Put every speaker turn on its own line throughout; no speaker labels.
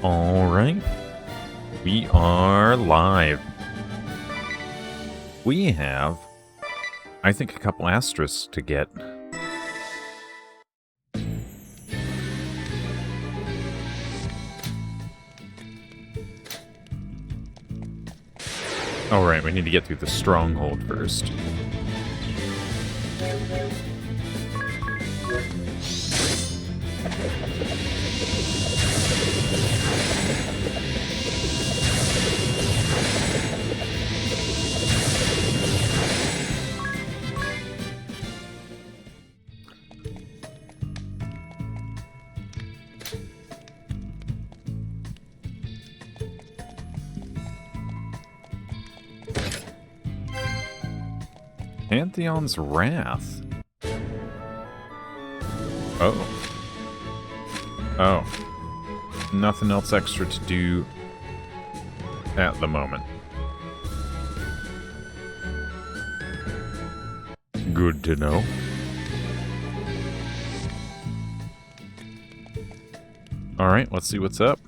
All right. We are live. We have, I think, a couple asterisks to get. All right, we need to get through the stronghold first. Pantheon's Wrath. Oh. Oh. Nothing else extra to do at the moment. Good to know. Alright, let's see what's up.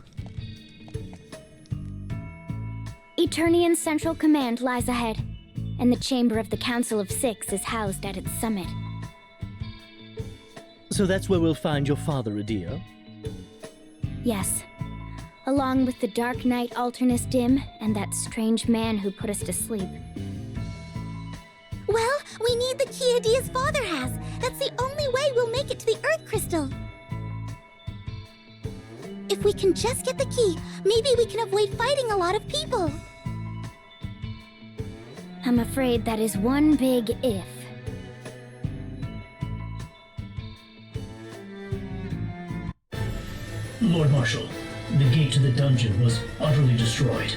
Eternian Central Command lies ahead, and the chamber of the Council of Six is housed at its summit.
So that's where we'll find your father, Adia?
Yes, along with the Dark Knight Alternus Dim and that strange man who put us to sleep.
Well, we need the key Adia's father has. That's the only way we'll make it to the Earth Crystal. If we can just get the key, maybe we can avoid fighting a lot of people.
I'm afraid that is one big if.
Lord Marshal, the gate to the dungeon was utterly destroyed.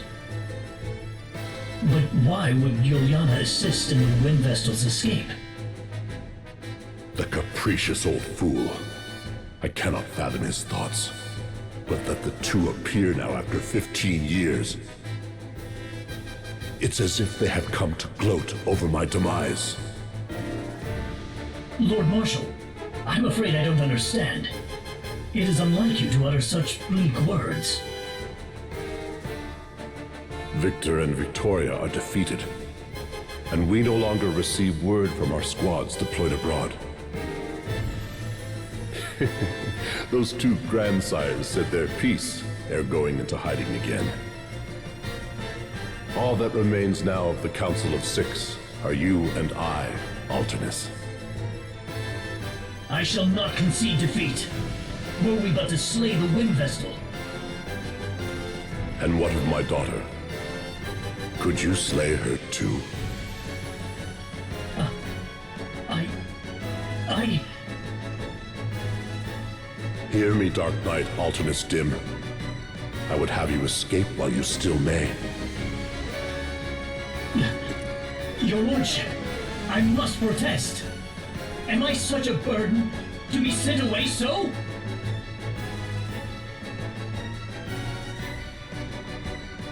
But why would Juliana assist in the Wind Vestal's escape?
The capricious old fool. I cannot fathom his thoughts. But that the two appear now after 15 years. It's as if they have come to gloat over my demise.
Lord Marshal, I'm afraid I don't understand. It is unlike you to utter such bleak words.
Victor and Victoria are defeated, and we no longer receive word from our squads deployed abroad. Those two grandsires said their piece ere going into hiding again. All that remains now of the Council of Six are you and I, Alternus.
I shall not concede defeat. Were we but to slay the Wind Vestal.
And what of my daughter? Could you slay her too?
I...
Hear me, Dark Knight Alternus Dim. I would have you escape while you still may.
Your Lordship, I must protest. Am I such a burden to be sent away so?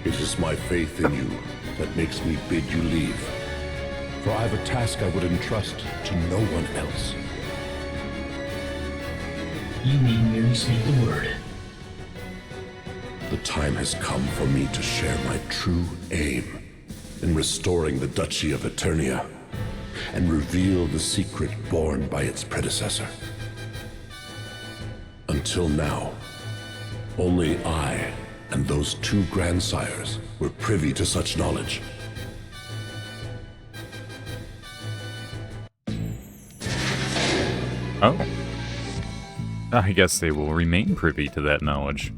It is my faith in you that makes me bid you leave. For I have a task I would entrust to no one else.
You need merely speak the word.
The time has come for me to share my true aim in restoring the Duchy of Eternia and reveal the secret borne by its predecessor. Until now, only I and those two grandsires were privy to such knowledge.
Oh. I guess they will remain privy to that knowledge.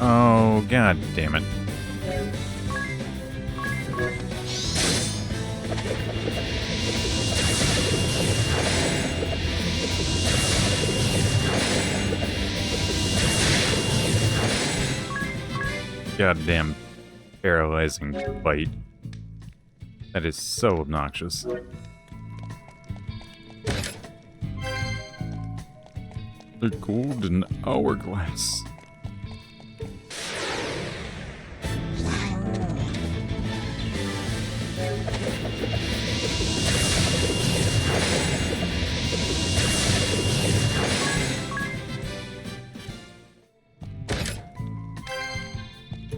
Oh, god damn it. Goddamn paralyzing bite. That is so obnoxious. The golden hourglass.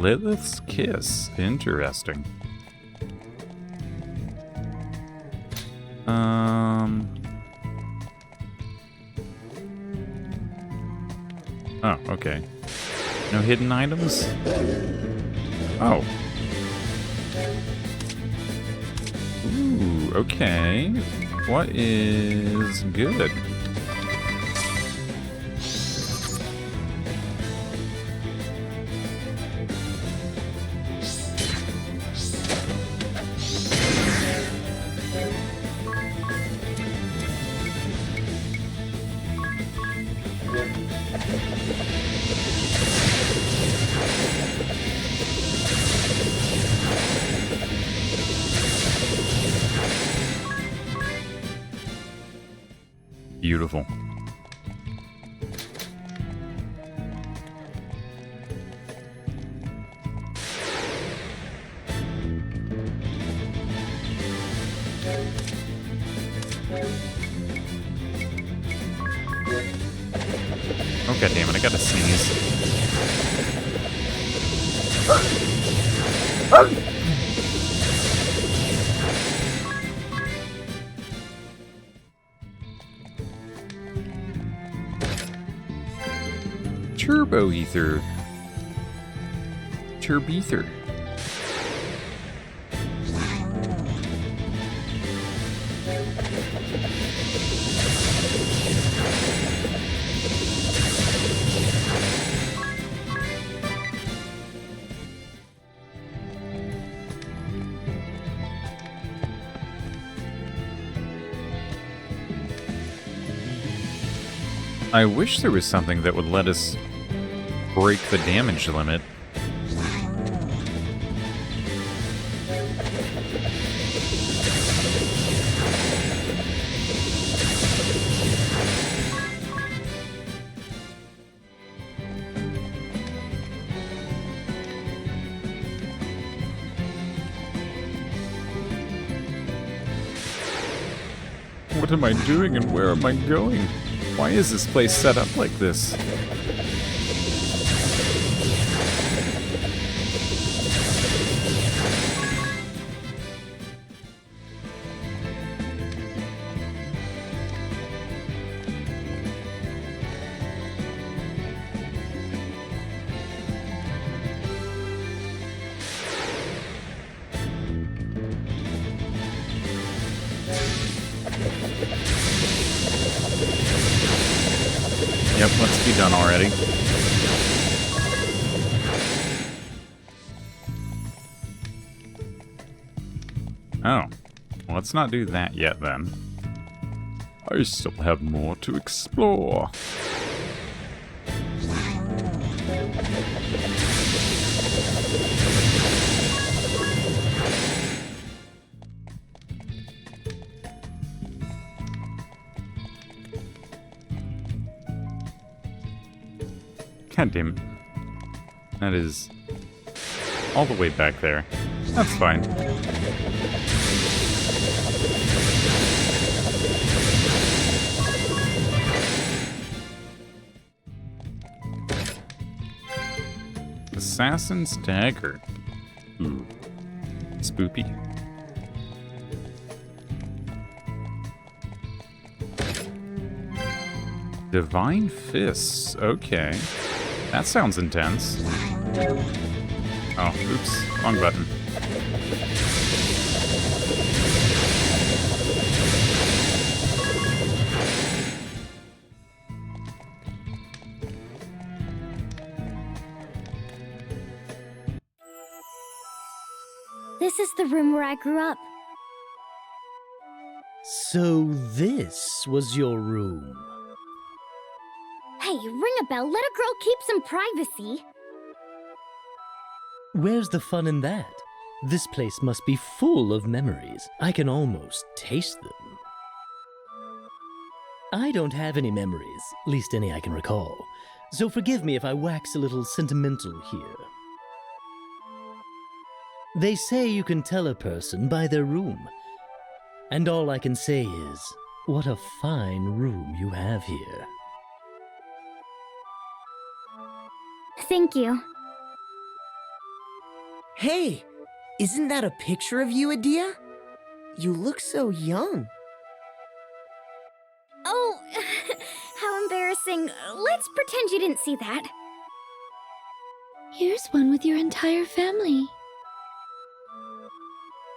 Lilith's Kiss. Interesting. Oh, okay. No hidden items? Oh. Ooh, okay. What is good? Beautiful. Oh, god damn it, I gotta sneeze. Turbo Ether. Turbether. I wish there was something that would let us break the damage limit. What am I doing and where am I going? Why is this place set up like this? Yep, let's be done already. Oh. Well, let's not do that yet, then. I still have more to explore. God damn it. That is all the way back there. That's fine. Assassin's Dagger. Ooh. Spoopy. Divine Fists. Okay. That sounds intense. Oh, oops. Wrong button.
This is the room where I grew up.
So this was your room.
Hey, ring a bell. Let a girl keep some privacy.
Where's the fun in that? This place must be full of memories. I can almost taste them. I don't have any memories, least any I can recall, so forgive me if I wax a little sentimental here. They say you can tell a person by their room, and all I can say is, what a fine room you have here.
Thank you.
Hey, isn't that a picture of you, Adia? You look so young.
Oh, how embarrassing. Let's pretend you didn't see that.
Here's one with your entire family.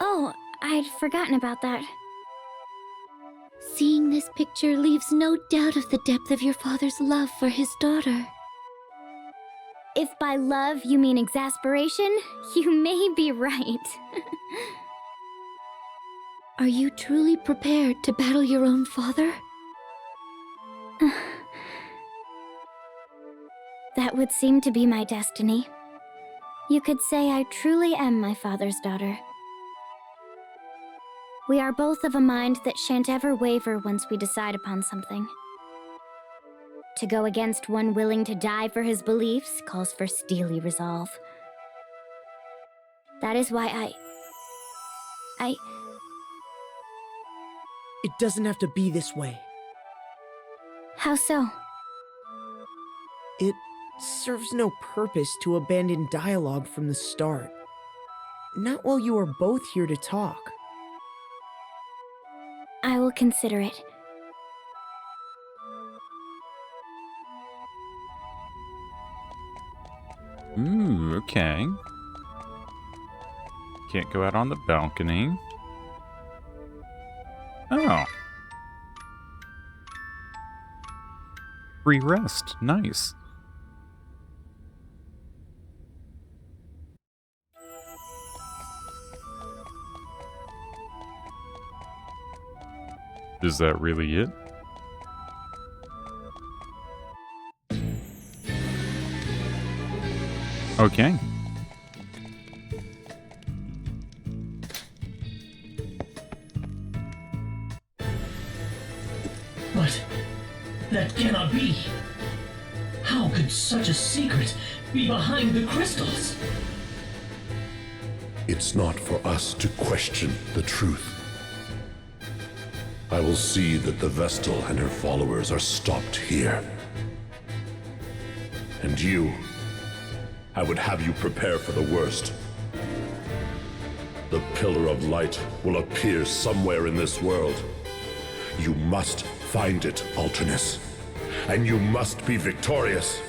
Oh, I'd forgotten about that.
Seeing this picture leaves no doubt of the depth of your father's love for his daughter.
If by love you mean exasperation, you may be right.
Are you truly prepared to battle your own father?
That would seem to be my destiny. You could say I truly am my father's daughter. We are both of a mind that shan't ever waver once we decide upon something. To go against one willing to die for his beliefs calls for steely resolve. That is why
It doesn't have to be this way.
How so?
It serves no purpose to abandon dialogue from the start. Not while you are both here to talk.
I will consider it.
Ooh, okay. Can't go out on the balcony. Oh. Free rest. Nice. Is that really it? Okay.
But that cannot be. How could such a secret be behind the crystals?
It's not for us to question the truth. I will see that the Vestal and her followers are stopped here. And you, I would have you prepare for the worst. The Pillar of Light will appear somewhere in this world. You must find it, Alternus. And you must be victorious.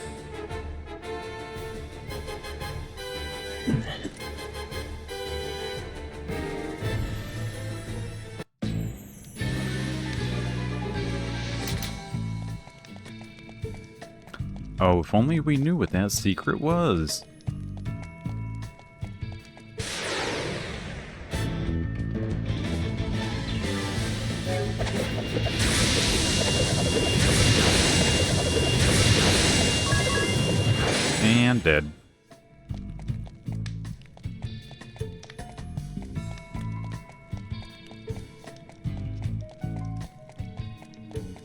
Oh, if only we knew what that secret was. And dead.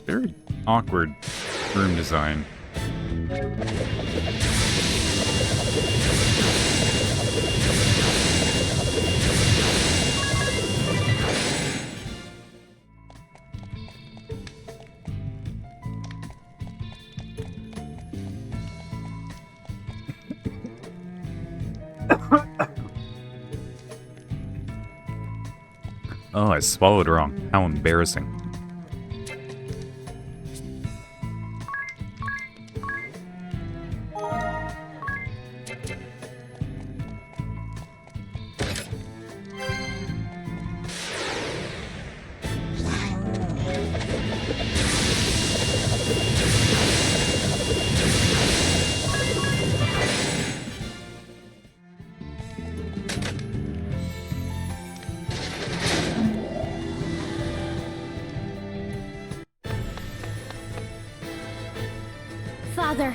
Very awkward room design. Oh, I swallowed wrong. How embarrassing.
Father.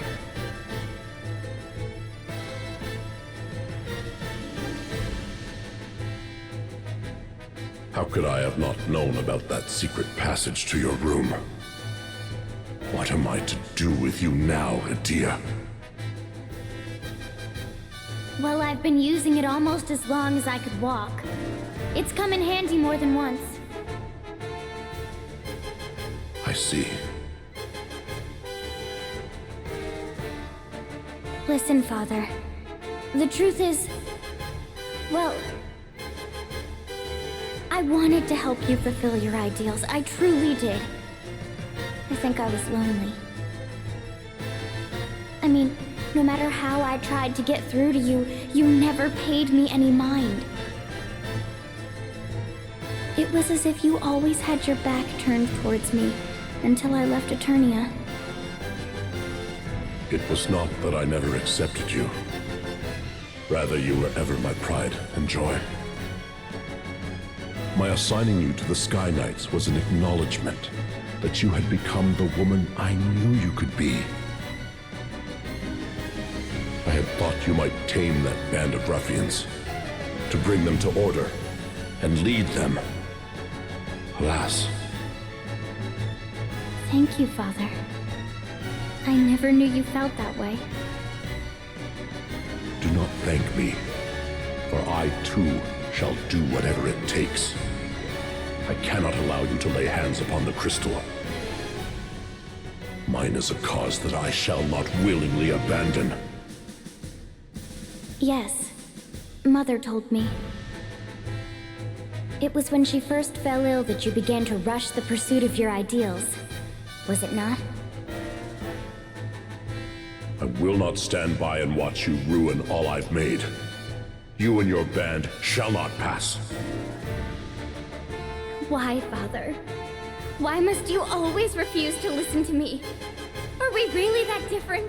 How could I have not known about that secret passage to your room? What am I to do with you now, Adia?
Well, I've been using it almost as long as I could walk. It's come in handy more than once.
I see.
Listen, Father. The truth is, Well, I wanted to help you fulfill your ideals. I truly did. I think I was lonely. I mean, no matter how I tried to get through to you, you never paid me any mind. It was as if you always had your back turned towards me until I left Eternia.
It was not that I never accepted you. Rather, you were ever my pride and joy. My assigning you to the Sky Knights was an acknowledgement that you had become the woman I knew you could be. I had thought you might tame that band of ruffians, to bring them to order and lead them. Alas.
Thank you, Father. I never knew you felt that way.
Do not thank me, for I too shall do whatever it takes. I cannot allow you to lay hands upon the crystal. Mine is a cause that I shall not willingly abandon.
Yes, Mother told me. It was when she first fell ill that you began to rush the pursuit of your ideals, was it not?
I will not stand by and watch you ruin all I've made. You and your band shall not pass.
Why, Father? Why must you always refuse to listen to me? Are we really that different?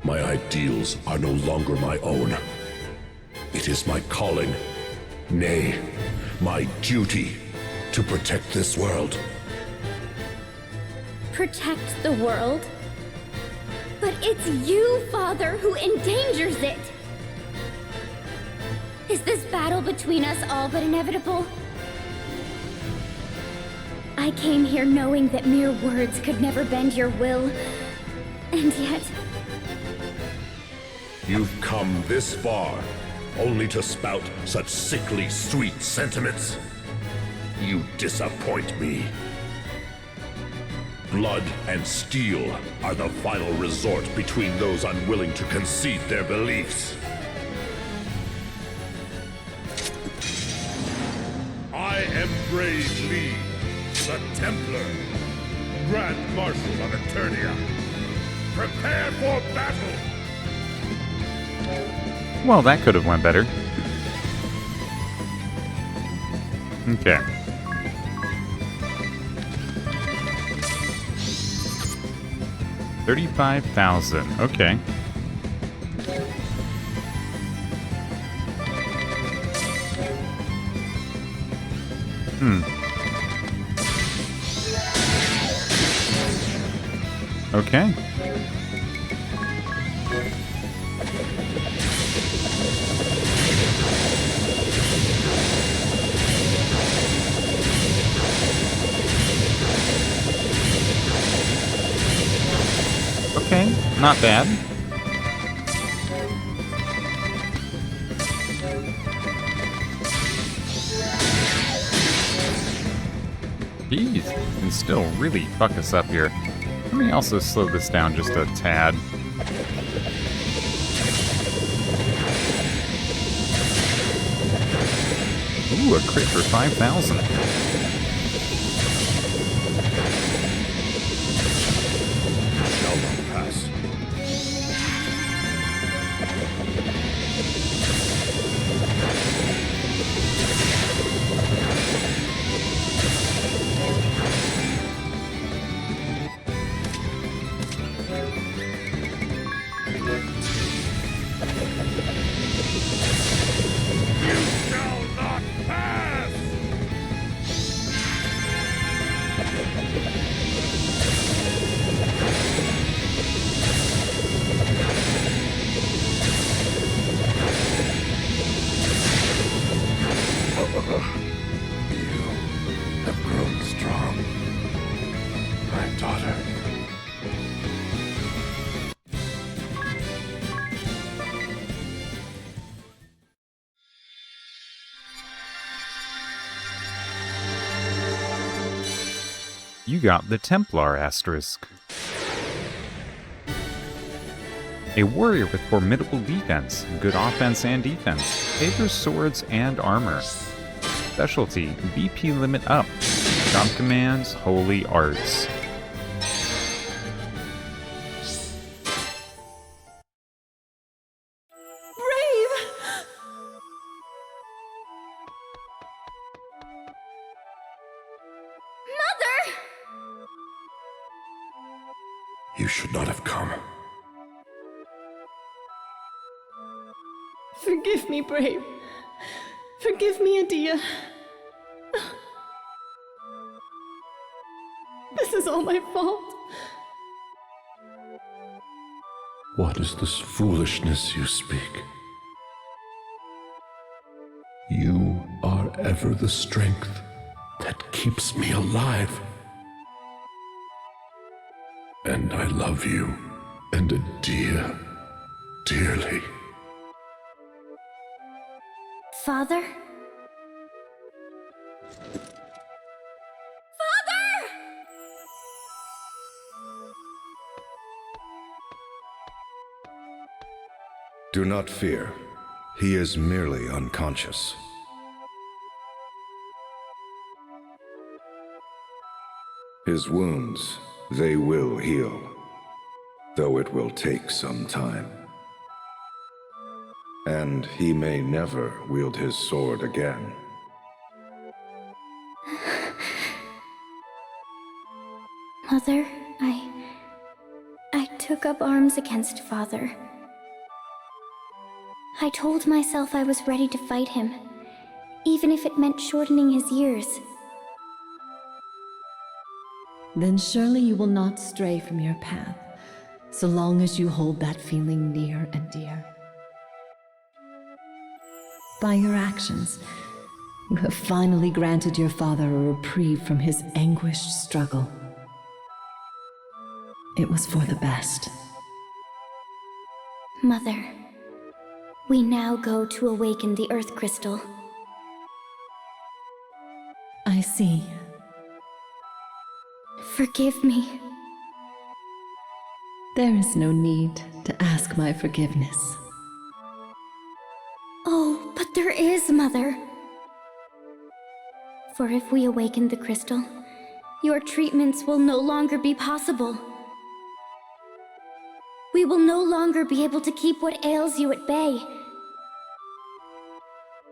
My ideals are no longer my own. It is my calling, nay, my duty, to protect this world.
Protect the world? But it's you, Father, who endangers it! Is this battle between us all but inevitable? I came here knowing that mere words could never bend your will, and yet...
You've come this far, only to spout such sickly sweet sentiments. You disappoint me. Blood and steel are the final resort between those unwilling to concede their beliefs. I am Brave Lee, the Templar, Grand Marshal of Eternia. Prepare for battle!
Well, that could have went better. Okay. $35,000. Okay. Okay. Okay, not bad. Jeez, can still really fuck us up here. Let me also slow this down just a tad. Ooh, a crit for 5,000.
Shall not pass. You shall not pass! You have grown strong, my daughter.
You got the Templar asterisk. A warrior with formidable defense, good offense and defense, favors swords and armor. Specialty, BP limit up. Job commands, holy arts.
You should not have come.
Forgive me, Brave. Forgive me, Adia. This is all my fault.
What is this foolishness you speak? You are ever the strength that keeps me alive. And I love you and Adia dearly.
Father?
Do not fear. He is merely unconscious. His wounds, they will heal, though it will take some time. And he may never wield his sword again.
Mother, I took up arms against Father. I told myself I was ready to fight him, even if it meant shortening his years.
Then surely you will not stray from your path, so long as you hold that feeling near and dear. By your actions, you have finally granted your father a reprieve from his anguished struggle. It was for the best.
Mother, we now go to awaken the Earth Crystal.
I see.
Forgive me.
There is no need to ask my forgiveness.
Oh, but there is, Mother. For if we awaken the crystal, your treatments will no longer be possible. We will no longer be able to keep what ails you at bay.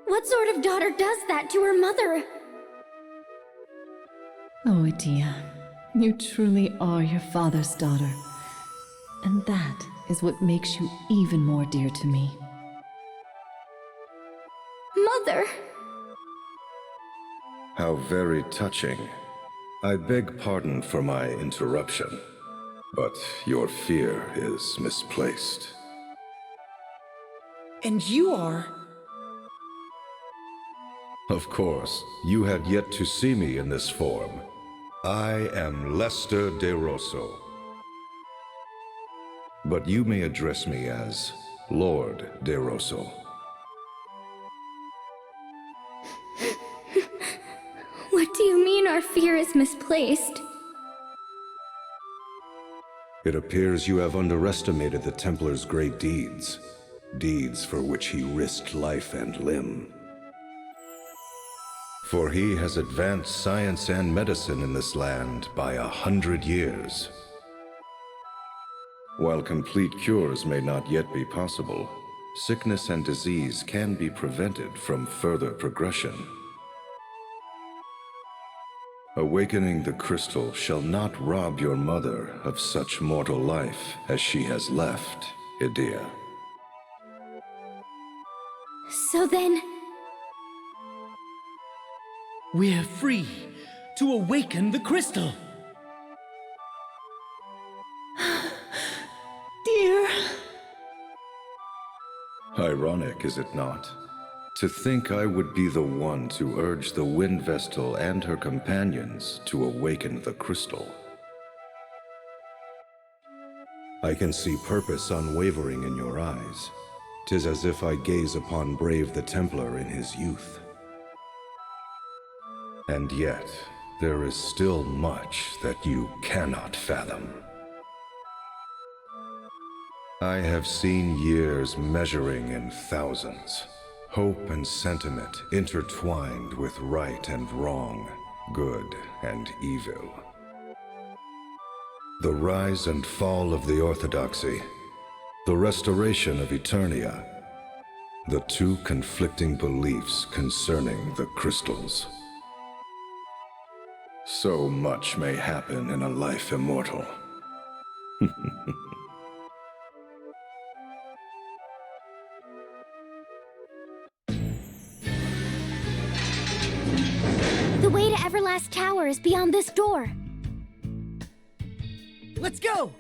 What sort of daughter does that to her mother?
Oh, Adia, you truly are your father's daughter. And that is what makes you even more dear to me.
Mother!
How very touching. I beg pardon for my interruption, but your fear is misplaced.
And you are...
Of course, you had yet to see me in this form. I am Lester de Rosso. But you may address me as Lord de Rosso.
What do you mean our fear is misplaced?
It appears you have underestimated the Templar's great deeds. Deeds for which he risked life and limb. For he has advanced science and medicine in this land by 100 years. While complete cures may not yet be possible, sickness and disease can be prevented from further progression. Awakening the crystal shall not rob your mother of such mortal life as she has left, Idia.
So then...
We're free to awaken the crystal.
Dear...
Ironic, is it not? To think I would be the one to urge the Wind Vestal and her companions to awaken the crystal. I can see purpose unwavering in your eyes. 'Tis as if I gaze upon Brave the Templar in his youth. And yet, there is still much that you cannot fathom. I have seen years measuring in thousands. Hope and sentiment intertwined with right and wrong, good and evil. The rise and fall of the Orthodoxy, the restoration of Eternia, the two conflicting beliefs concerning the crystals. So much may happen in a life immortal.
The way to Everlast Tower is beyond this door.
Let's go!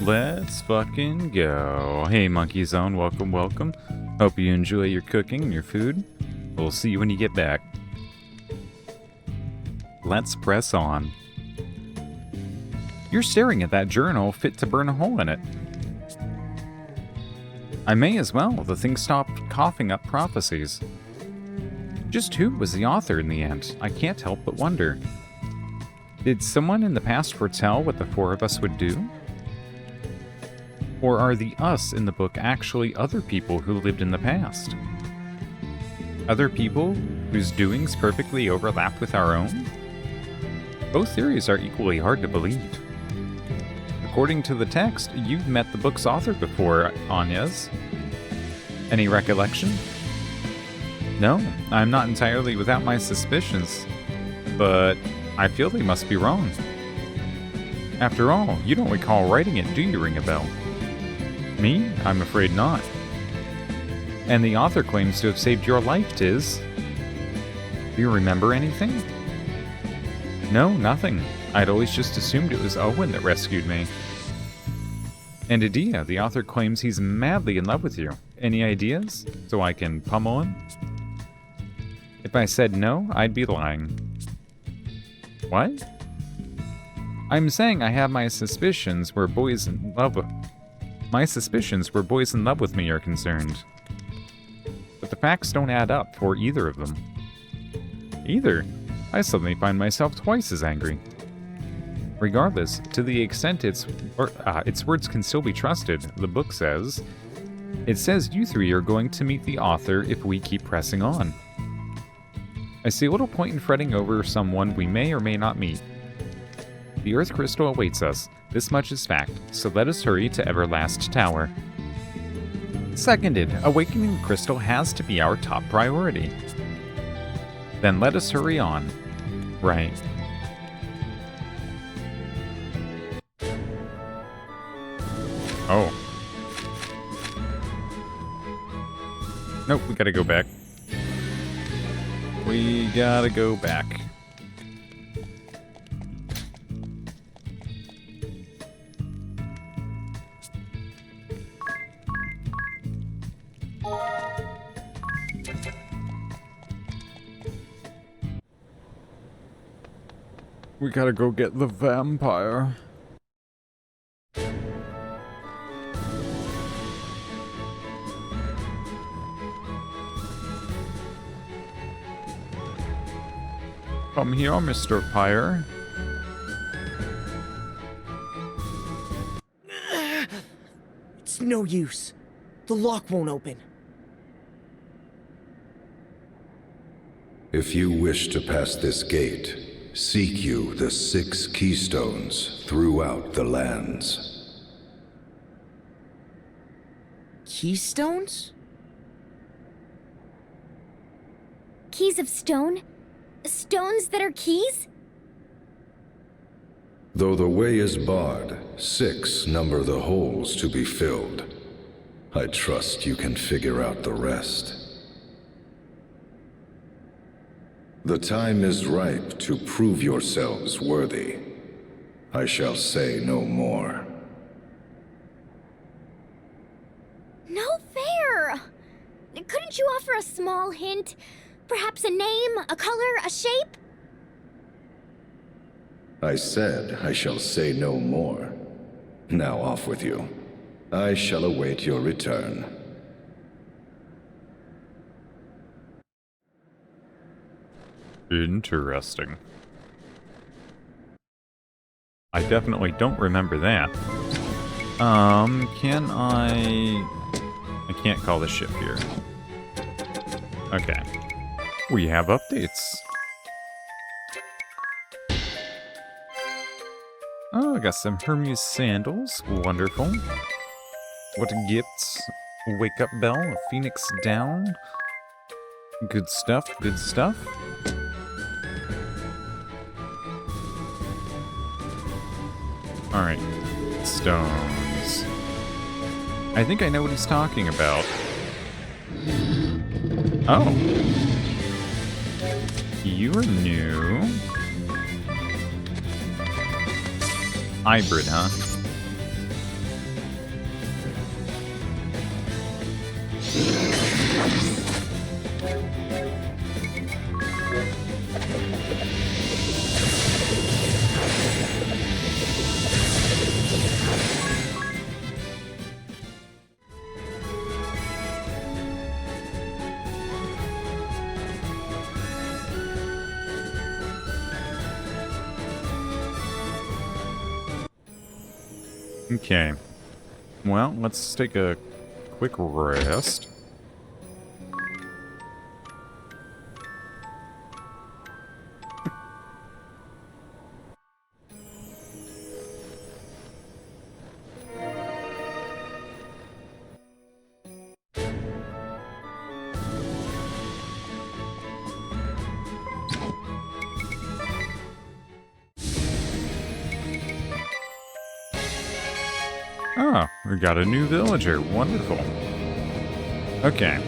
Let's fucking go. Hey, Monkey Zone, welcome, welcome. Hope you enjoy your cooking and your food. We'll see you when you get back. Let's press on. You're staring at that journal fit to burn a hole in it. I may as well. The thing stopped coughing up prophecies. Just who was the author in the end? I can't help but wonder. Did someone in the past foretell what the four of us would do? Or are the us in the book actually other people who lived in the past? Other people whose doings perfectly overlap with our own? Both theories are equally hard to believe. According to the text, you've met the book's author before, Anyas. Any recollection? No, I'm not entirely without my suspicions, but I feel they must be wrong. After all, you don't recall writing it, do you, Ring a Bell? Me? I'm afraid not. And the author claims to have saved your life, Tiz. Do you remember anything? No, nothing. I'd always just assumed it was Owen that rescued me. And Edea, the author claims he's madly in love with you. Any ideas? So I can pummel him? If I said no, I'd be lying. What? I'm saying I have my suspicions where boys in love with... My suspicions where boys in love with me are concerned. But the facts don't add up for either of them. Either? I suddenly find myself twice as angry. Regardless, to the extent its words can still be trusted, the book says... It says you three are going to meet the author if we keep pressing on. I see little point in fretting over someone we may or may not meet. The Earth Crystal awaits us. This much is fact, so let us hurry to Everlast Tower. Seconded, awakening the crystal has to be our top priority. Then let us hurry on. Right. Oh. Nope, we gotta go back. We gotta go back. We gotta go get the vampire. Come here, Mr. Pyre.
It's no use. The lock won't open.
If you wish to pass this gate, seek you the 6 keystones throughout the lands.
Keystones?
Keys of stone? Stones that are keys?
Though the way is barred, 6 number the holes to be filled. I trust you can figure out the rest. The time is ripe to prove yourselves worthy. I shall say no more.
No fair! Couldn't you offer a small hint? Perhaps a name, a color, a shape?
I said I shall say no more. Now off with you. I shall await your return.
Interesting. I definitely don't remember that. Can I can't call the ship here. Okay. We have updates. Oh, I got some Hermes sandals. Wonderful. What gifts? Wake up bell, a phoenix down. Good stuff, good stuff. Alright. Stones. I think I know what he's talking about. Oh. You're new. Hybrid, huh? Okay. Well, let's take a quick rest. Oh, we got a new villager. Wonderful. Okay.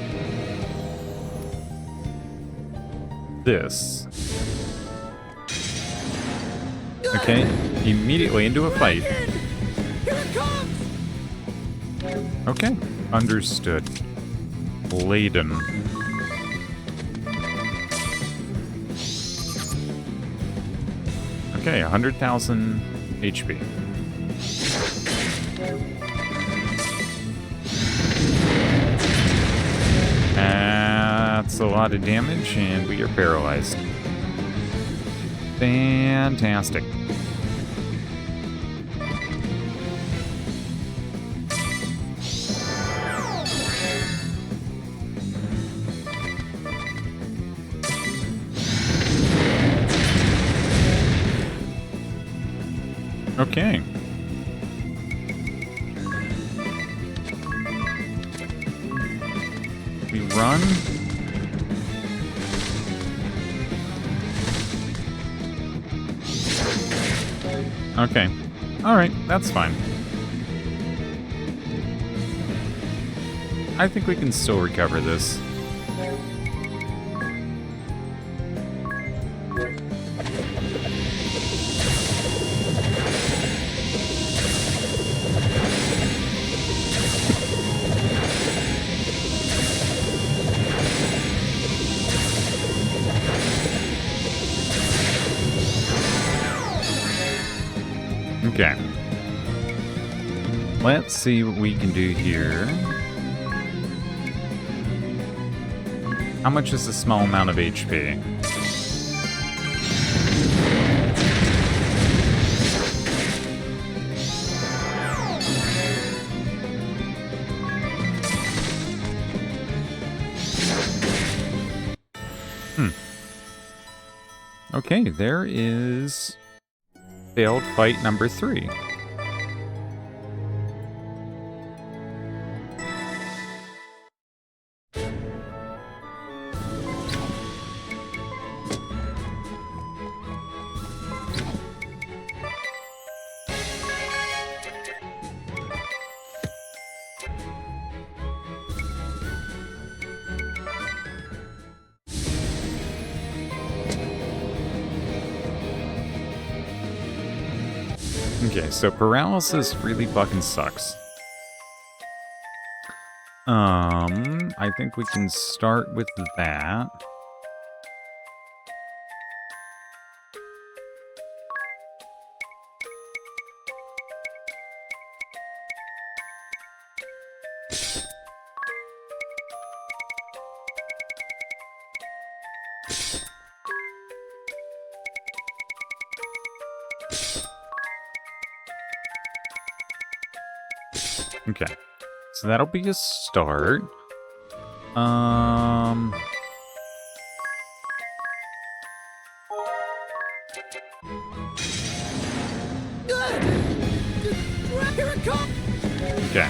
This. Okay, immediately into a fight. Okay, understood. Laden. Okay, 100,000 HP. That's a lot of damage, and we are paralyzed. Fantastic. Okay. We run. Okay. Alright, that's fine. I think we can still recover this. Okay. Let's see what we can do here. How much is a small amount of HP? Okay, there is failed fight number 3. Okay, so paralysis really fucking sucks. I think we can start with that. Okay. So that'll be a start.
Here it comes!
Okay.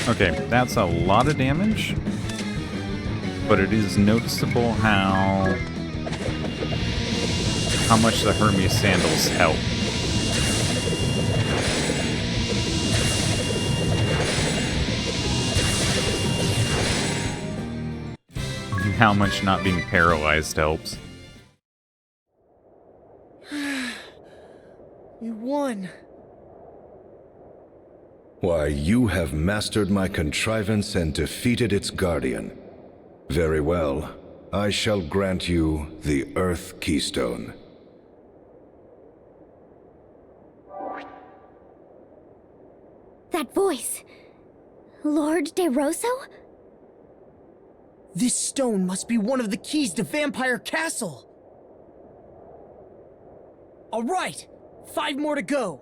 Okay, that's a lot of damage, but it is noticeable how much the Hermes sandals help. And how much not being paralyzed helps.
You won.
Why, you have mastered my contrivance and defeated its guardian. Very well. I shall grant you the Earth Keystone.
That voice. Lord De Rosso?
This stone must be one of the keys to Vampire Castle. All right, 5 more to go.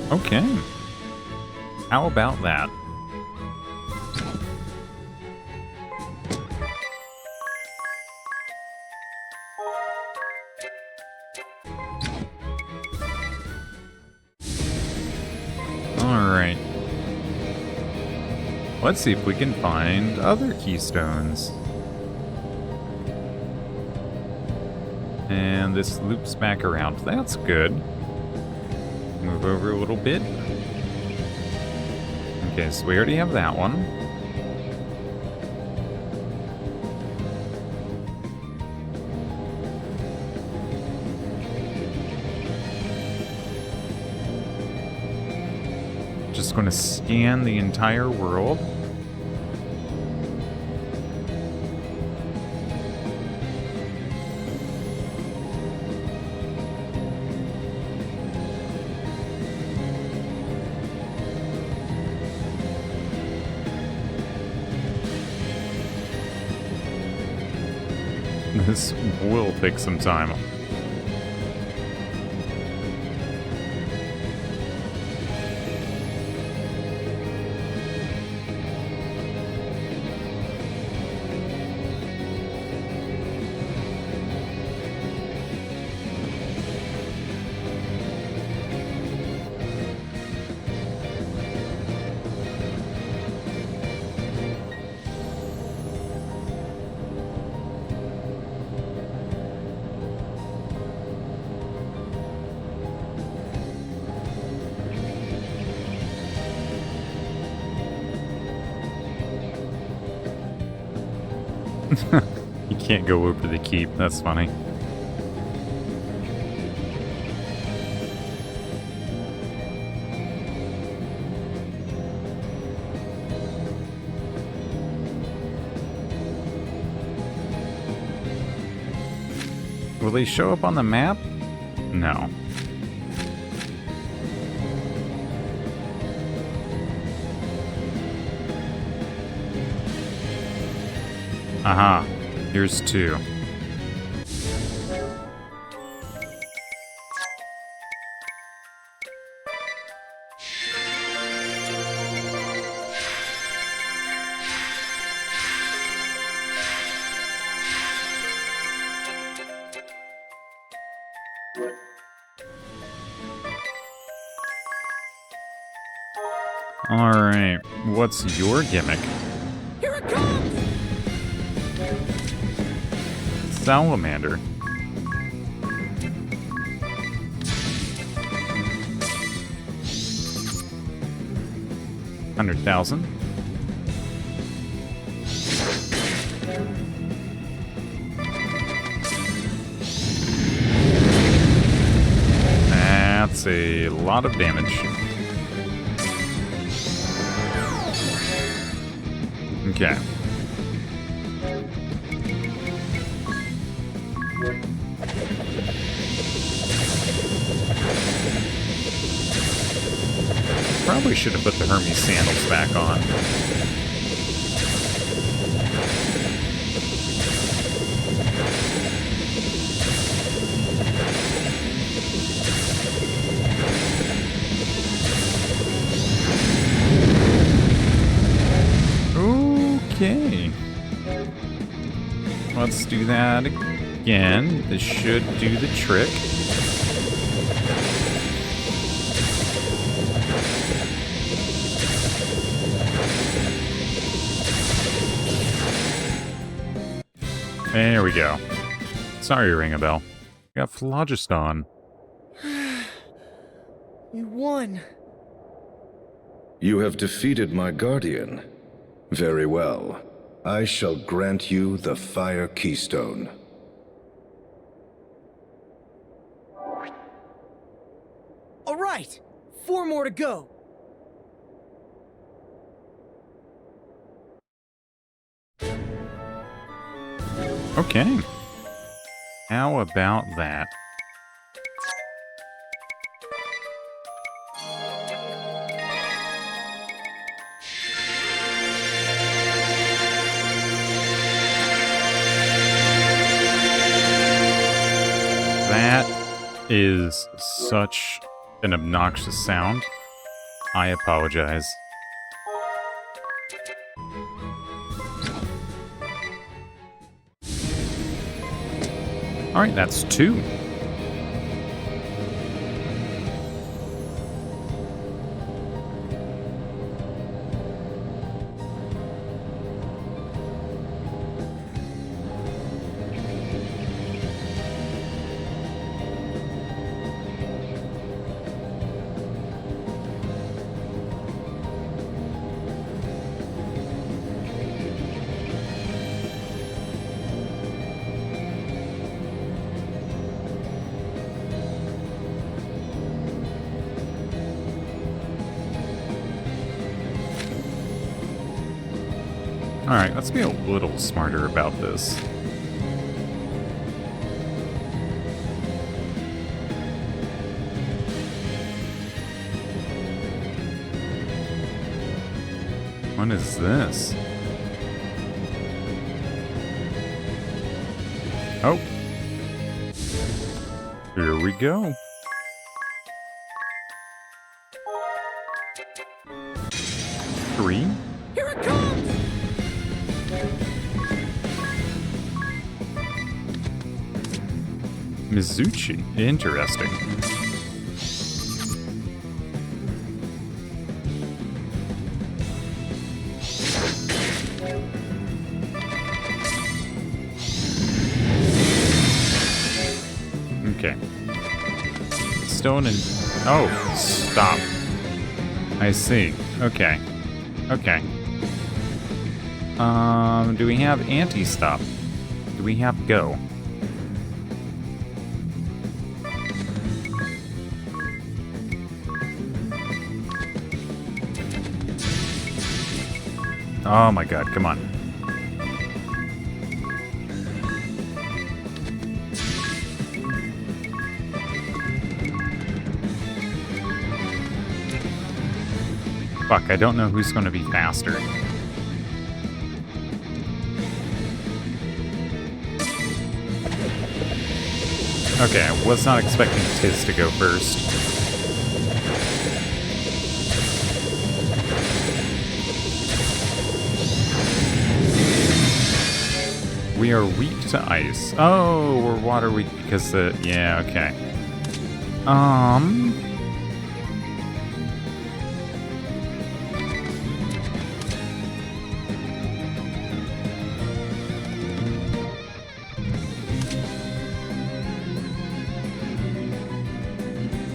Okay. How about that? Alright. Let's see if we can find other keystones. And this loops back around. That's good. Move over a little bit. Okay, so we already have that one. Just going to scan the entire world. This will take some time. You can't go over the keep, that's funny. Will they show up on the map? No. Aha, here's 2. Alright, what's your gimmick?
Here it comes!
salamander. $100,000. That's a lot of damage. Okay. Probably should have put the Hermes sandals back on. Okay. Let's do that again. This should do the trick. There we go. Sorry, Ringabel. Got Phlogiston.
You won.
You have defeated my guardian. Very well. I shall grant you the Fire Keystone.
All right, 4 more to go.
Okay. How about that? That is such an obnoxious sound. I apologize. Alright, that's 2. Alright, let's be a little smarter about this. What is this? Oh. Here we go. Three.
Here it comes!
Mizuchi. Interesting. Okay. Stone and... Oh, stop. I see. Okay. Okay. Do we have anti-stop? Do we have go? Oh my god, come on. Fuck, I don't know who's going to be faster. Okay, I was not expecting Tiz to go first. We are weak to ice. Oh, we're water weak because the... Yeah, okay.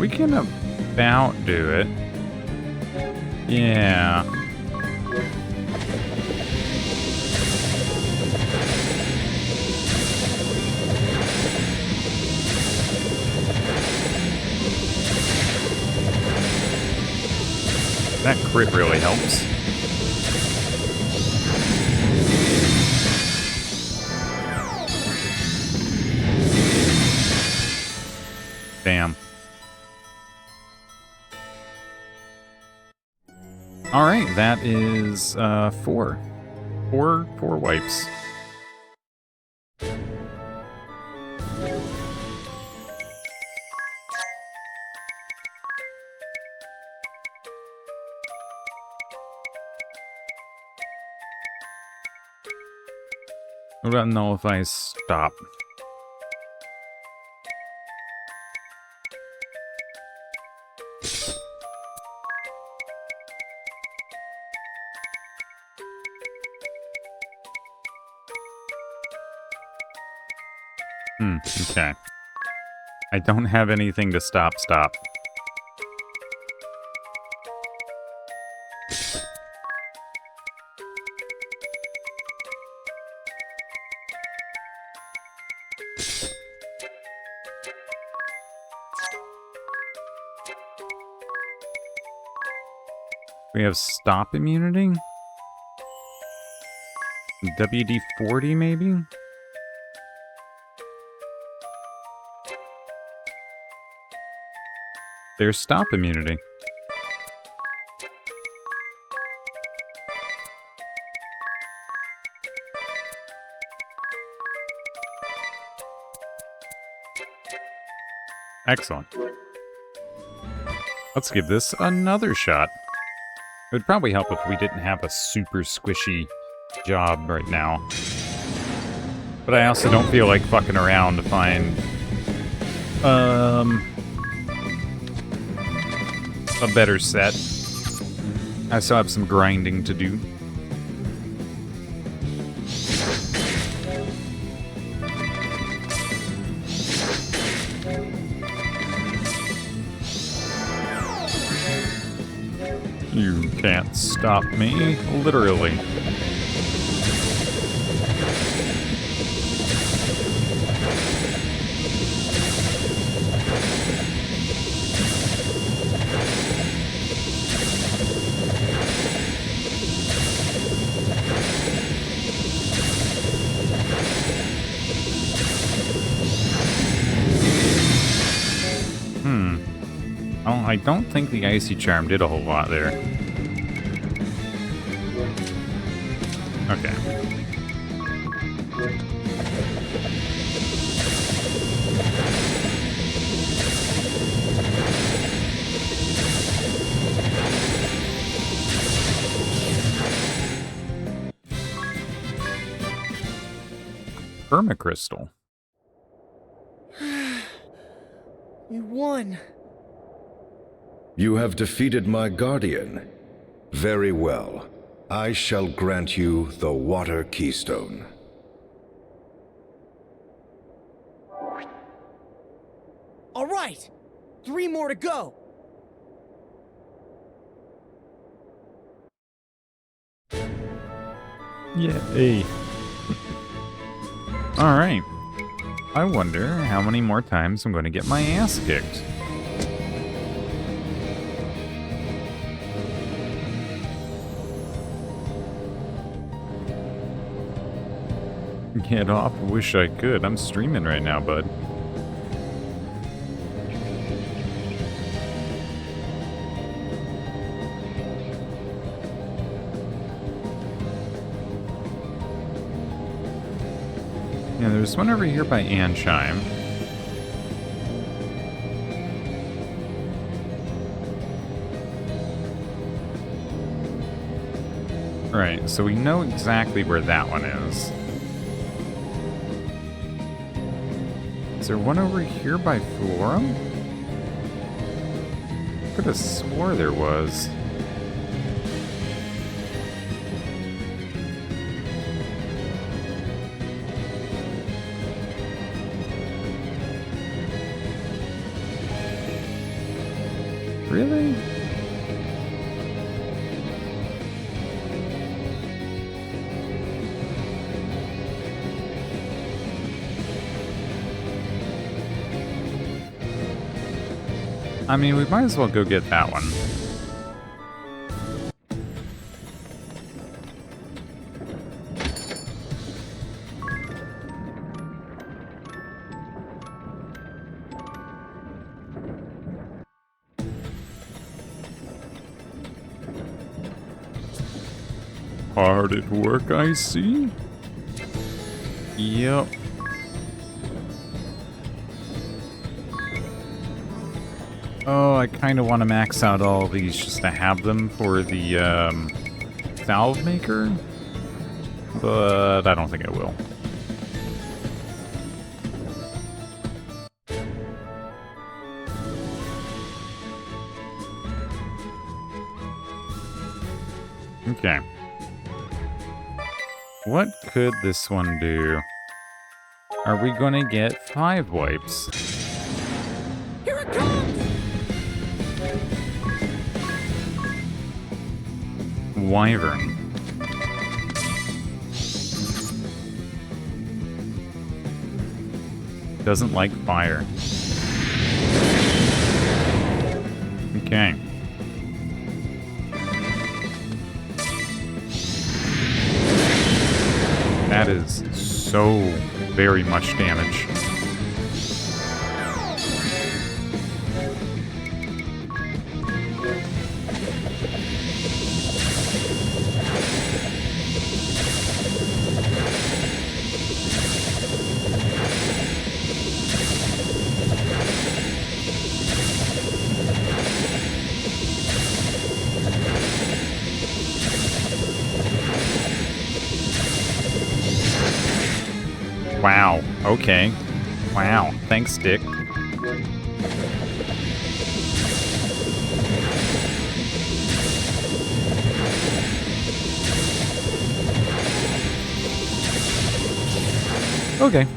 We can about do it. Yeah. That crit really helps. Damn. All right, that is 4 wipes. What about no if I stop? Okay. I don't have anything to stop. We have stop immunity? WD-40 maybe? There's stop immunity. Excellent. Let's give this another shot. It would probably help if we didn't have a super squishy job right now. But I also don't feel like fucking around to find a better set. I still have some grinding to do. You can't stop me, literally. I don't think the Icy Charm did a whole lot there. Okay. Permacrystal.
You won.
You have defeated my guardian. Very well. I shall grant you the Water Keystone.
All right! 3 more to go!
Yay. Alright. I wonder how many more times I'm going to get my ass kicked. Get off, wish I could. I'm streaming right now, bud. Yeah, there's one over here by Anshime. Right, so we know exactly where that one is. Is there one over here by Florum? Could have swore there was. I mean, we might as well go get that one. Hard at work, I see. Yep. Oh, I kind of want to max out all these just to have them for the salve maker, but I don't think I will. Okay. What could this one do? Are we gonna get 5 wipes?
Here it comes!
Wyvern. Doesn't like fire. Okay. That is so very much damage. Wow, okay. Wow, thanks, Dick. Okay.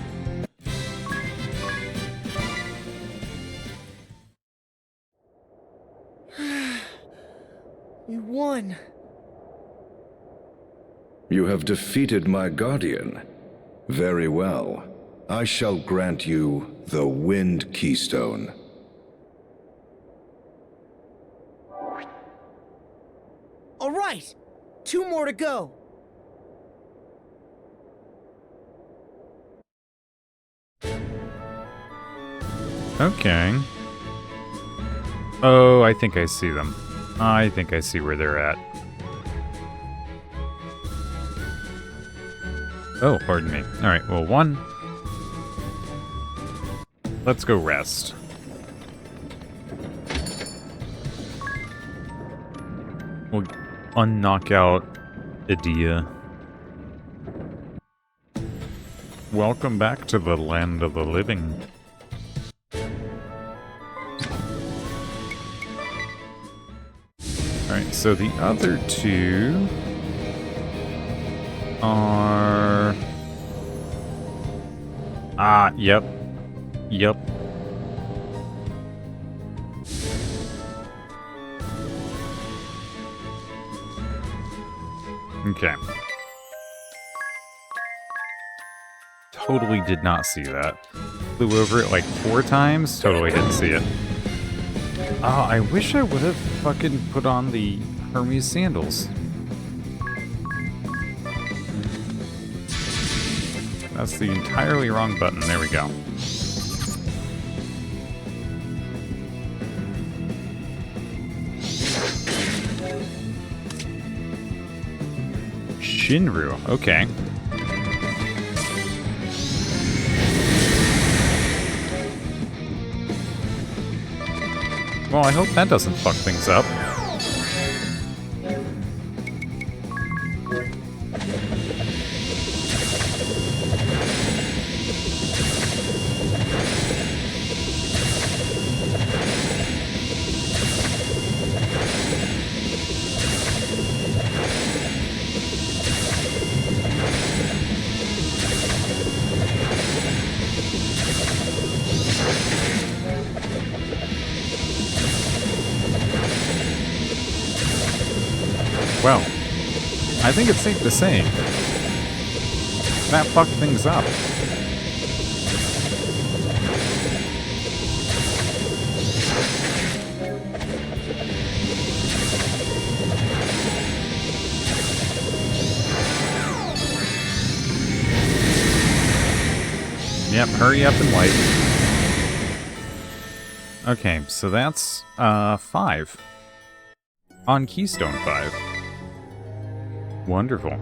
We won.
You have defeated my guardian. Very well. I shall grant you the Wind Keystone.
All right, 2 more to go.
Okay. Oh, I think I see them. I think I see where they're at. Oh, pardon me. Alright, well, 1. Let's go rest. We'll unknock out Edea. Welcome back to the land of the living. Alright, so the other 2 are... Ah, yep. Yep. Okay. Totally did not see that. Flew over it like 4 times, totally didn't see it. Oh, I wish I would have fucking put on the Hermes sandals. That's the entirely wrong button. There we go. Shinru, okay. Well, I hope that doesn't fuck things up. Well, I think it's safe to say that fucked things up. Yep, hurry up and wipe. Okay, so that's 5. On Keystone 5. Wonderful.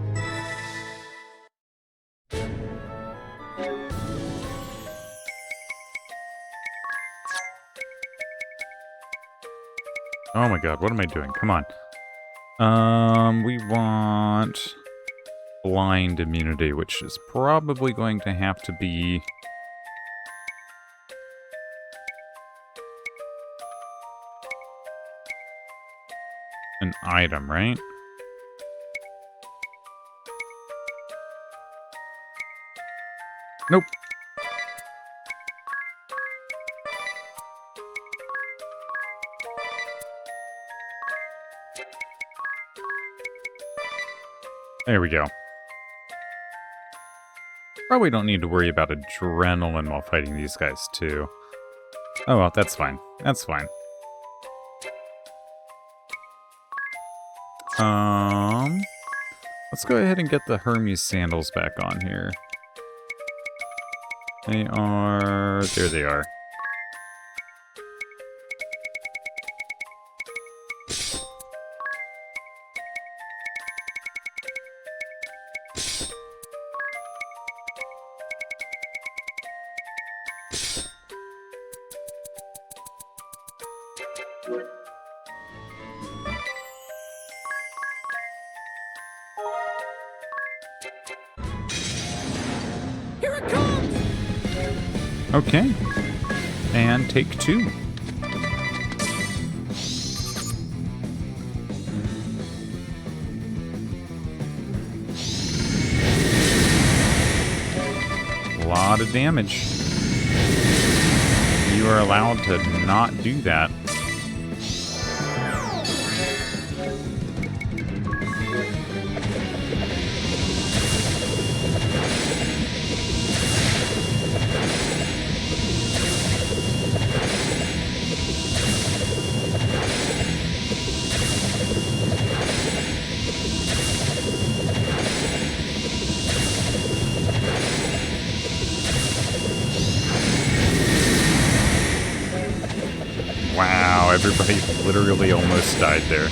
Oh my god, what am I doing? Come on. We want blind immunity, which is probably going to have to be an item, right? Nope. There we go. Probably don't need to worry about adrenaline while fighting these guys, too. Oh well, that's fine. That's fine. Let's go ahead and get the Hermes sandals back on here. They are... there they are.
Here it comes!
Okay. And take 2. A lot of damage. You are allowed to not do that. Wow, everybody literally almost died there.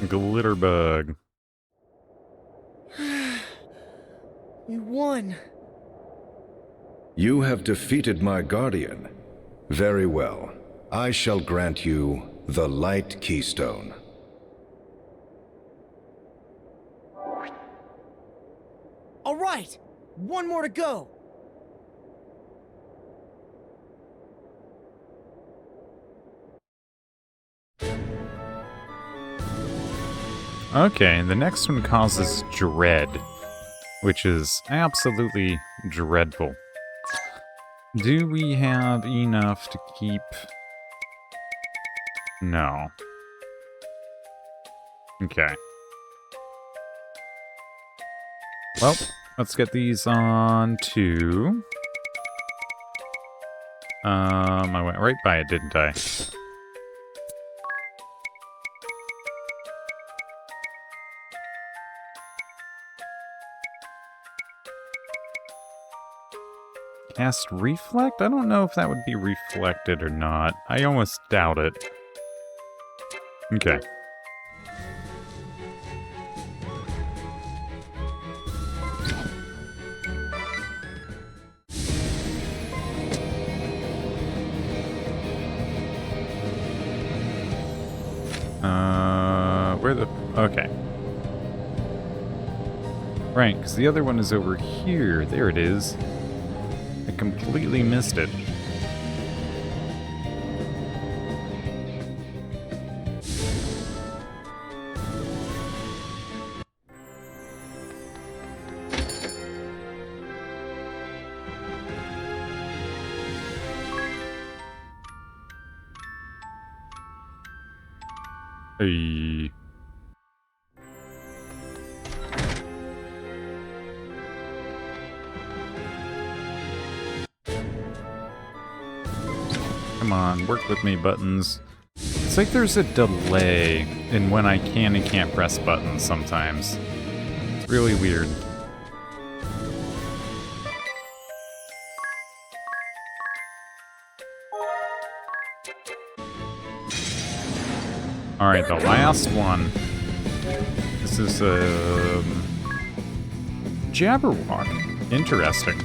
Glitterbug.
We won.
You have defeated my guardian. Very well. I shall grant you the Light Keystone.
All right, one more to go.
Okay, the next one causes dread, which is absolutely dreadful. Do we have enough to keep... No. Okay. Well, let's get these on to... I went right by it, didn't I? Cast Reflect? I don't know if that would be reflected or not. I almost doubt it. Okay. Where the... Okay. Right, because the other one is over here. There it is. I completely missed it. Hey. Come on, work with me, buttons. It's It's like there's a delay in when I can and can't press buttons sometimes. It's really weird. Alright, the last one. This is Jabberwock. Interesting.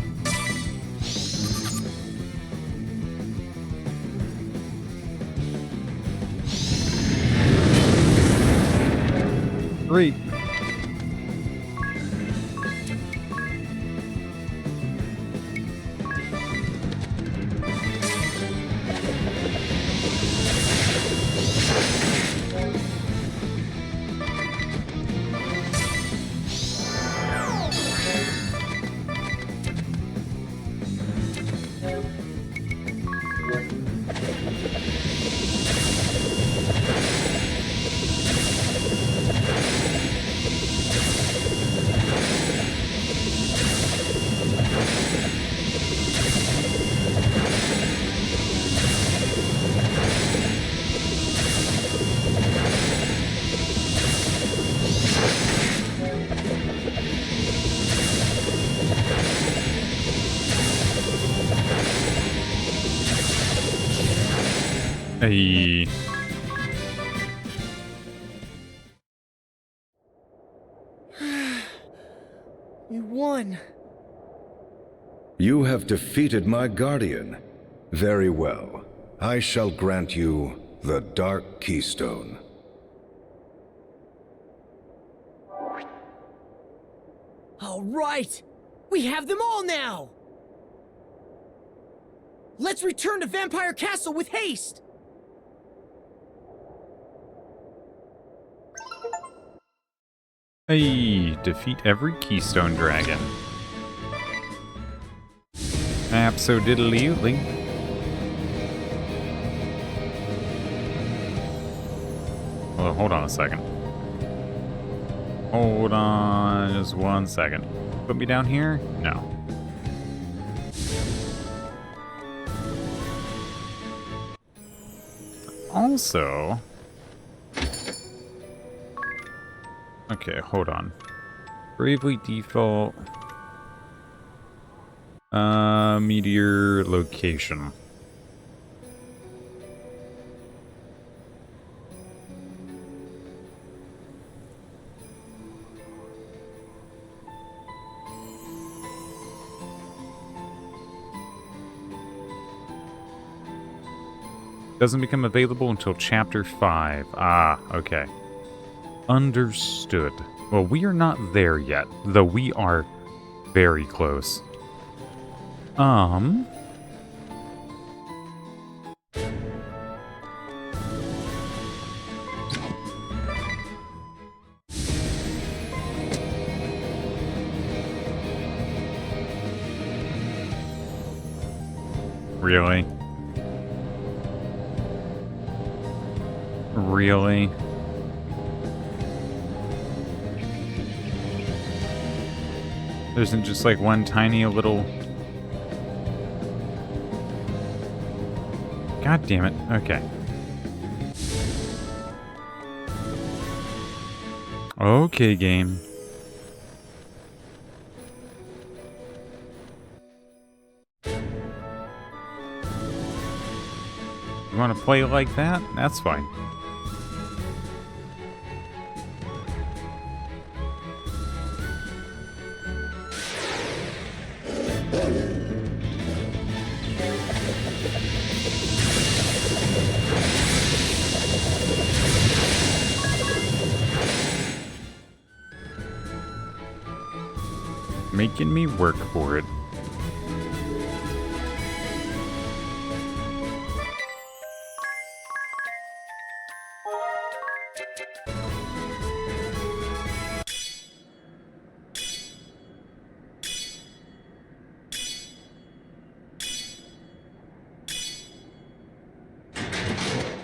Great. Hey.
You won.
You have defeated my guardian. Very well. I shall grant you the Dark Keystone.
All right! We have them all now! Let's return to Vampire Castle with haste!
Hey, defeat every Keystone Dragon. Abso-diddly-oodly. Well, hold on a second. Hold on just 1 second. Put me down here? No. Also... Okay, hold on. Bravely default... meteor location. Doesn't become available until Chapter 5. Ah, okay. Understood. Well, we are not there yet, though we are very close. Really? Really? There isn't just like one tiny little... God damn it. Okay. Okay, game. You want to play like that? That's fine. Making me work for it.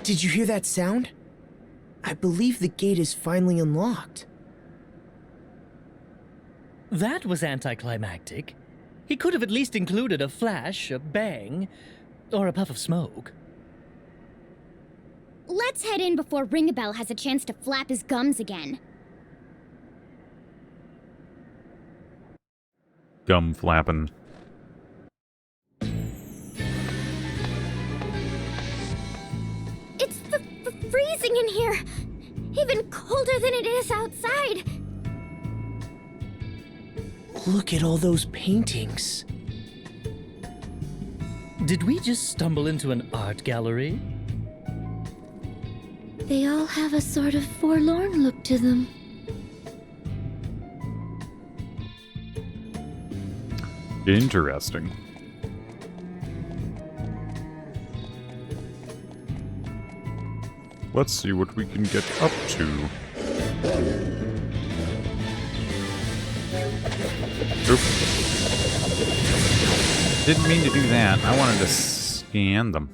Did you hear that sound? I believe the gate is finally unlocked.
That was anticlimactic. He could have at least included a flash, a bang, or a puff of smoke.
let's head in before Ringabel has a chance to flap his gums again.
Gum flapping.
It's freezing in here. Even colder than it is outside.
Look at all those paintings.
Did we just stumble into an art gallery?
They all have a sort of forlorn look to them.
Interesting. Let's see what we can get up to. Oop. Didn't mean to do that. I wanted to scan them.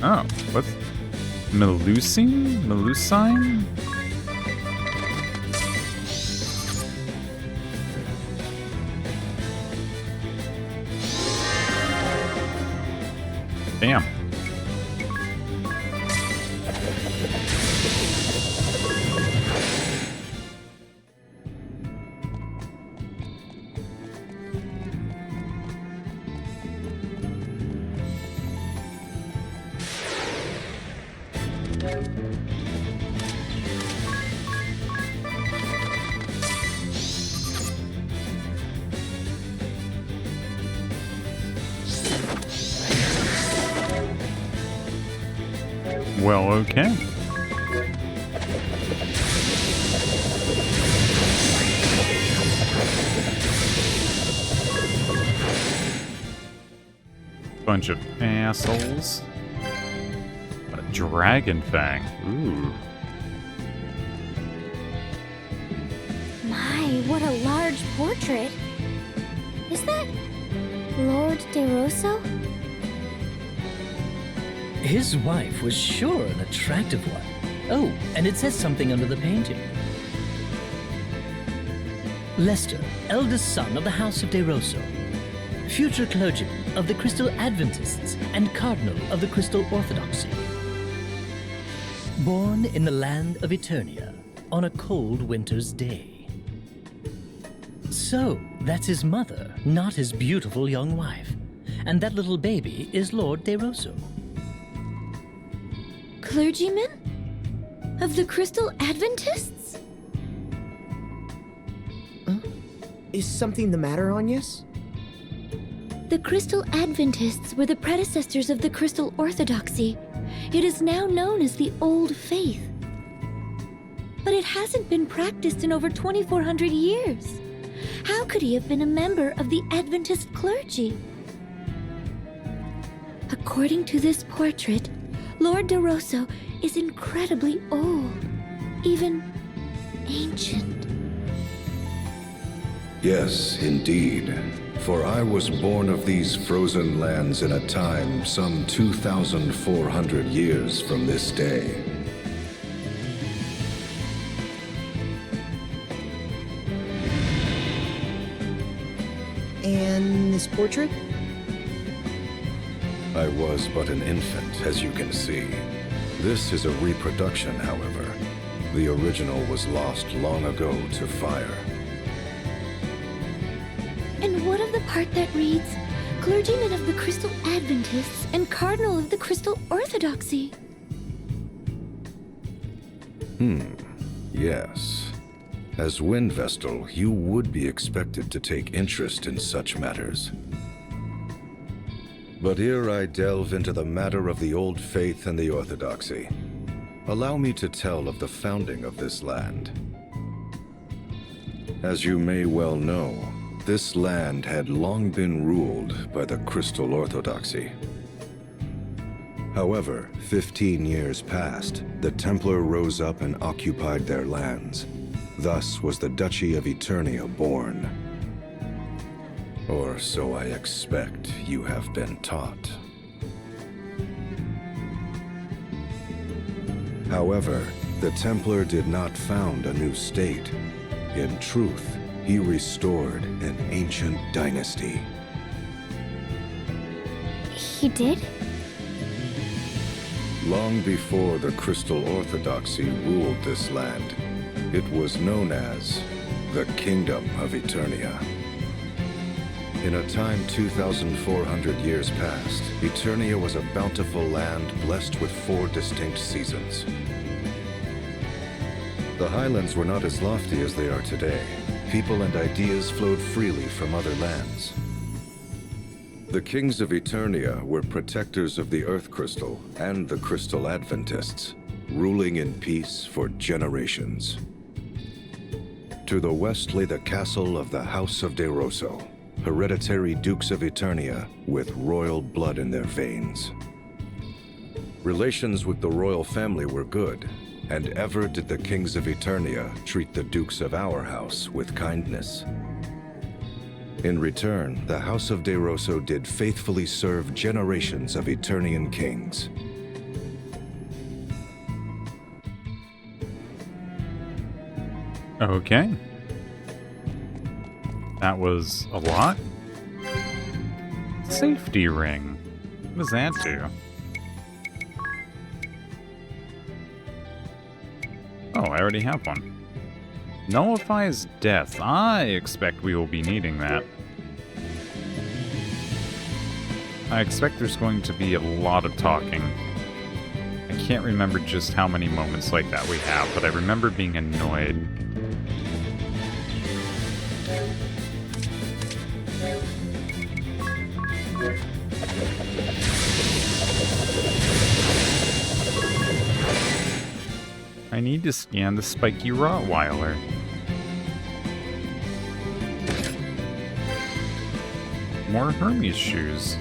Oh, what's Melusine? Melusine? Damn. Well, okay. Bunch of assholes. A dragon fang. Ooh.
My, what a large portrait. Is that Lord DeRosso?
His wife was sure an attractive one. Oh, and it says something under the painting. Lester, eldest son of the House of DeRosso, future clergyman of the Crystal Adventists and cardinal of the Crystal Orthodoxy. Born in the land of Eternia on a cold winter's day. So, that's his mother, not his beautiful young wife. And that little baby is Lord DeRosso.
Clergyman? Of the Crystal Adventists?
Is something the matter, Agnes?
The Crystal Adventists were the predecessors of the Crystal Orthodoxy. It is now known as the Old Faith. But it hasn't been practiced in over 2,400 years. How could he have been a member of the Adventist clergy? According to this portrait, Lord DeRosso is incredibly old, even ancient.
Yes, indeed. For I was born of these frozen lands in a time some 2,400 years from this day.
And this portrait?
I was but an infant, as you can see. This is a reproduction, however. The original was lost long ago to fire.
And what of the part that reads, Clergyman of the Crystal Adventists and Cardinal of the Crystal Orthodoxy?
Yes. As Windvestal, you would be expected to take interest in such matters. But ere I delve into the matter of the Old Faith and the Orthodoxy, allow me to tell of the founding of this land. As you may well know, this land had long been ruled by the Crystal Orthodoxy. However, 15 years passed, the Templar rose up and occupied their lands. Thus was the Duchy of Eternia born. Or so I expect you have been taught. However, the Templar did not found a new state. In truth, he restored an ancient dynasty.
He did?
Long before the Crystal Orthodoxy ruled this land, it was known as the Kingdom of Eternia. In a time 2,400 years past, Eternia was a bountiful land blessed with 4 distinct seasons. The highlands were not as lofty as they are today. People and ideas flowed freely from other lands. The kings of Eternia were protectors of the Earth Crystal and the Crystal Adventists, ruling in peace for generations. To the west lay the castle of the House of De Rosso, hereditary dukes of Eternia with royal blood in their veins. Relations with the royal family were good, and ever did the kings of Eternia treat the dukes of our house with kindness. In return, the House of De Rosso did faithfully serve generations of Eternian kings.
Okay. That was a lot. Safety ring. What does that do? Oh, I already have one. Nullifies death. I expect we will be needing that. I expect there's going to be a lot of talking. I can't remember just how many moments like that we have, but I remember being annoyed. I need to scan the spiky Rottweiler. More Hermes shoes.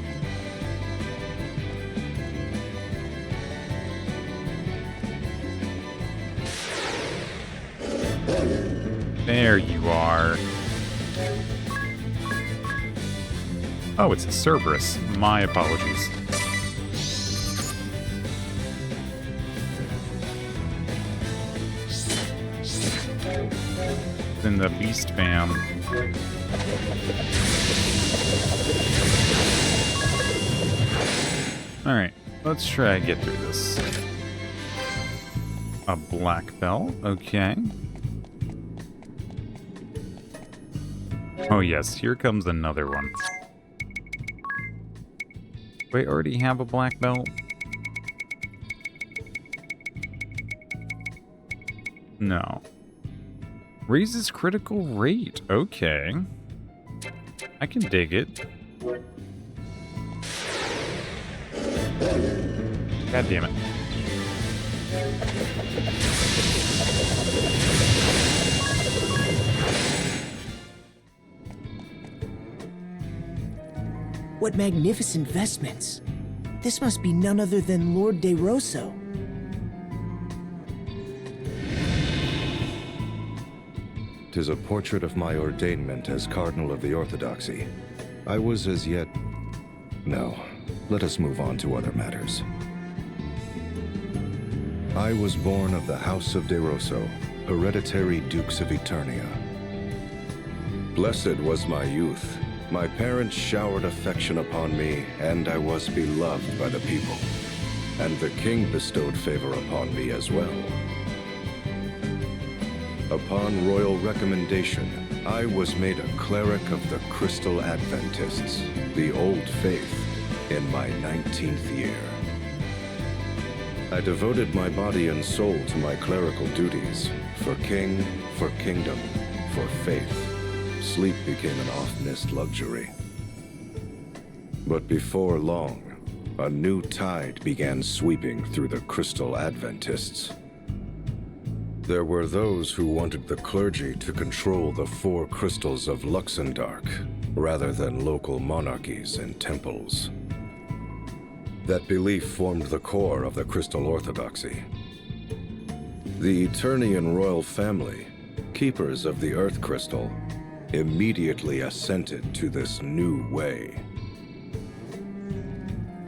There you are. Oh, it's a Cerberus. My apologies. In the Beast Fam. Alright, let's try to get through this. A black belt, okay. Oh yes, here comes another one. Wait, already have a black belt? No. Raises critical rate. Okay. I can dig it. God damn it.
What magnificent vestments. This must be none other than Lord De Rosso.
"'Tis a portrait of my ordainment as Cardinal of the Orthodoxy. I was as yet... No, let us move on to other matters. I was born of the House of De Rosso, hereditary Dukes of Eternia. Blessed was my youth. My parents showered affection upon me, and I was beloved by the people. And the king bestowed favor upon me as well. Upon royal recommendation, I was made a cleric of the Crystal Adventists, the Old Faith, in my 19th year. I devoted my body and soul to my clerical duties, for king, for kingdom, for faith. Sleep became an oft-missed luxury. But before long, a new tide began sweeping through the Crystal Adventists. There were those who wanted the clergy to control the 4 crystals of Luxendark, rather than local monarchies and temples. That belief formed the core of the Crystal Orthodoxy. The Eternian royal family, keepers of the Earth Crystal, immediately assented to this new way.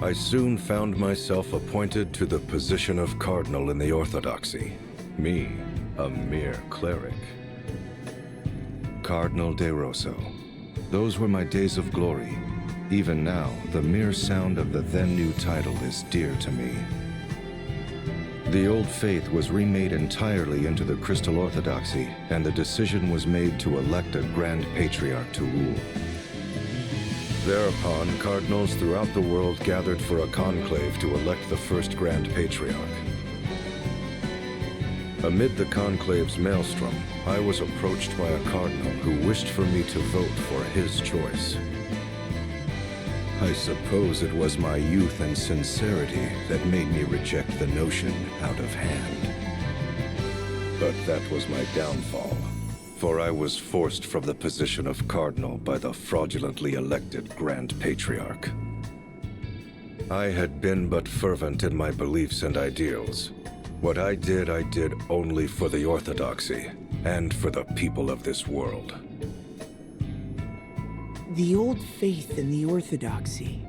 I soon found myself appointed to the position of Cardinal in the Orthodoxy, Me, a mere cleric. Cardinal de Rosso. Those were my days of glory. Even now, the mere sound of the then-new title is dear to me. The old faith was remade entirely into the Crystal Orthodoxy, and the decision was made to elect a Grand Patriarch to rule. Thereupon, cardinals throughout the world gathered for a conclave to elect the first Grand Patriarch. Amid the conclave's maelstrom, I was approached by a cardinal who wished for me to vote for his choice. I suppose it was my youth and sincerity that made me reject the notion out of hand. But that was my downfall, for I was forced from the position of cardinal by the fraudulently elected Grand Patriarch. I had been but fervent in my beliefs and ideals. What I did only for the Orthodoxy, and for the people of this world.
The old faith and the Orthodoxy.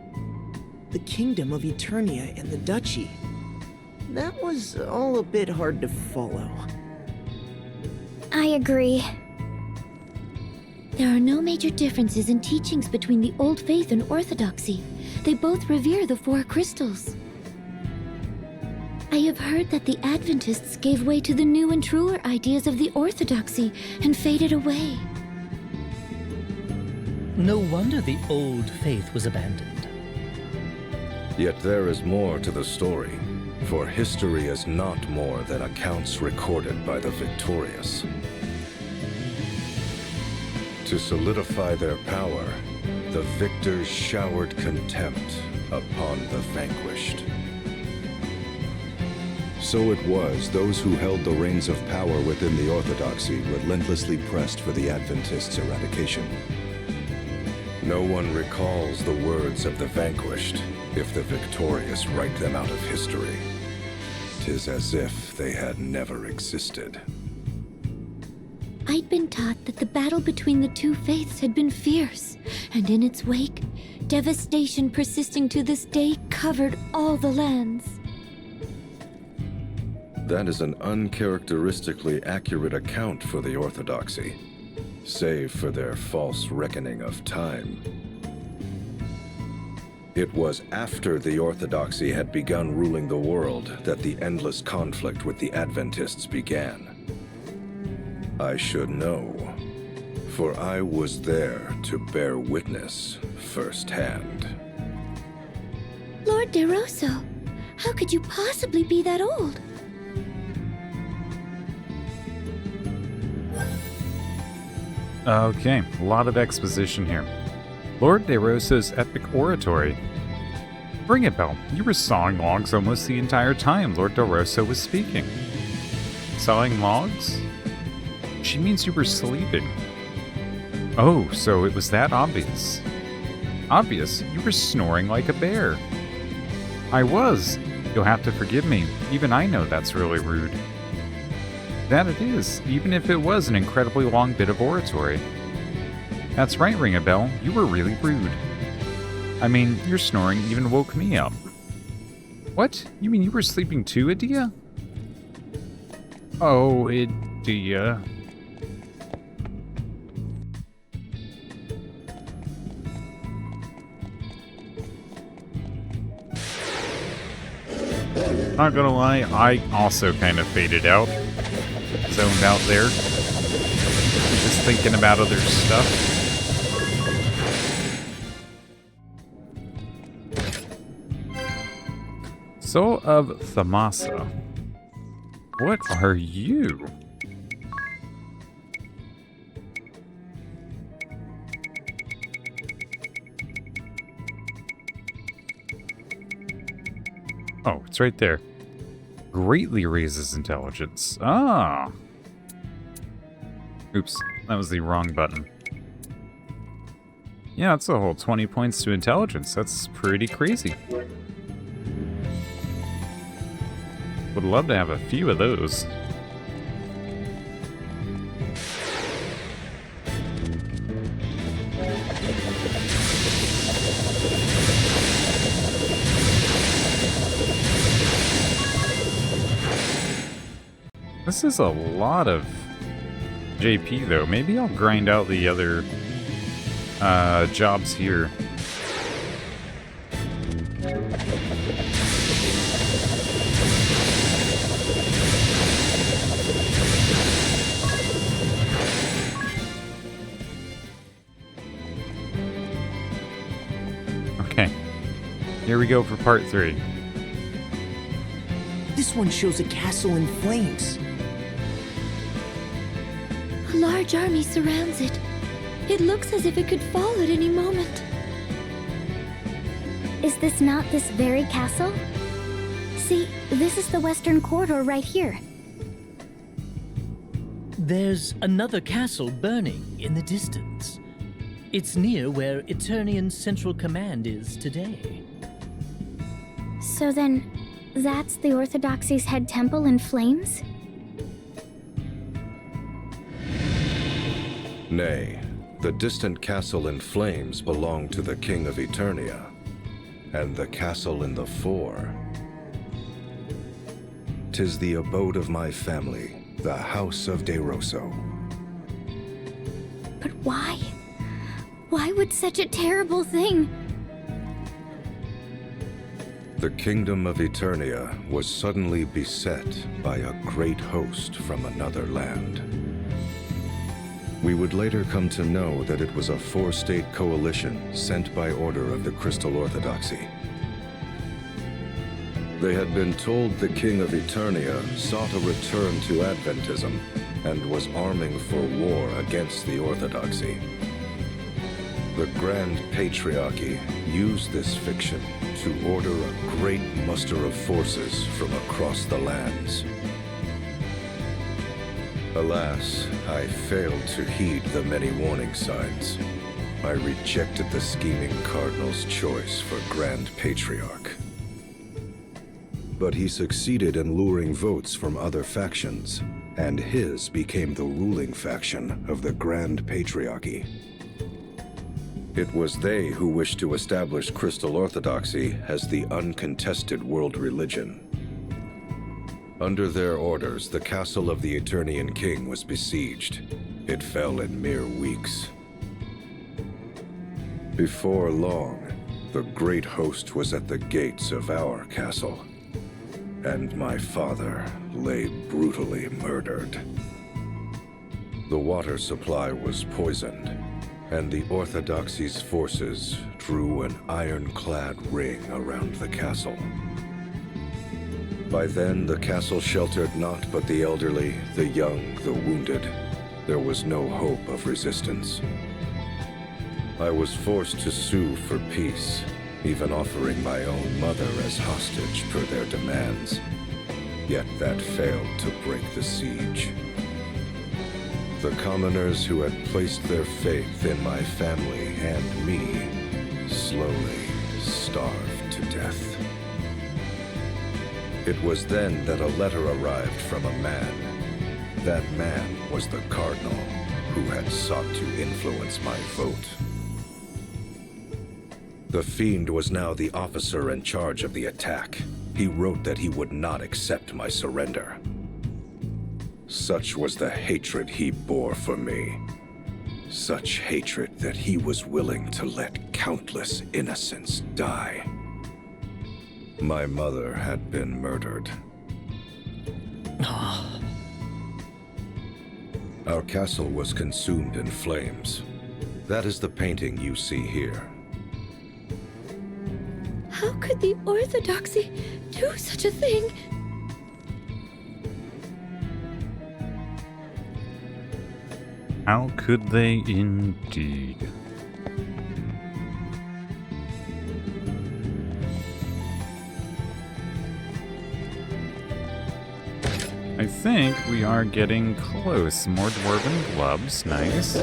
The Kingdom of Eternia and the Duchy. That was all a bit hard to follow.
I agree.
There are no major differences in teachings between the Old Faith and Orthodoxy. They both revere the Four Crystals. I have heard that the Adventists gave way to the new and truer ideas of the Orthodoxy and faded away.
No wonder the old faith was abandoned.
Yet there is more to the story, for history is not more than accounts recorded by the victorious. To solidify their power, the victors showered contempt upon the vanquished. So it was those who held the reins of power within the Orthodoxy relentlessly pressed for the Adventists' eradication. No one recalls the words of the vanquished if the victorious write them out of history. 'Tis as if they had never existed.
I'd been taught that the battle between the two faiths had been fierce, and in its wake, devastation persisting to this day covered all the lands.
That is an uncharacteristically accurate account for the Orthodoxy, save for their false reckoning of time. It was after the Orthodoxy had begun ruling the world that the endless conflict with the Adventists began. I should know, for I was there to bear witness firsthand.
Lord de Rosso, how could you possibly be that old?
Okay, a lot of exposition here. Lord de Rosso's epic oratory. Bring it, Belle. You were sawing logs almost the entire time Lord de Rosso was speaking. Sawing logs? She means you were sleeping. Oh, so it was that obvious. Obvious? You were snoring like a bear. I was. You'll have to forgive me. Even I know that's really rude. That it is, even if it was an incredibly long bit of oratory. That's right, Ring a Bell. You were really rude. I mean, your snoring even woke me up. What? You mean you were sleeping too, Edea? Oh, Edea. Not gonna lie, I also kind of faded out. Zoned out there. Just thinking about other stuff. Soul of Thamasa. What are you? Oh, it's right there. Greatly raises intelligence. Ah. Oops, that was the wrong button. Yeah, that's a whole 20 points to intelligence. That's pretty crazy. Would love to have a few of those. This is a lot of JP, though. Maybe I'll grind out the other jobs here. Okay. Here we go for part 3.
This one shows a castle in flames.
A large army surrounds it. It looks as if it could fall at any moment.
Is this not this very castle? See, this is the western corridor right here.
There's another castle burning in the distance. It's near where Eternian Central Command is today.
So then, that's the Orthodoxy's head temple in flames?
Nay, the distant castle in flames belonged to the King of Eternia, and the castle in the fore. 'Tis the abode of my family, the House of De Rosso.
But why? Why would such a terrible thing?
The kingdom of Eternia was suddenly beset by a great host from another land. We would later come to know that it was a 4-state coalition sent by order of the Crystal Orthodoxy. They had been told the King of Eternia sought a return to Adventism and was arming for war against the Orthodoxy. The Grand Patriarchy used this fiction to order a great muster of forces from across the lands. Alas, I failed to heed the many warning signs. I rejected the scheming Cardinal's choice for Grand Patriarch. But he succeeded in luring votes from other factions, and his became the ruling faction of the Grand Patriarchy. It was they who wished to establish Crystal Orthodoxy as the uncontested world religion. Under their orders, the castle of the Eternian King was besieged. It fell in mere weeks. Before long, the great host was at the gates of our castle, and my father lay brutally murdered. The water supply was poisoned, and the Orthodoxy's forces drew an ironclad ring around the castle. By then, the castle sheltered not but the elderly, the young, the wounded. There was no hope of resistance. I was forced to sue for peace, even offering my own mother as hostage per their demands. Yet that failed to break the siege. The commoners who had placed their faith in my family and me slowly starved to death. It was then that a letter arrived from a man. That man was the Cardinal, who had sought to influence my vote. The Fiend was now the officer in charge of the attack. He wrote that he would not accept my surrender. Such was the hatred he bore for me. Such hatred that he was willing to let countless innocents die. My mother had been murdered. Our castle was consumed in flames. That is the painting you see here.
How could the Orthodoxy do such a thing?
How could they indeed? I think we are getting close. More dwarven gloves, nice.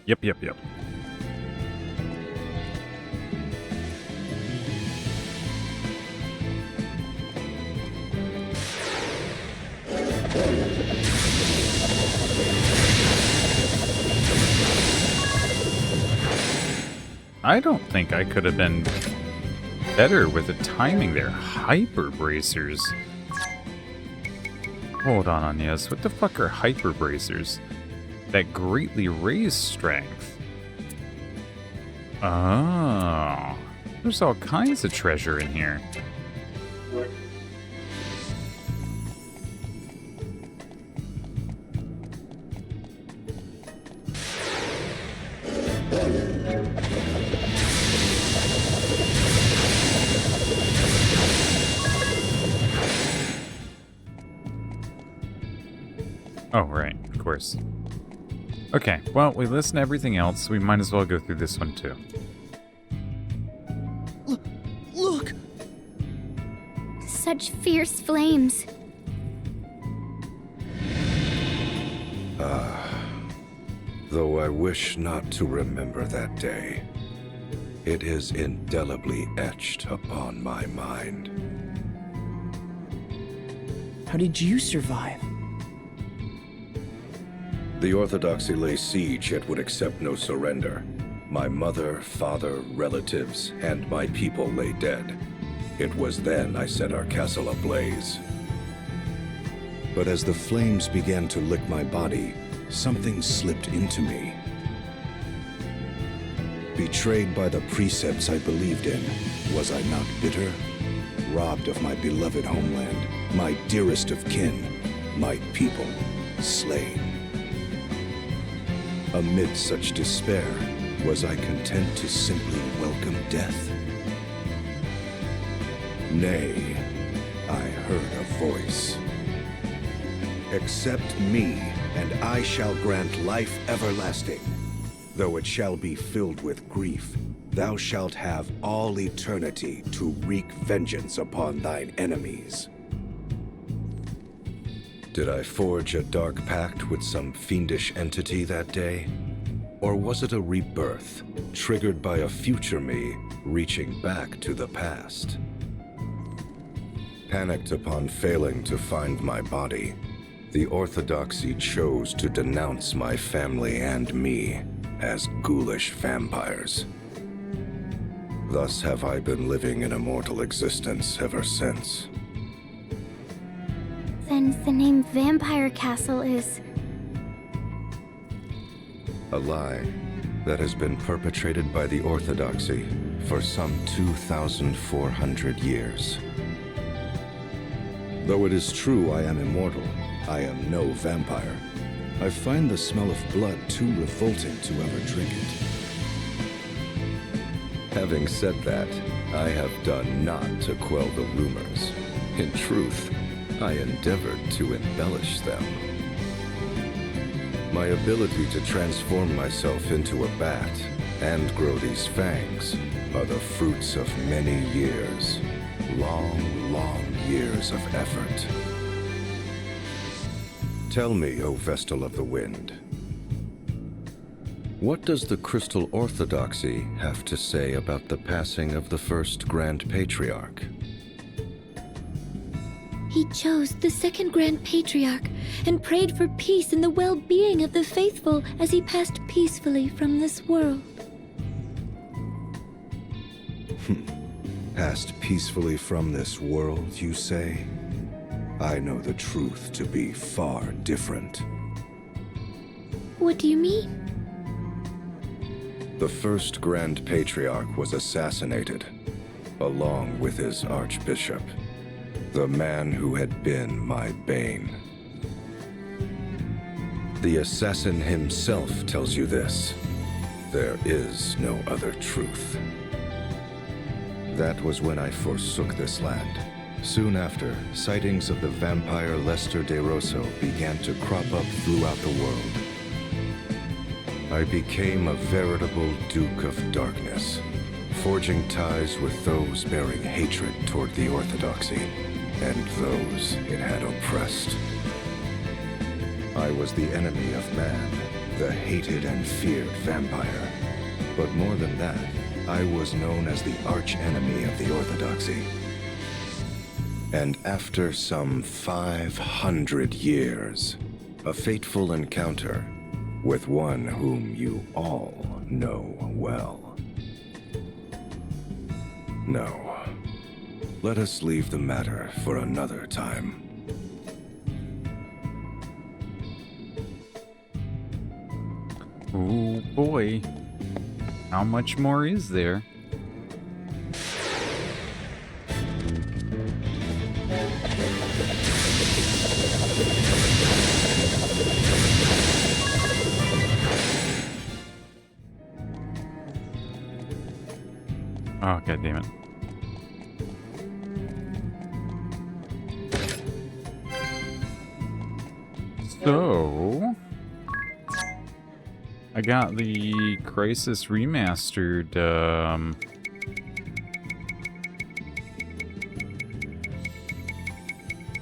Yep. I don't think I could have been better with the timing there. Hyper bracers. Hold on, Agnes. What the fuck are hyper bracers? That greatly raise strength. Oh. There's all kinds of treasure in here. Oh, right, of course. Okay, well, we listened to everything else. We might as well go through this one too.
Look!
Such fierce flames.
Though I wish not to remember that day, it is indelibly etched upon my mind.
How did you survive?
The Orthodoxy lay siege yet would accept no surrender. My mother, father, relatives, and my people lay dead. It was then I set our castle ablaze. But as the flames began to lick my body, something slipped into me. Betrayed by the precepts I believed in, was I not bitter? Robbed of my beloved homeland, my dearest of kin, my people, slain. Amid such despair, was I content to simply welcome death? Nay, I heard a voice. Accept me, and I shall grant life everlasting. Though it shall be filled with grief, thou shalt have all eternity to wreak vengeance upon thine enemies. Did I forge a dark pact with some fiendish entity that day? Or was it a rebirth, triggered by a future me reaching back to the past? Panicked upon failing to find my body, the Orthodoxy chose to denounce my family and me as ghoulish vampires. Thus have I been living an immortal existence ever since.
Then the name Vampire Castle is...
A lie that has been perpetrated by the Orthodoxy for some 2,400 years. Though it is true I am immortal, I am no vampire. I find the smell of blood too revolting to ever drink it. Having said that, I have done naught to quell the rumors. In truth, I endeavored to embellish them. My ability to transform myself into a bat and grow these fangs are the fruits of many years. Long, long years of effort. Tell me, O Vestal of the Wind, what does the Crystal Orthodoxy have to say about the passing of the first Grand Patriarch?
He chose the second Grand Patriarch and prayed for peace and the well-being of the faithful as he passed peacefully from this world.
Passed peacefully from this world, you say? I know the truth to be far different.
What do you mean?
The first Grand Patriarch was assassinated, along with his Archbishop, the man who had been my bane. The assassin himself tells you this. There is no other truth. That was when I forsook this land. Soon after, sightings of the vampire Lester De Rosso began to crop up throughout the world. I became a veritable Duke of Darkness, forging ties with those bearing hatred toward the Orthodoxy, and those it had oppressed. I was the enemy of man, the hated and feared vampire. But more than that, I was known as the arch-enemy of the Orthodoxy. And after some 500 years, a fateful encounter with one whom you all know well. No. Let us leave the matter for another time.
Oh boy. How much more is there? Oh, god damn it. So, I got the Crisis Remastered,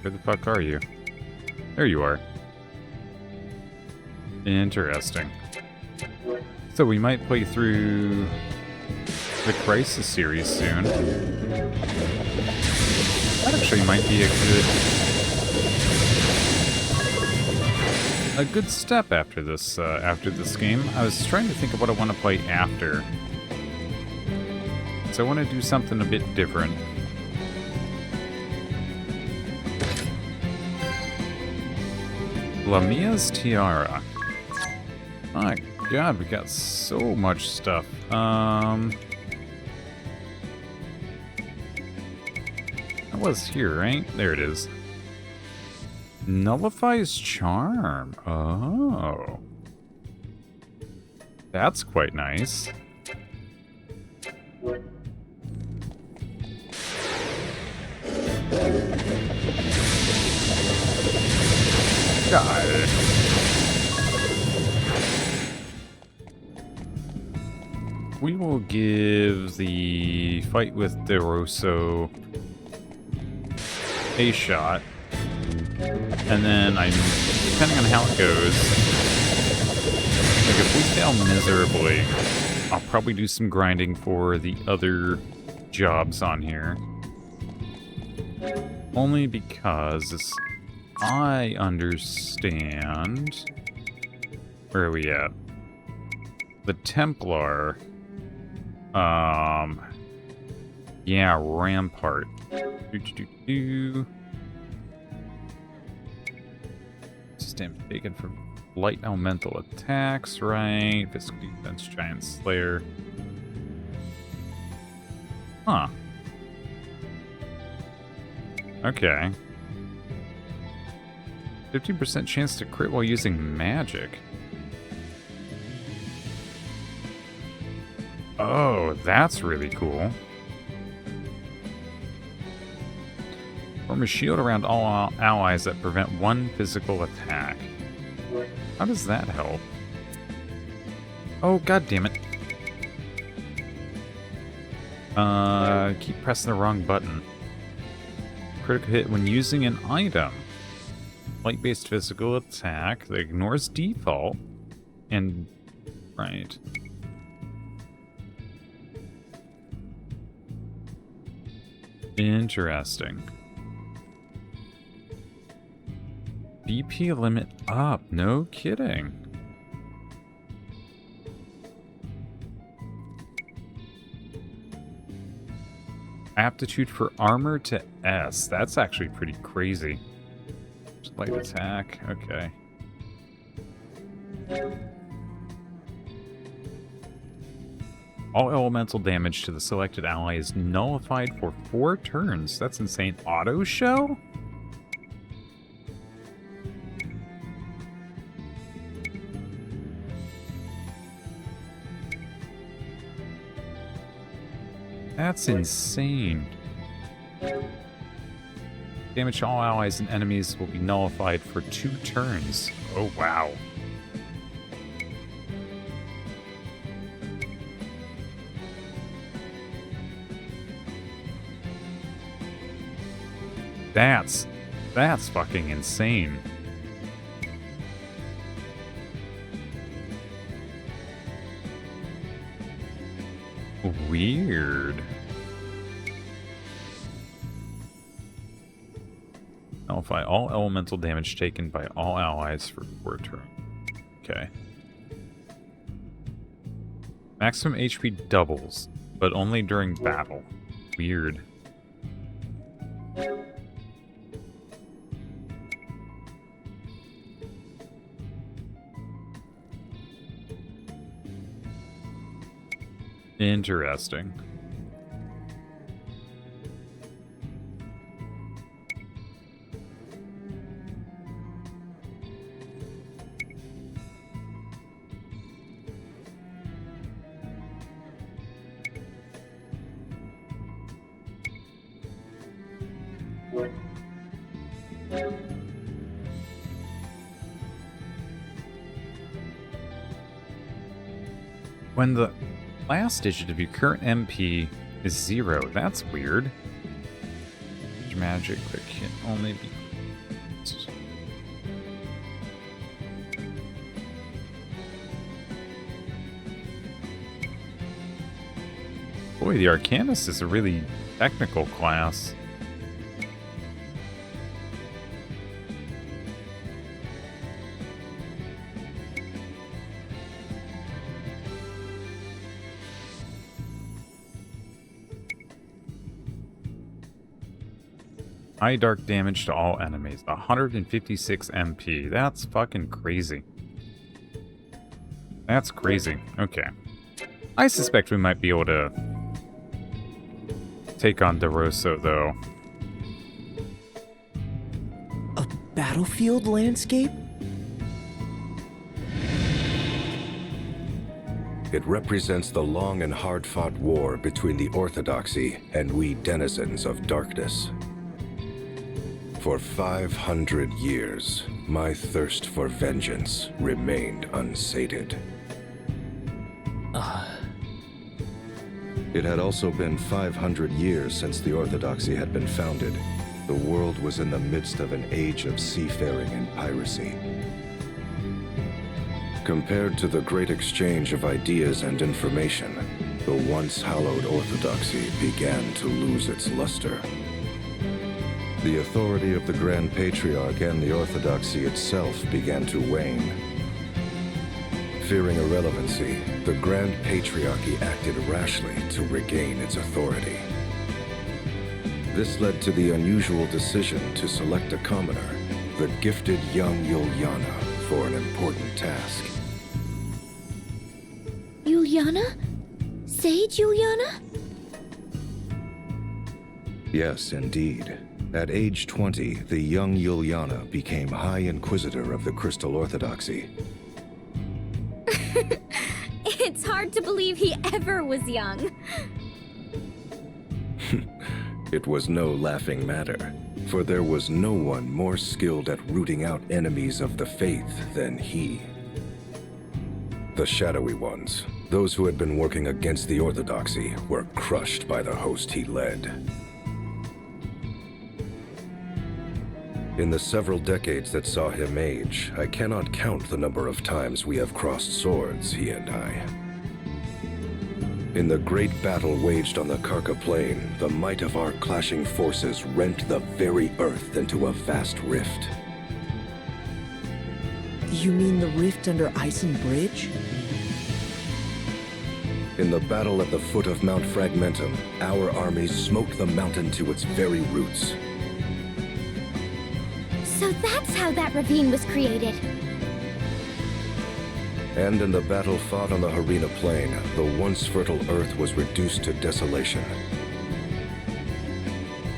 where the fuck are you? There you are. Interesting. So we might play through the Crisis series soon. That actually might be a good step after this game. I was trying to think of what I want to play after. So I want to do something a bit different. Lamia's Tiara. My god, we got so much stuff. That was here, right? There it is. Nullifies charm. Oh. That's quite nice. God. We will give the fight with DeRosso a shot. And then depending on how it goes, like if we fail miserably, I'll probably do some grinding for the other jobs on here. Only because I understand... Where are we at? The Templar. Yeah, Rampart. Damage taken from light elemental attacks, right? Physical defense, giant slayer. Huh. Okay. 15% chance to crit while using magic. Oh, that's really cool. Form a shield around all allies that prevent one physical attack. How does that help? Oh, god damn it. Keep pressing the wrong button. Critical hit when using an item. Light-based physical attack that ignores default. And... right. Interesting. BP limit up. No kidding. Aptitude for armor to S. That's actually pretty crazy. Light attack. Okay. All elemental damage to the selected ally is nullified for 4 turns. That's insane. Auto show? That's insane. Damage to all allies and enemies will be nullified for 2 turns. Oh, wow. That's fucking insane. Weird. Nullify all elemental damage taken by all allies for 4 turns. Okay. Maximum HP doubles, but only during battle. weird. Interesting. When the last digit of your current MP is 0, that's weird. Magic that can only be... Boy, the Arcanist is a really technical class. High dark damage to all enemies. 156 MP. That's fucking crazy. That's crazy. Okay. I suspect we might be able to take on DeRosso, though.
A battlefield landscape?
It represents the long and hard-fought war between the Orthodoxy and we denizens of darkness. For 500 years, my thirst for vengeance remained unsated. It had also been 500 years since the Orthodoxy had been founded. The world was in the midst of an age of seafaring and piracy. Compared to the great exchange of ideas and information, the once hallowed Orthodoxy began to lose its luster. The authority of the Grand Patriarch and the Orthodoxy itself began to wane. Fearing irrelevancy, the Grand Patriarchy acted rashly to regain its authority. This led to the unusual decision to select a commoner, the gifted young Yuliana, for an important task.
Yuliana? Sage Yuliana?
Yes, indeed. At age 20, the young Yuliana became High Inquisitor of the Crystal Orthodoxy.
It's hard to believe he ever was young.
It was no laughing matter, for there was no one more skilled at rooting out enemies of the faith than he. The shadowy ones, those who had been working against the Orthodoxy, were crushed by the host he led. In the several decades that saw him age, I cannot count the number of times we have crossed swords, he and I. In the great battle waged on the Karka Plain, the might of our clashing forces rent the very earth into a vast rift.
You mean the rift under Ison Bridge?
In the battle at the foot of Mount Fragmentum, our armies smote the mountain to its very roots.
So that's how that ravine was created.
And in the battle fought on the Harina Plain, the once fertile earth was reduced to desolation.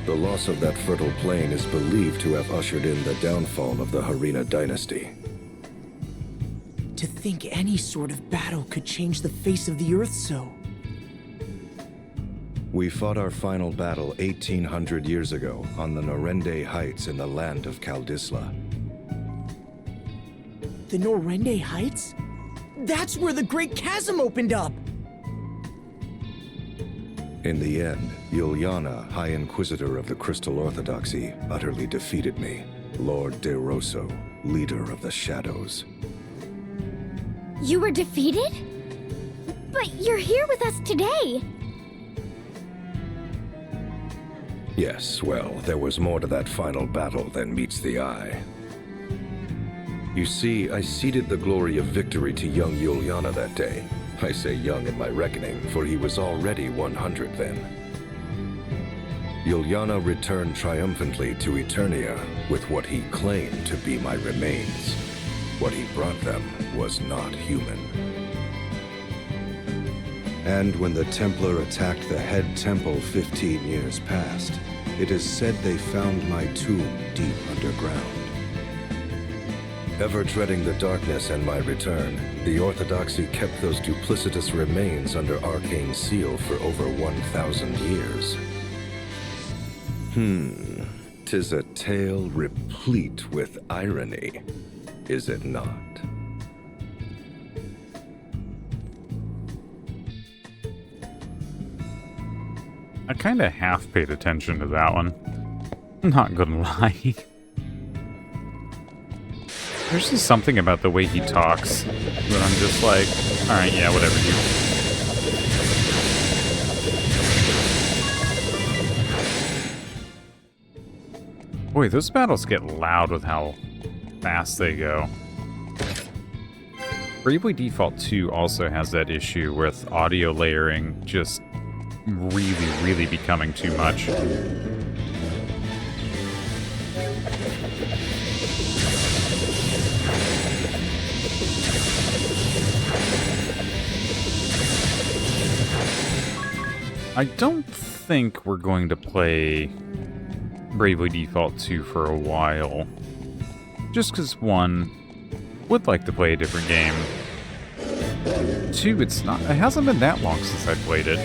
The loss of that fertile plain is believed to have ushered in the downfall of the Harina dynasty.
To think any sort of battle could change the face of the earth so.
We fought our final battle 1800 years ago on the Norende Heights in the land of Kaldisla.
The Norende Heights? That's where the Great Chasm opened up!
In the end, Yuliana, High Inquisitor of the Crystal Orthodoxy, utterly defeated me, Lord DeRosso, leader of the Shadows.
You were defeated? But you're here with us today!
Yes, well, there was more to that final battle than meets the eye. You see, I ceded the glory of victory to young Yuliana that day. I say young in my reckoning, for he was already 100 then. Yuliana returned triumphantly to Eternia with what he claimed to be my remains. What he brought them was not human. And when the Templar attacked the head temple 15 years past, it is said they found my tomb deep underground. Ever dreading the darkness and my return, the Orthodoxy kept those duplicitous remains under arcane seal for over 1,000 years. 'Tis a tale replete with irony, is it not?
I kind of half paid attention to that one. I'm not gonna lie. There's just something about the way he talks that I'm just like, alright, yeah, whatever, dude. Boy, those battles get loud with how fast they go. Bravely Default 2 also has that issue with audio layering just really becoming too much. I don't think we're going to play Bravely Default 2 for a while. Just because, one, would like to play a different game. Two, it hasn't been that long since I played it.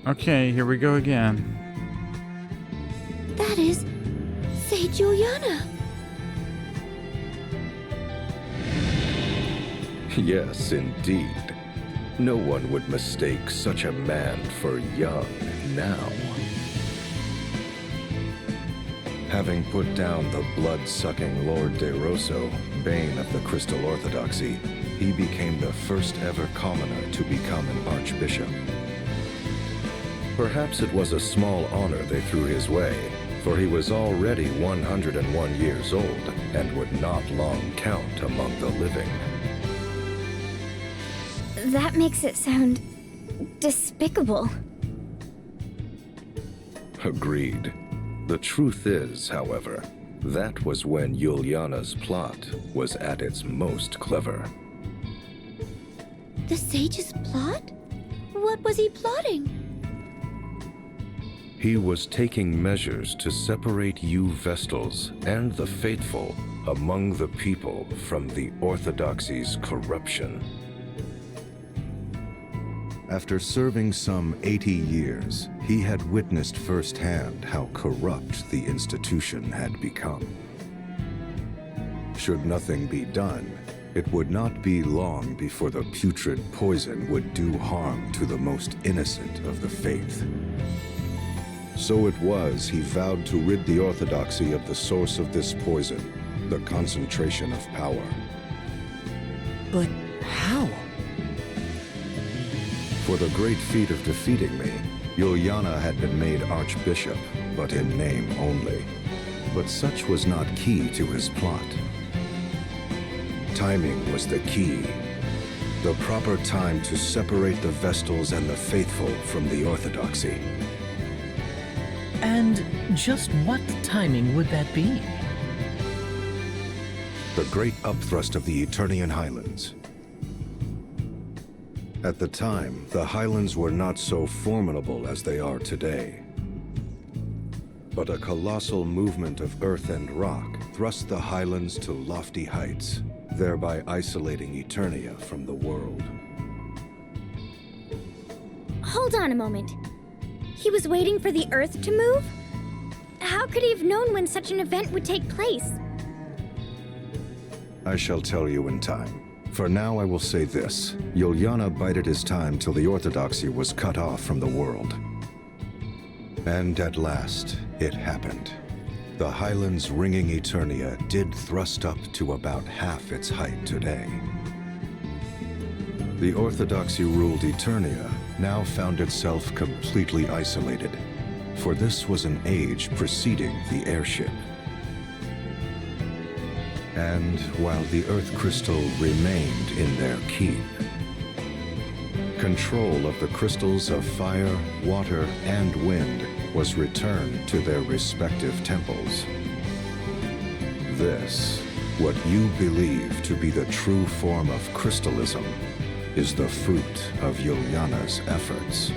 Okay, here we go again.
That is Sage Yuliana.
Yes, indeed. No one would mistake such a man for young now. Having put down the blood-sucking Lord De Rosso, bane of the Crystal Orthodoxy, he became the first ever commoner to become an archbishop. Perhaps it was a small honor they threw his way, for he was already 101 years old and would not long count among the living.
That makes it sound despicable.
Agreed. The truth is, however, that was when Yuliana's plot was at its most clever.
The Sage's plot? What was he plotting?
He was taking measures to separate you Vestals and the faithful among the people from the Orthodoxy's corruption. After serving some 80 years, he had witnessed firsthand how corrupt the institution had become. Should nothing be done, it would not be long before the putrid poison would do harm to the most innocent of the faith. So it was he vowed to rid the Orthodoxy of the source of this poison, the concentration of power.
But how?
For the great feat of defeating me, Yuliana had been made archbishop, but in name only. But such was not key to his plot. Timing was the key. The proper time to separate the Vestals and the faithful from the Orthodoxy.
And just what timing would that be?
The great upthrust of the Eternian Highlands. At the time, the Highlands were not so formidable as they are today. But a colossal movement of earth and rock thrust the Highlands to lofty heights, thereby isolating Eternia from the world.
Hold on a moment. He was waiting for the Earth to move? How could he have known when such an event would take place?
I shall tell you in time. For now, I will say this. Yuliana bided his time till the Orthodoxy was cut off from the world. And at last, it happened. The Highlands ringing Eternia did thrust up to about half its height today. The Orthodoxy ruled Eternia now found itself completely isolated, for this was an age preceding the airship. And while the Earth Crystal remained in their keep, control of the crystals of fire, water, and wind was returned to their respective temples. This, what you believe to be the true form of crystalism, is the fruit of Yuliana's efforts.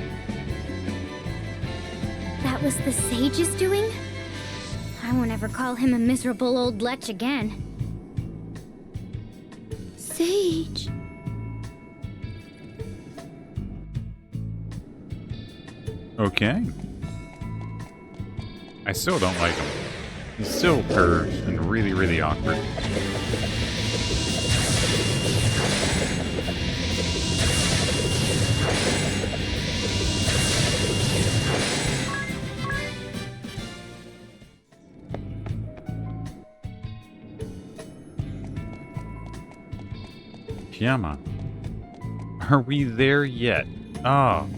That was the sage's doing? I won't ever call him a miserable old lech again.
Sage.
Okay. I still don't like him. He's still purged and really, really awkward. Fiamma. Are we there yet? Oh.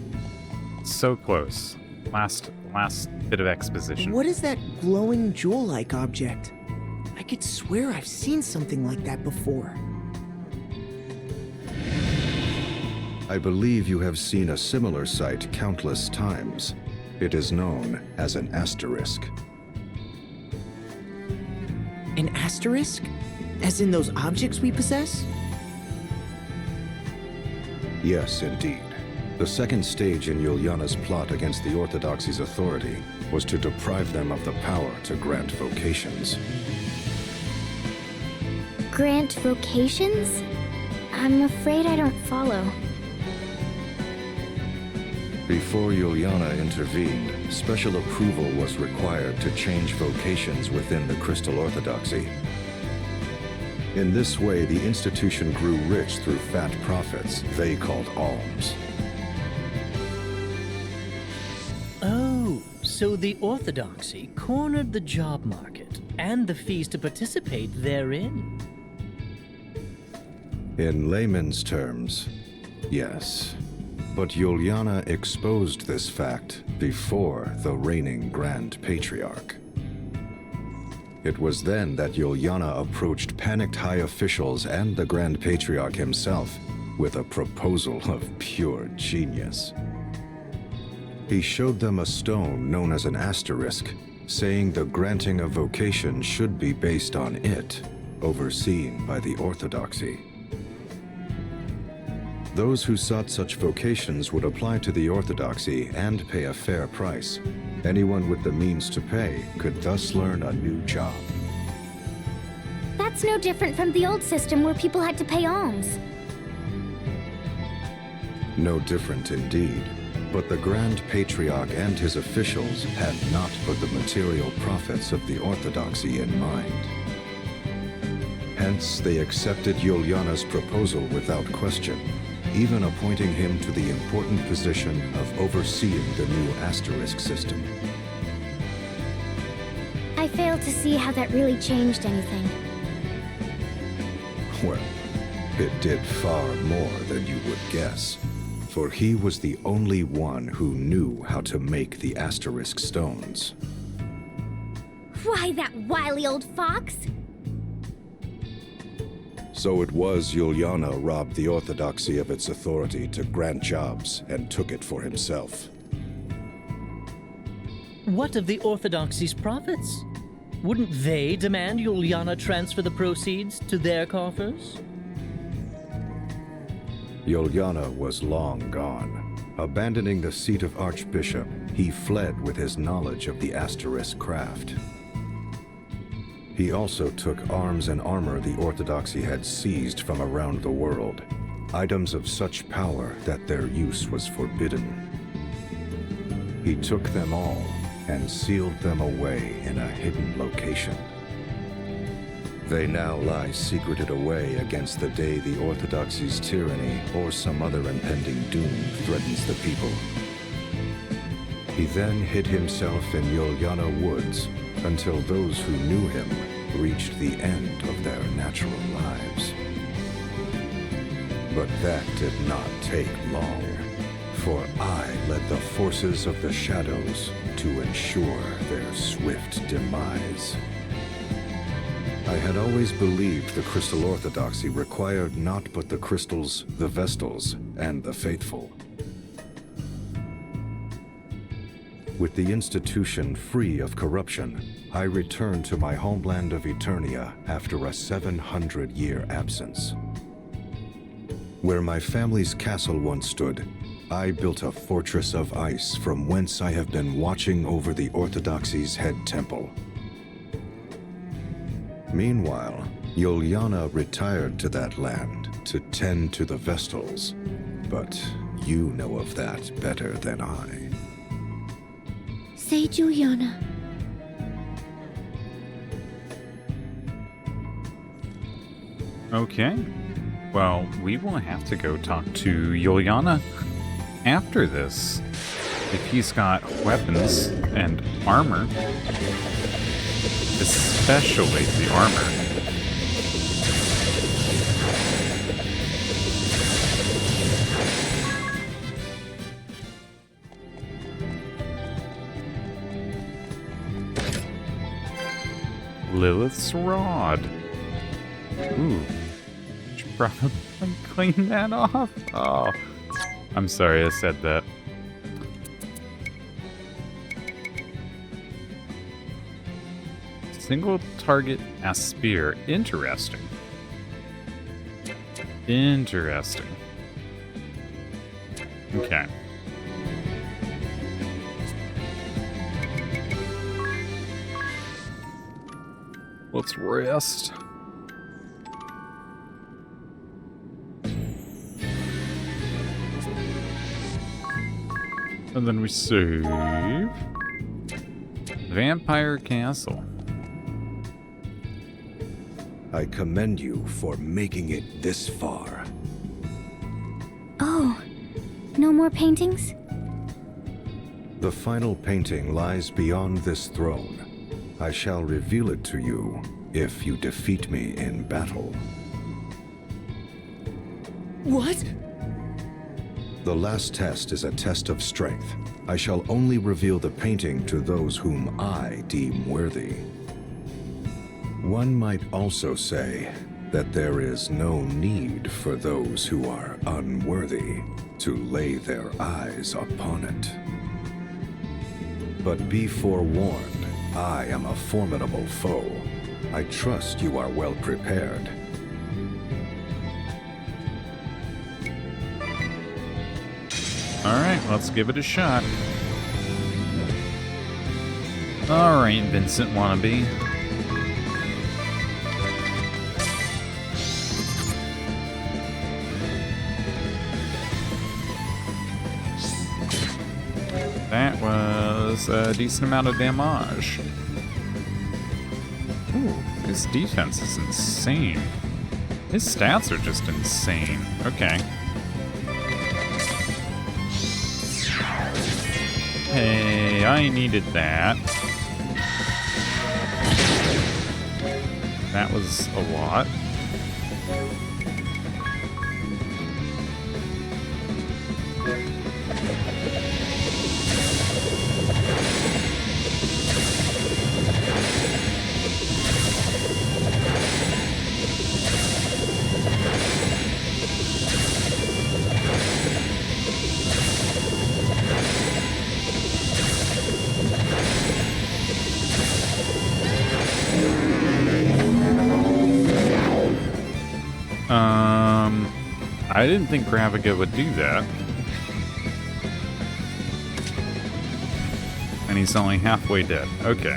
So close. Last bit of exposition.
What is that glowing jewel-like object? I could swear I've seen something like that before.
I believe you have seen a similar sight countless times. It is known as an asterisk.
An asterisk? As in those objects we possess?
Yes, indeed. The second stage in Yuliana's plot against the Orthodoxy's authority was to deprive them of the power to grant vocations.
Grant vocations? I'm afraid I don't follow.
Before Yuliana intervened, special approval was required to change vocations within the Crystal Orthodoxy. In this way, the institution grew rich through fat profits they called alms.
Oh, so the Orthodoxy cornered the job market and the fees to participate therein.
In layman's terms, yes. But Yuliana exposed this fact before the reigning Grand Patriarch. It was then that Yuliana approached panicked high officials and the Grand Patriarch himself with a proposal of pure genius. He showed them a stone known as an asterisk, saying the granting of vocation should be based on it, overseen by the Orthodoxy. Those who sought such vocations would apply to the Orthodoxy and pay a fair price. Anyone with the means to pay could thus learn a new job.
That's no different from the old system where people had to pay alms.
No different indeed. But the Grand Patriarch and his officials had not but the material profits of the Orthodoxy in mind. Hence, they accepted Yuliana's proposal without question, even appointing him to the important position of overseeing the new asterisk system.
I fail to see how that really changed anything.
Well, it did far more than you would guess, for he was the only one who knew how to make the asterisk stones.
Why, that wily old fox?
So it was Yuliana robbed the Orthodoxy of its authority to grant jobs and took it for himself.
What of the Orthodoxy's profits? Wouldn't they demand Yuliana transfer the proceeds to their coffers?
Yuliana was long gone. Abandoning the seat of Archbishop, he fled with his knowledge of the asterisk craft. He also took arms and armor the Orthodoxy had seized from around the world, items of such power that their use was forbidden. He took them all and sealed them away in a hidden location. They now lie secreted away against the day the Orthodoxy's tyranny or some other impending doom threatens the people. He then hid himself in Yuliana Woods until those who knew him reached the end of their natural lives. But that did not take long, For I led the forces of the shadows to ensure their swift demise. I had always believed the Crystal Orthodoxy required not but the crystals, the Vestals, and the faithful. With the institution free of corruption, I returned to my homeland of Eternia after a 700-year absence. Where my family's castle once stood, I built a fortress of ice from whence I have been watching over the Orthodoxy's head temple. Meanwhile, Yuliana retired to that land to tend to the Vestals, but you know of that better than I.
Say, Juliana.
Okay. Well, we will have to go talk to Yuliana after this. If he's got weapons and armor. Especially the armor. Lilith's Rod. Ooh. Should probably clean that off. Oh. I'm sorry I said that. Single target Aspire. Interesting. Interesting. Okay. Let's rest. And then we save. Vampire Castle.
I commend you for making it this far.
Oh, no more paintings?
The final painting lies beyond this throne. I shall reveal it to you if you defeat me in battle.
What?
The last test is a test of strength. I shall only reveal the painting to those whom I deem worthy. One might also say that there is no need for those who are unworthy to lay their eyes upon it. But be forewarned, I am a formidable foe. I trust you are well prepared.
Alright, let's give it a shot. Alright, Vincent wannabe. That was a decent amount of damage. Ooh, his defense is insane. His stats are just insane. Okay. Hey, I needed that. That was a lot. I didn't think Graviga would do that. And he's only halfway dead. Okay.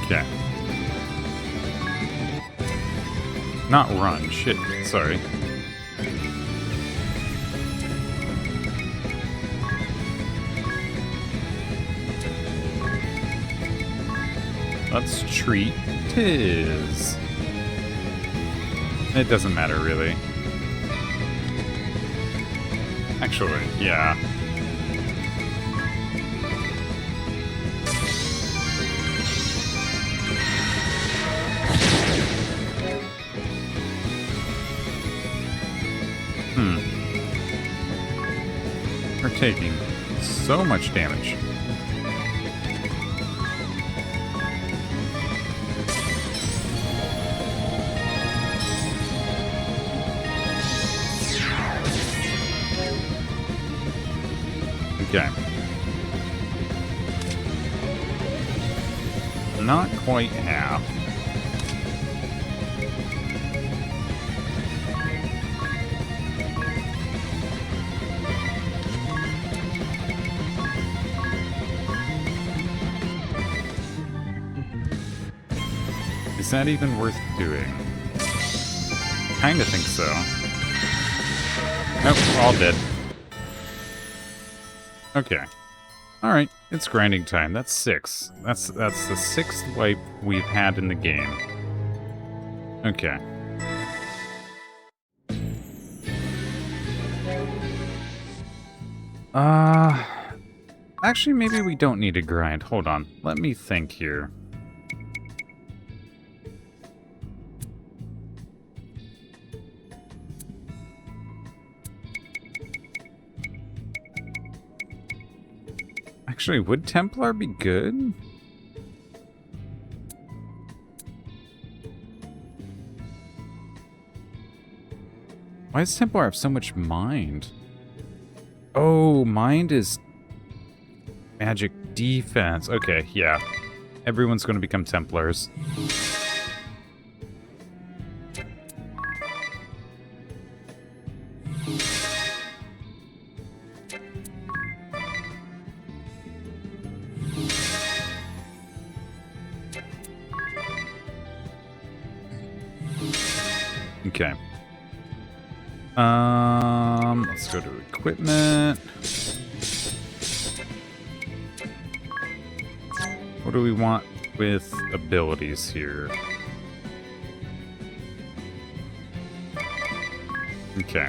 Okay. Not run, shit, sorry. Let's treat Tiz. It doesn't matter, really. Actually, yeah. taking so much damage. Okay. Not quite half. Is that even worth doing? Kinda think so. Nope, all dead. Okay. Alright, it's grinding time. That's 6. That's the 6th wipe we've had in the game. Okay. Actually, maybe we don't need to grind. Hold on. Let me think here. Actually, would Templar be good? Why does Templar have so much mind? Oh, mind is magic defense. Okay, yeah. Everyone's going to become Templars. Okay. Let's go to equipment. What do we want with abilities here? Okay.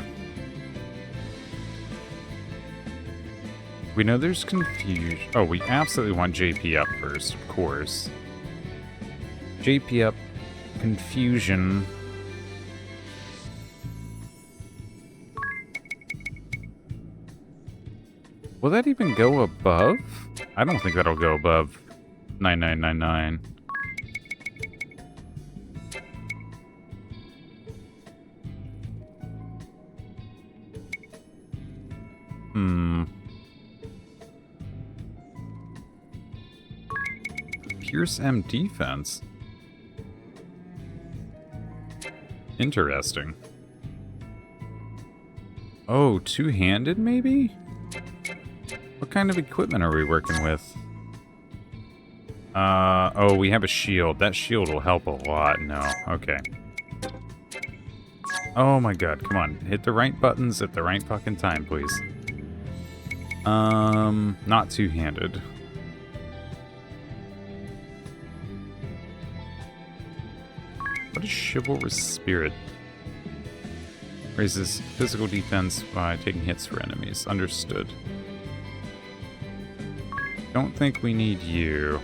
We know there's confusion. Oh, we absolutely want JP up first, of course. JP up, confusion. Will that even go above? I don't think that'll go above 9999. Pierce M defense. Interesting. Oh, two-handed maybe? What kind of equipment are we working with? Oh, we have a shield. That shield will help a lot. No, okay. Oh my god, come on. Hit the right buttons at the right fucking time, please. Not two-handed. What is Chivalrous Spirit? Raises physical defense by taking hits for enemies. Understood. Don't think we need you.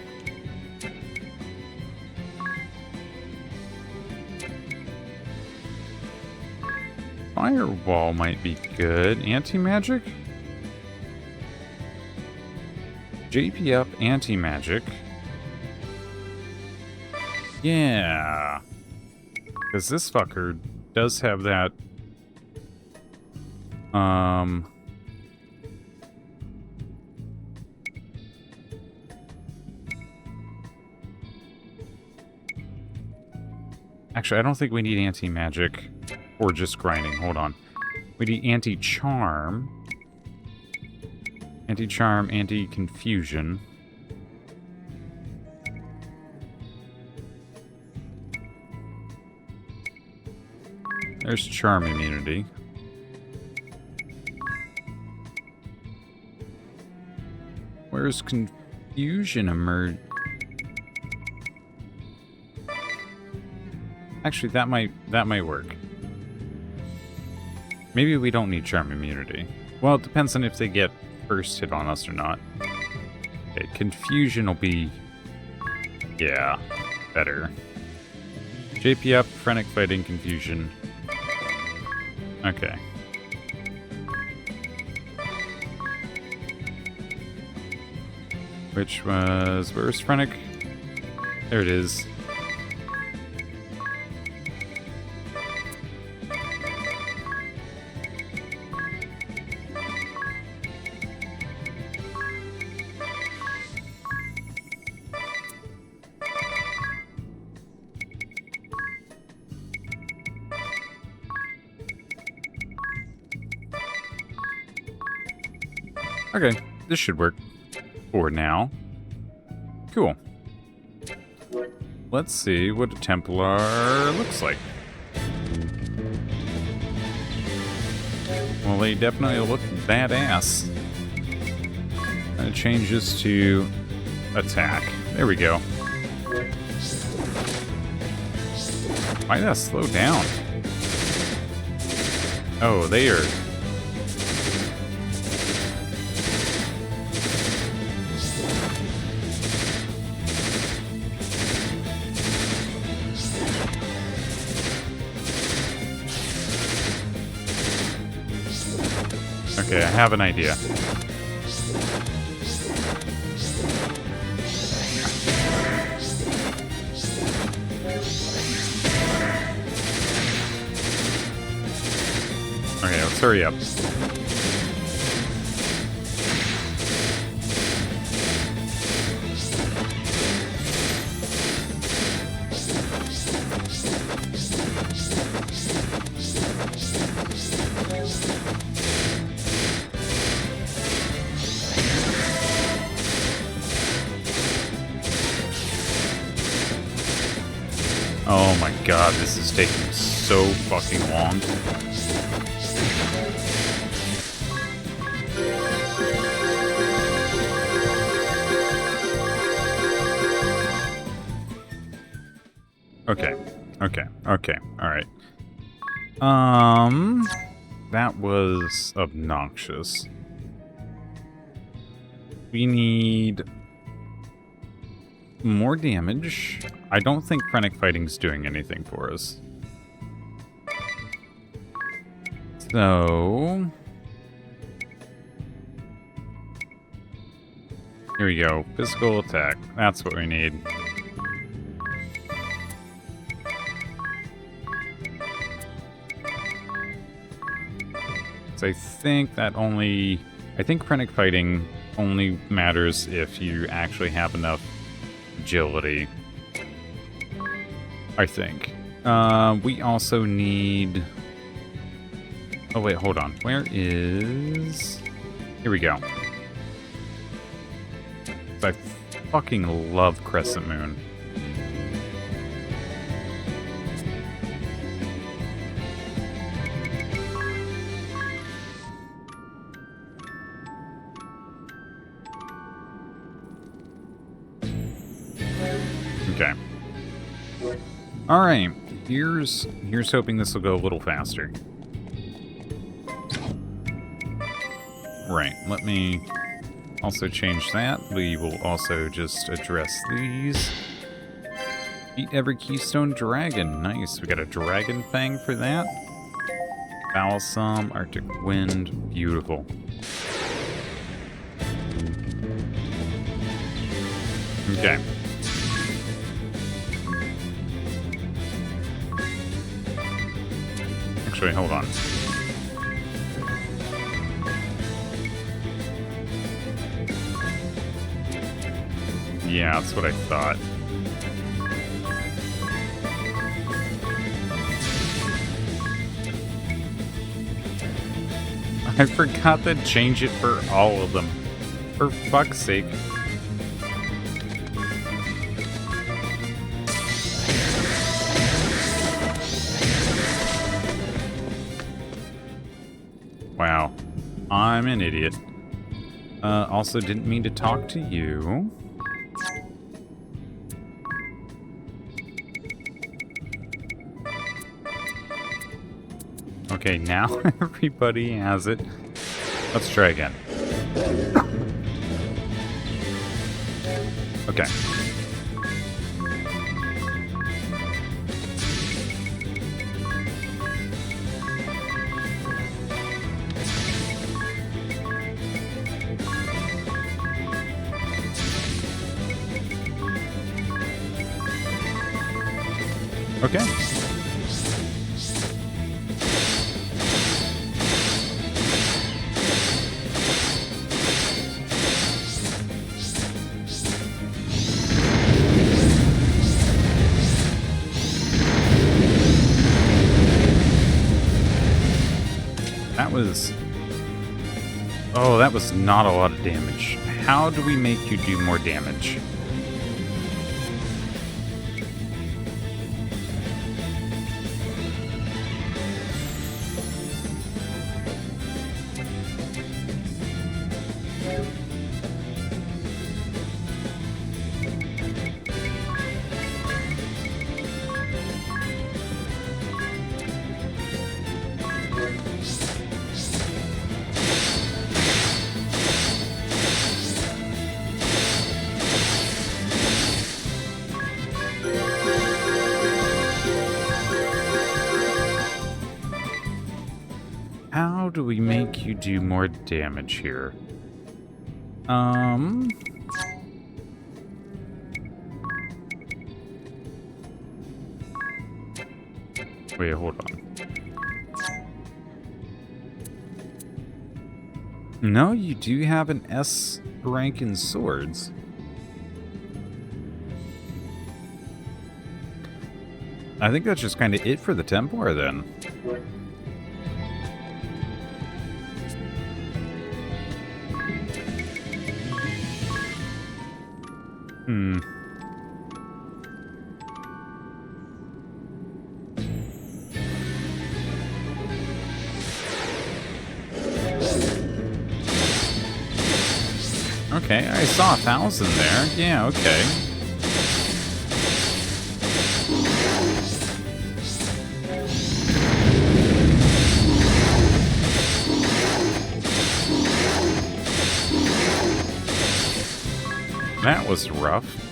Firewall might be good. Anti-magic? JP up, anti-magic. Yeah. Because this fucker does have that... Actually, I don't think we need anti-magic or just grinding. Hold on. We need anti-charm. Anti-charm, anti-confusion. There's charm immunity. Where's confusion emerge? Actually, that might work. Maybe we don't need charm immunity. Well, it depends on if they get first hit on us or not. Okay, confusion will be... yeah, better. JP up, frenetic fighting, confusion. Okay. Which was... Where's Frennick? There it is. Okay, this should work for now. Cool. Let's see what a Templar looks like. Well, they definitely look badass. And it changes to attack. There we go. Why did that slow down? Oh, they are... Okay, I have an idea. Okay, let's hurry up. Oh my god, this is taking so fucking long. Okay, alright. That was obnoxious. We need more damage. I don't think Frennick Fighting's doing anything for us. So... here we go. Physical attack. That's what we need. So I think that only... I think Frennick Fighting only matters if you actually have enough agility. I think. We also need... oh wait, hold on. Where is... here we go. I fucking love Crescent Moon. Okay. Alright. Here's hoping this will go a little faster. Right. Let me also change that. We will also just address these. Beat every Keystone Dragon. Nice. We got a Dragon Fang for that. Balsam, Arctic Wind. Beautiful. Okay. Actually, hold on. Yeah, that's what I thought. I forgot to change it for all of them. For fuck's sake. Wow. I'm an idiot. Also didn't mean to talk to you. Okay, now everybody has it. Let's try again. Okay. Okay. That was... Oh, that was not a lot of damage. How do we make you do more damage? How do we make you do more damage here? Wait, hold on. No, you do have an S rank in swords. I think that's just kind of it for the Templar then. Okay, I saw 1,000 there. Yeah, okay. That was rough.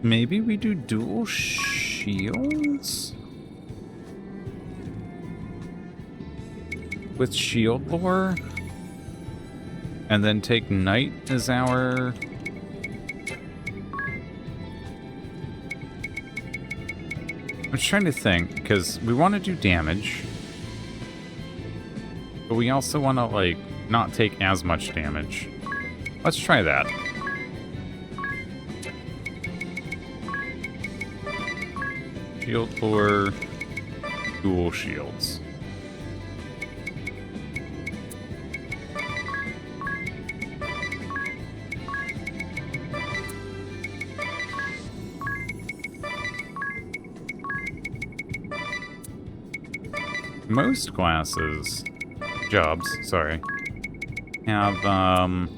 Maybe we do dual shields? With shield lore? And then take Knight as our... I'm just trying to think, because we want to do damage. But we also want to, like, not take as much damage. Let's try that. Shield lore, dual shields. Most classes, jobs, sorry, have,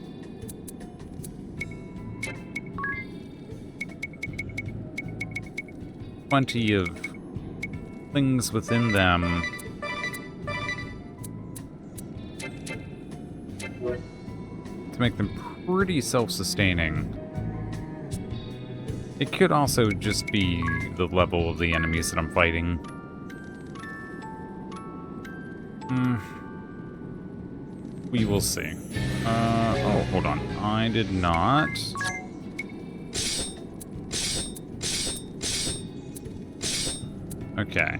plenty of things within them to make them pretty self-sustaining. It could also just be the level of the enemies that I'm fighting. We will see. Oh, hold on. I did not... Okay.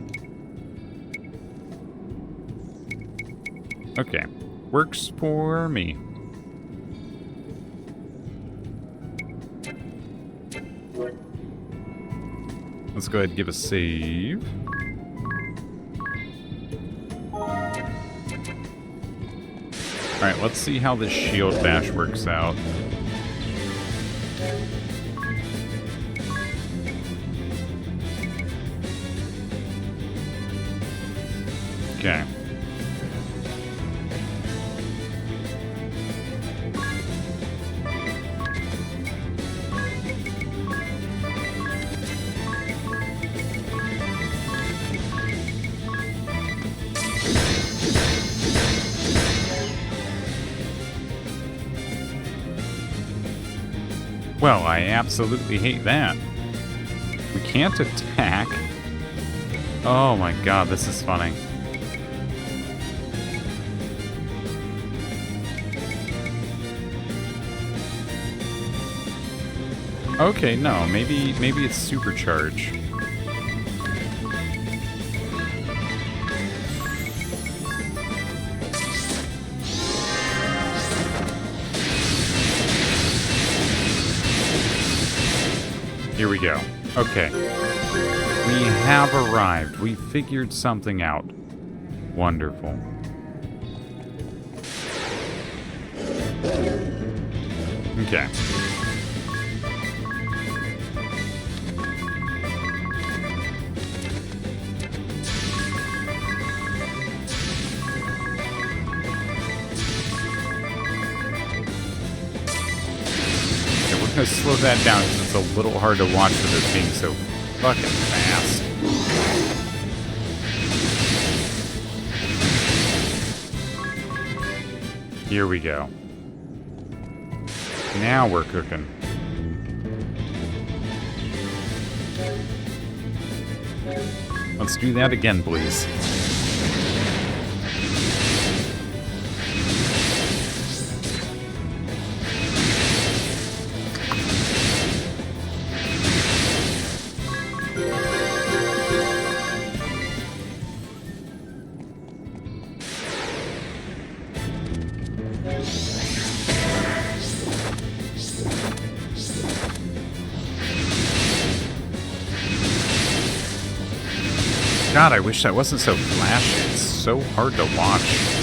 Okay. Works for me. Let's go ahead and give a save. Alright, let's see how this shield bash works out. Okay. Well, I absolutely hate that. We can't attack. Oh my god, this is funny. Okay, no, maybe it's supercharge. Here we go. Okay. We have arrived. We figured something out. Wonderful. Okay. We're gonna slow that down because it's a little hard to watch with this being so fucking fast. Here we go. Now we're cooking. Let's do that again, please. God, I wish that wasn't so flashy. It's so hard to watch.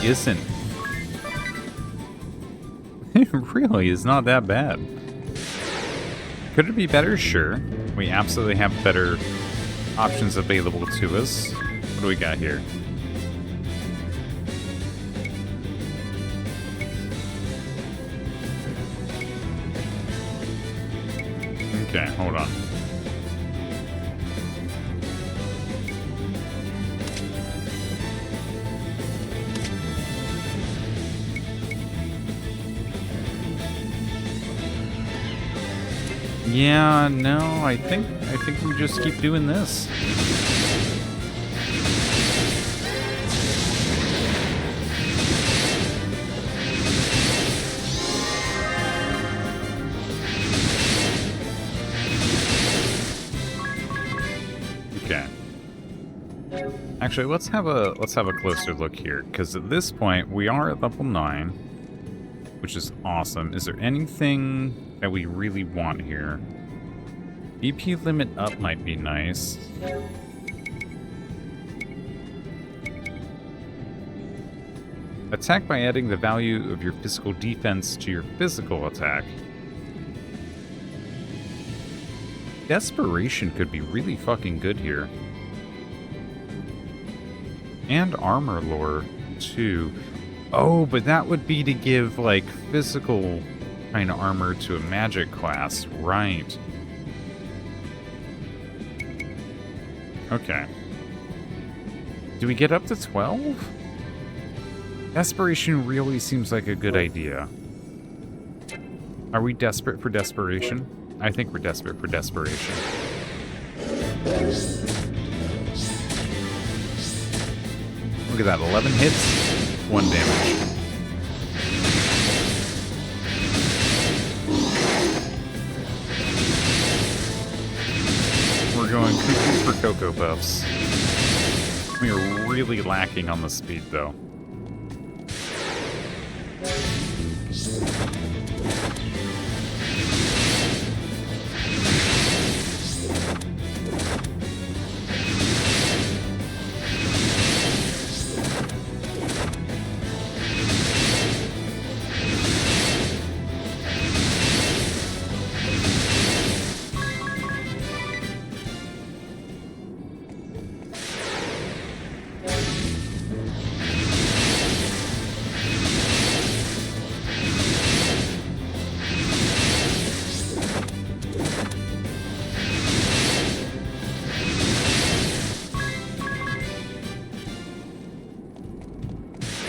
Isn't. It really is not that bad. Could it be better? Sure. We absolutely have better options available to us. What do we got here? Okay, hold on. Yeah, no, I think we just keep doing this. Okay. Actually, let's have a closer look here, because at this point we are at level 9, which is awesome. Is there anything that we really want here? EP limit up might be nice. Attack by adding the value of your physical defense to your physical attack. Desperation could be really fucking good here. And armor lore, too. Oh, but that would be to give, like, physical kind of armor to a magic class. Right. Okay. Do we get up to 12? Desperation really seems like a good idea. Are we desperate for desperation? I think we're desperate for desperation. Look at that, 11 hits, 1 damage. We're going cuckoo for Cocoa Puffs. We are really lacking on the speed, though.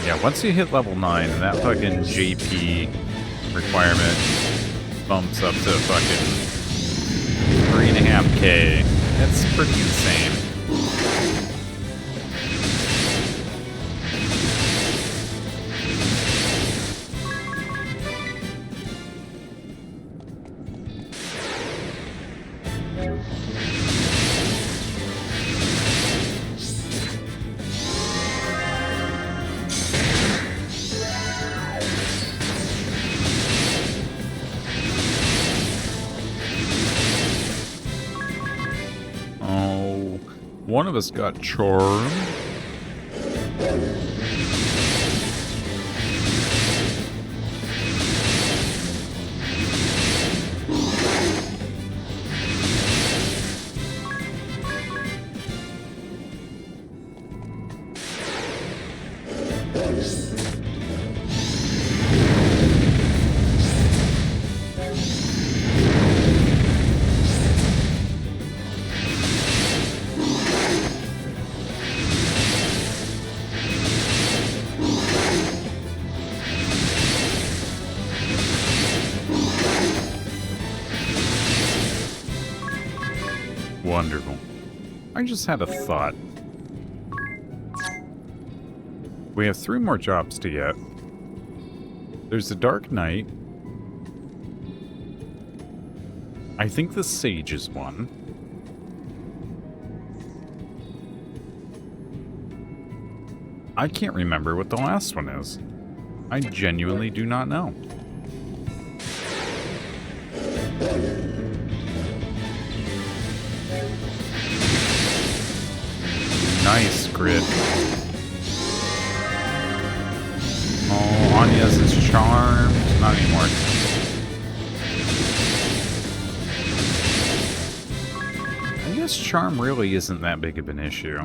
Yeah, once you hit level 9, that fucking JP requirement bumps up to fucking 3.5k. That's pretty insane. One of us got charmed. Wonderful. I just had a thought. We have 3 more jobs to get. There's the Dark Knight. I think the Sage is one. I can't remember what the last one is. I genuinely do not know. Nice grid. Oh, Anya's is charmed. Not anymore. I guess charm really isn't that big of an issue.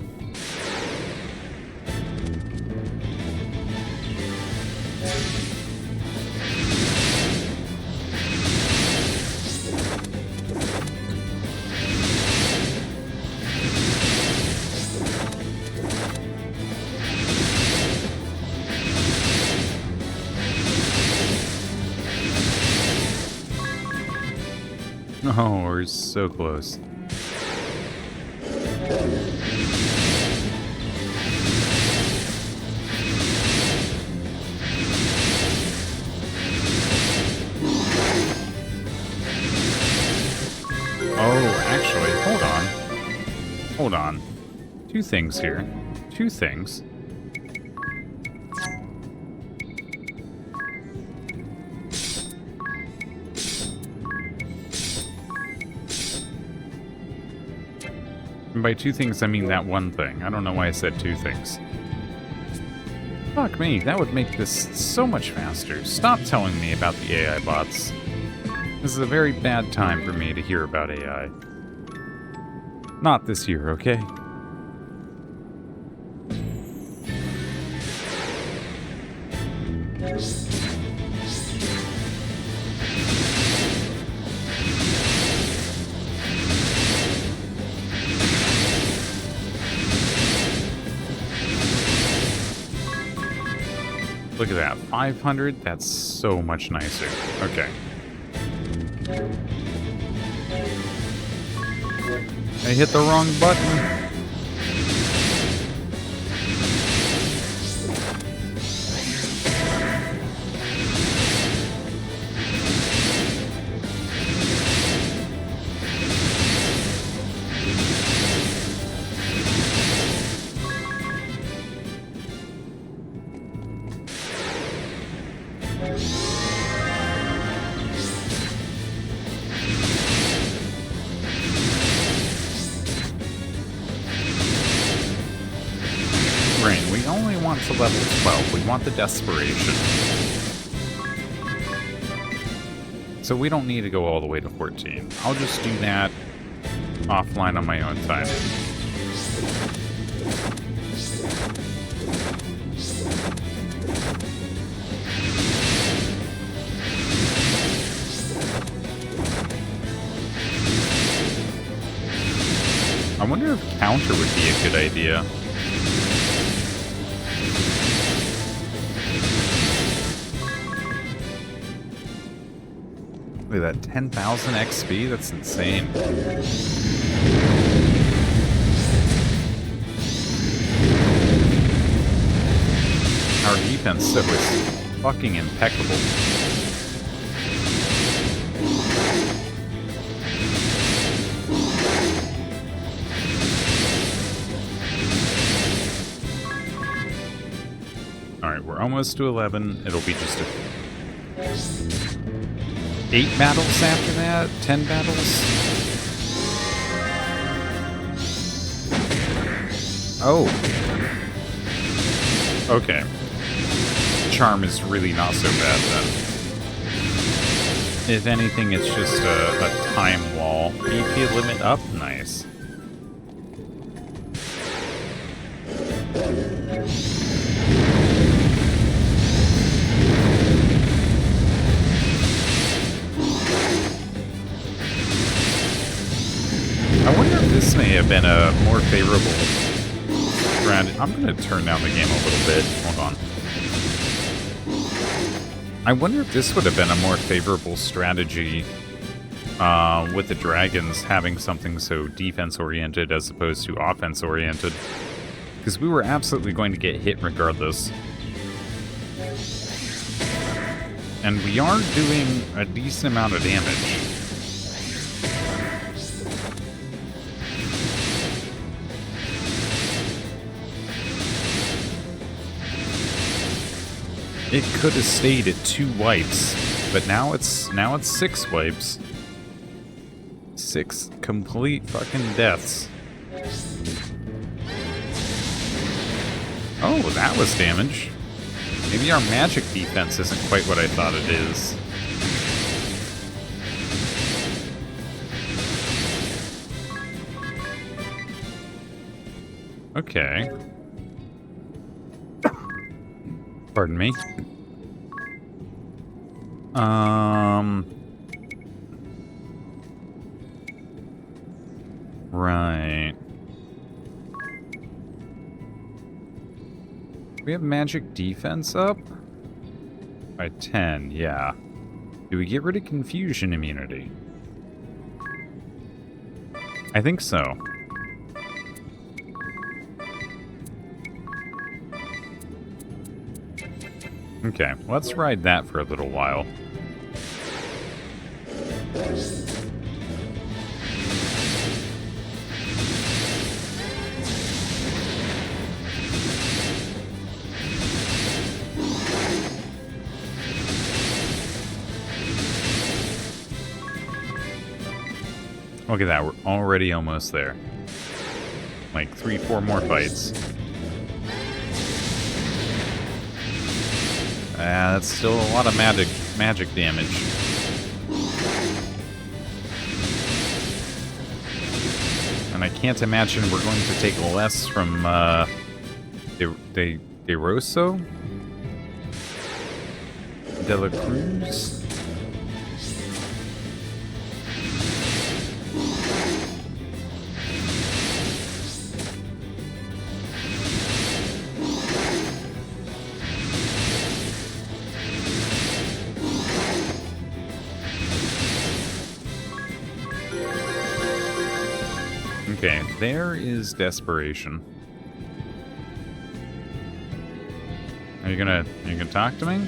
Oh, we're so close. Oh, actually, hold on. Hold on. 2 things here. 2 things. And by 2 things, I mean that one thing. I don't know why I said 2 things. Fuck me, that would make this so much faster. Stop telling me about the AI bots. This is a very bad time for me to hear about AI. Not this year, okay? Look at that, 500? That's so much nicer. Okay. I hit the wrong button. We only want to level 12. We want the desperation. So we don't need to go all the way to 14. I'll just do that offline on my own time. I wonder if counter would be a good idea. Look at that, 10,000 XP? That's insane. Our defense was fucking impeccable. Alright, we're almost to 11. It'll be just 8 battles after that? 10 battles? Oh. Okay. Charm is really not so bad then. If anything, it's just a time wall. BP limit up? Nice. I wonder if this may have been a more favorable strategy. I'm going to turn down the game a little bit. Hold on. I wonder if this would have been a more favorable strategy with the dragons having something so defense-oriented as opposed to offense-oriented. Because we were absolutely going to get hit regardless. And we are doing a decent amount of damage. It could have stayed at 2 wipes, but now it's 6 wipes. 6 complete fucking deaths. Oh, that was damage. Maybe our magic defense isn't quite what I thought it is. Okay. Pardon me. Right. We have magic defense up? By 10, yeah. Do we get rid of confusion immunity? I think so. Okay, let's ride that for a little while. Look at that, we're already almost there. Like 3-4 more fights. That's still a lot of magic damage. And I can't imagine we're going to take less from De Rosso? De La Cruz? Okay, there is desperation. Are you gonna talk to me?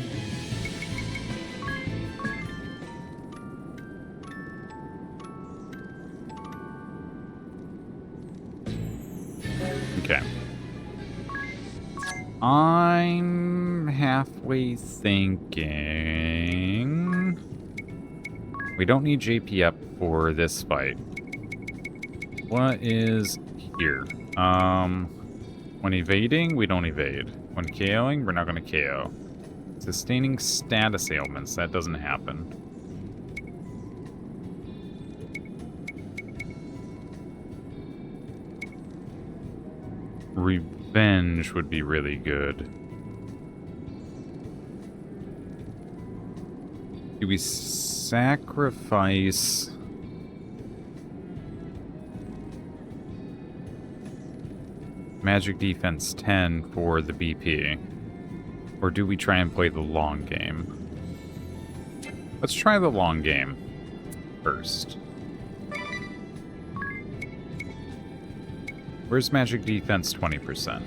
Okay. I'm halfway thinking we don't need JP up for this fight. What is here? When evading, we don't evade. When KOing, we're not going to KO. Sustaining status ailments, that doesn't happen. Revenge would be really good. Do we sacrifice... Magic defense 10 for the BP? Or do we try and play the long game? Let's try the long game. first. Where's magic defense 20%?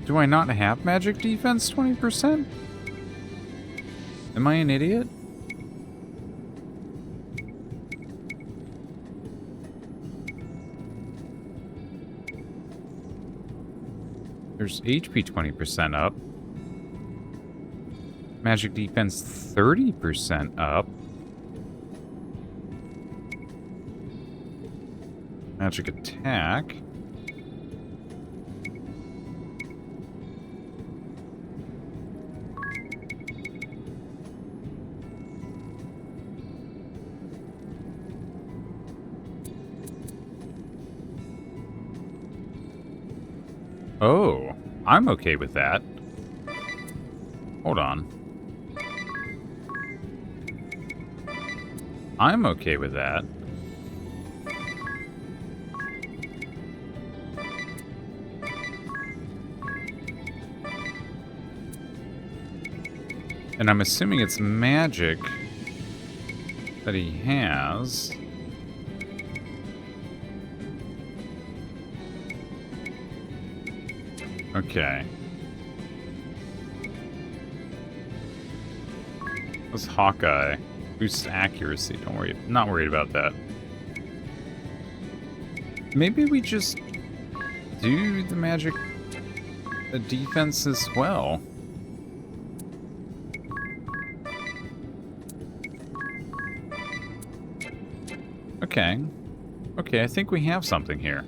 Do I not have magic defense 20%? Am I an idiot? There's HP 20% up. Magic defense 30% up. Magic attack. Oh, I'm okay with that. Hold on. I'm okay with that. And I'm assuming it's magic that he has. Okay. What's Hawkeye? Boosts accuracy. Don't worry. Not worried about that. Maybe we just do the magic defense as well. Okay. Okay, I think we have something here.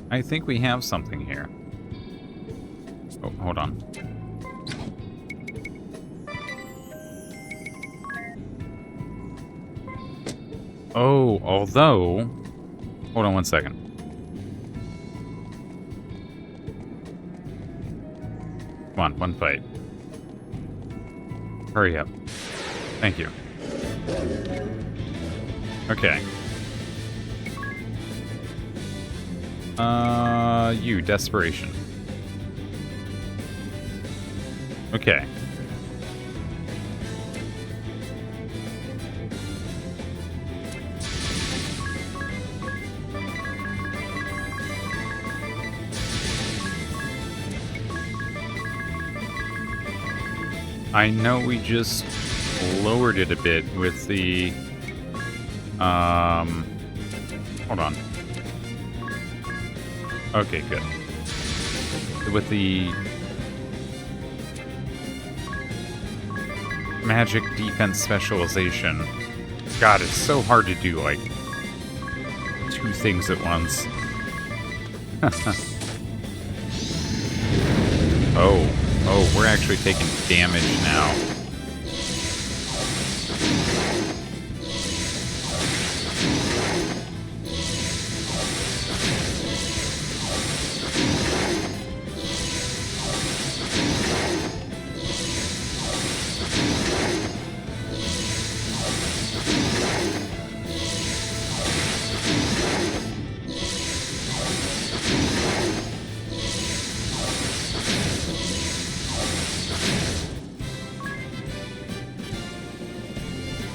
I think we have something here. Oh, hold on. Oh, although... Hold on one second. Come on, one fight. Hurry up. Thank you. Okay. You, desperation. Okay. I know we just lowered it a bit with the, hold on. Okay, good. With the magic defense specialization. God, it's so hard to do, like, two things at once. Oh, we're actually taking damage now.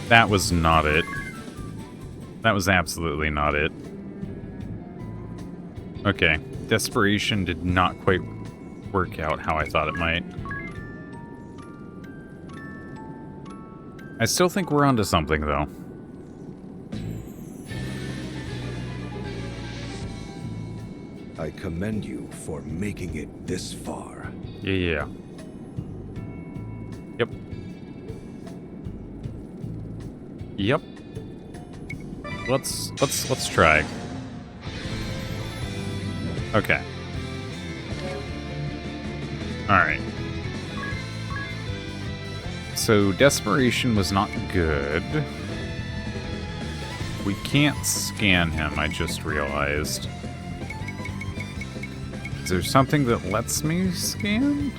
That was not it. That was absolutely not it. Okay. Desperation did not quite work out how I thought it might. I still think we're onto something, though.
I commend you for making it this far.
Yeah. Yep. Yep. Let's try. Okay. Alright. So desperation was not good. We can't scan him, I just realized. Is there something that lets me scan?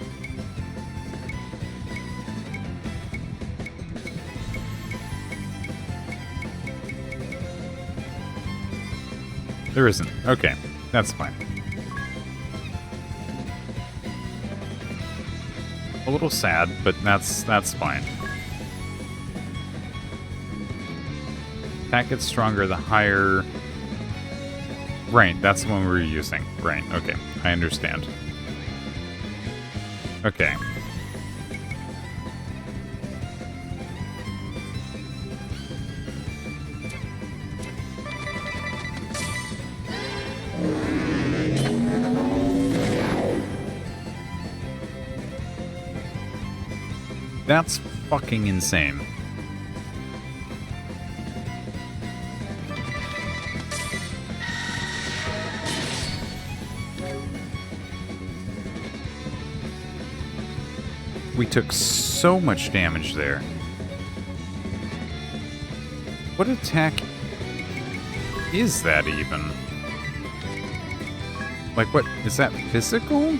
There isn't. Okay, that's fine. A little sad, but that's fine. Attack gets stronger the higher... Right, that's the one we were using. Right, okay. I understand. Okay. That's fucking insane. We took so much damage there. What attack is that even? Like what, is that physical?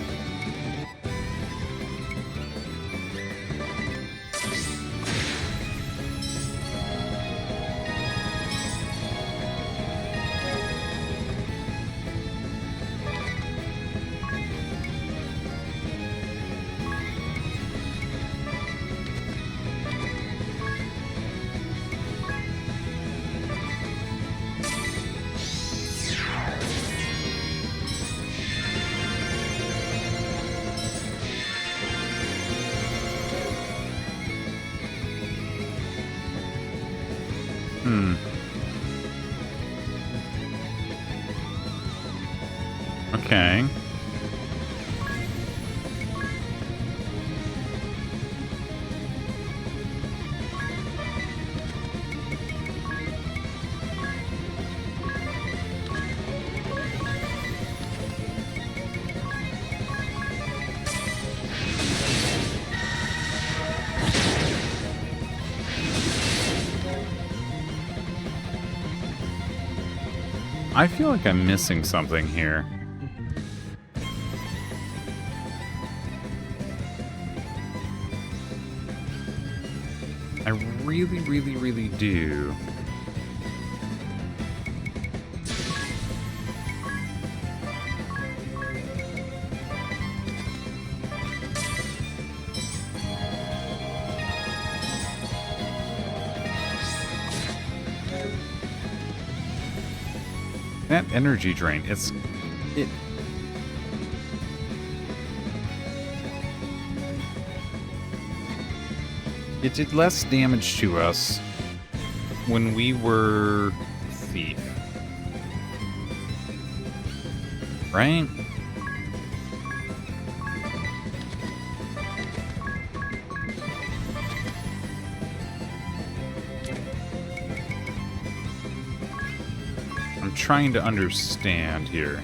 Okay. I feel like I'm missing something here. I really, really, really do. That energy drain, it did less damage to us when we were Thief. Right? I'm trying to understand here.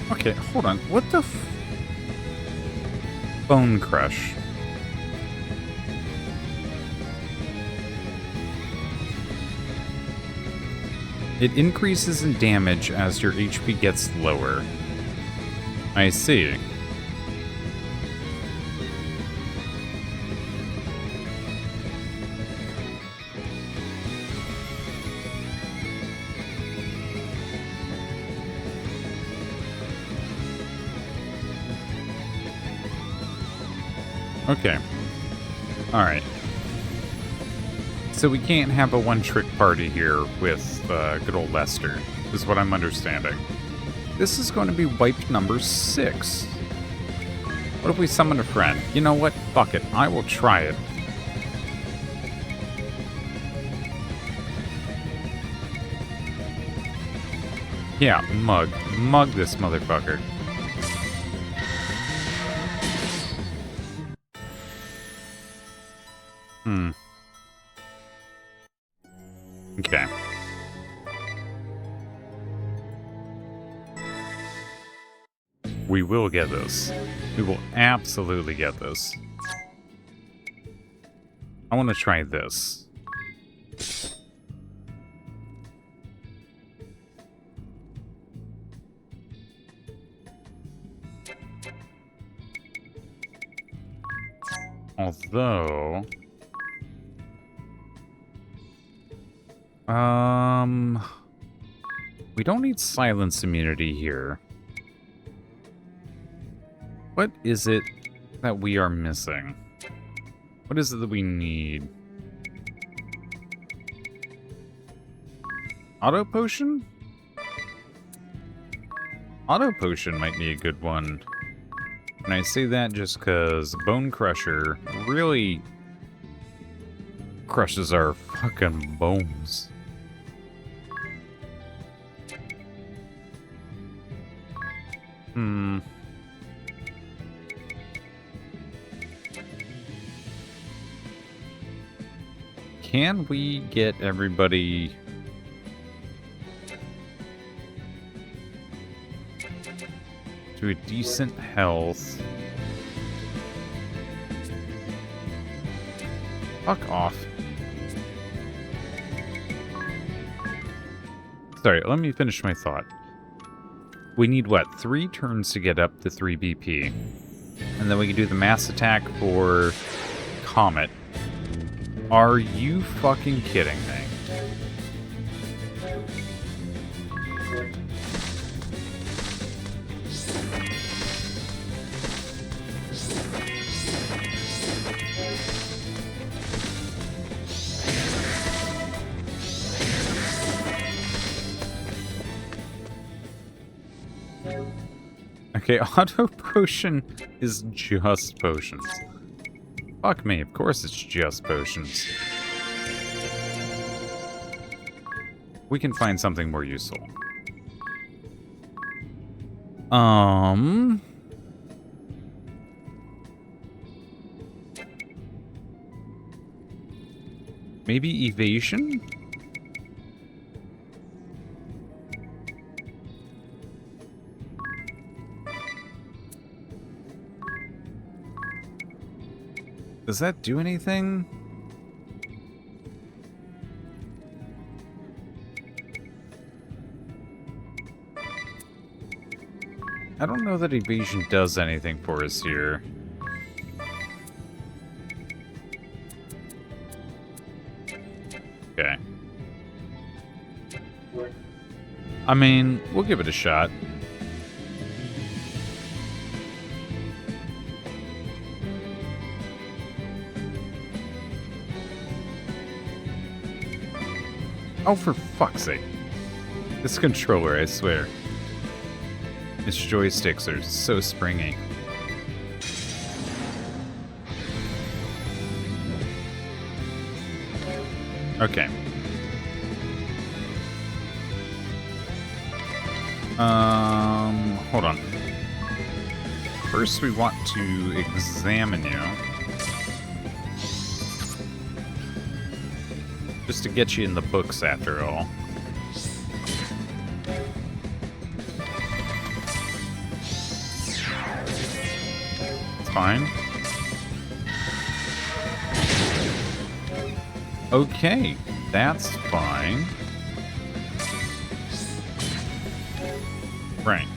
Okay, hold on. What the Bone Crush. It increases in damage as your HP gets lower. I see. Okay. Alright. So we can't have a one-trick party here with good old Lester, is what I'm understanding. This is going to be wipe number 6. What if we summon a friend? You know what? Fuck it. I will try it. Yeah, mug. Mug this motherfucker. Okay. We will get this. We will absolutely get this. I want to try this. Although... we don't need silence immunity here. What is it that we are missing? What is it that we need? Auto potion? Auto potion might be a good one. And I say that just because Bone Crusher really crushes our fucking bones. Can we get everybody... to a decent health? Fuck off. Sorry, let me finish my thought. We need, what, 3 turns to get up to 3 BP. And then we can do the mass attack for Comet. Are you fucking kidding me? Okay, auto potion is just potions. Fuck me, of course it's just potions. We can find something more useful. Maybe evasion? Does that do anything? I don't know that evasion does anything for us here. Okay. I mean, we'll give it a shot. Oh, for fuck's sake. This controller, I swear. Its joysticks are so springy. Okay. Hold on. First, we want to examine you. Just to get you in the books, after all. It's fine. Okay, that's fine. Right.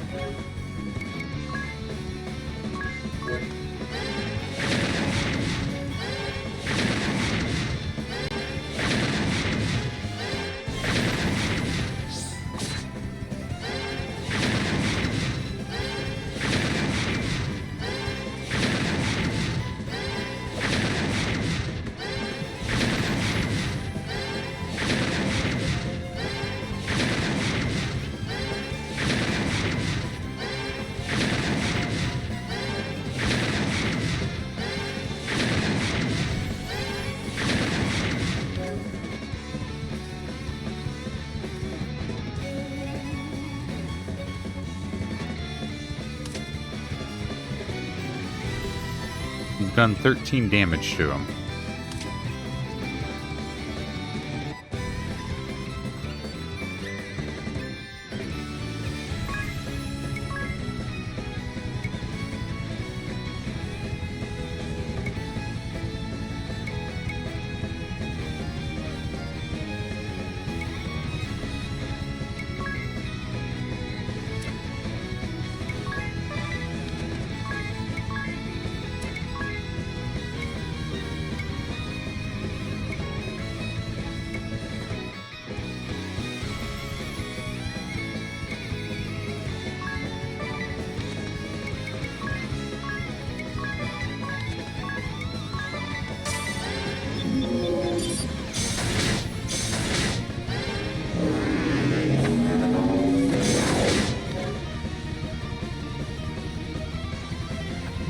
We've done 13 damage to him.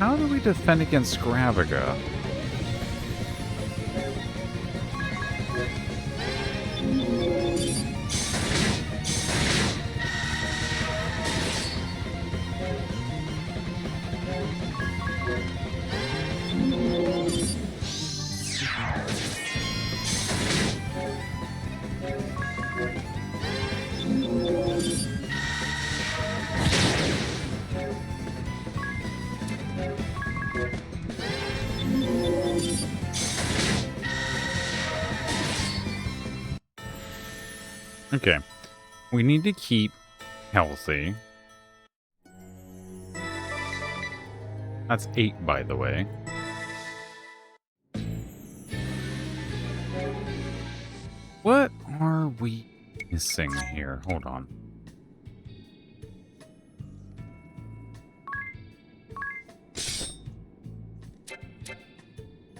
How do we defend against Gravaga? Okay, we need to keep healthy. That's 8, by the way. What are we missing here? Hold on.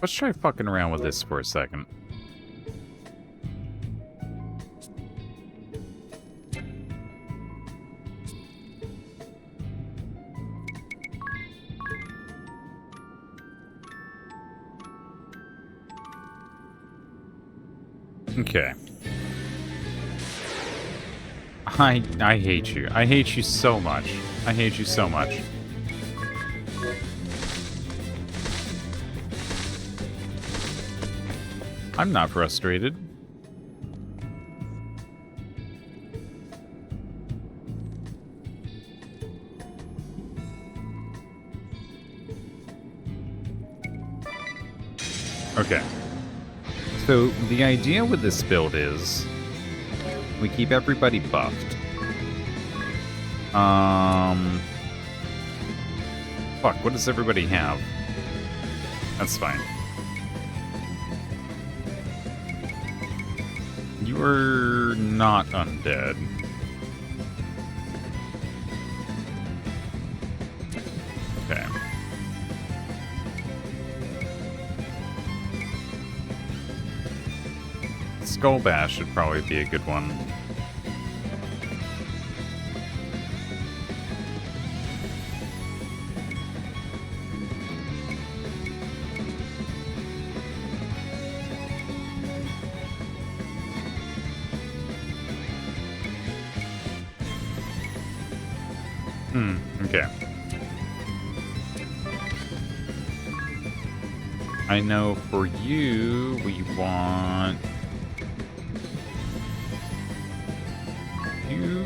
Let's try fucking around with this for a second. Okay. I hate you. I hate you so much. I hate you so much. I'm not frustrated. Okay. So, the idea with this build is we keep everybody buffed. Fuck, what does everybody have? That's fine. You are not undead. Okay. Skull Bash should probably be a good one. Okay. I know for you, we want you.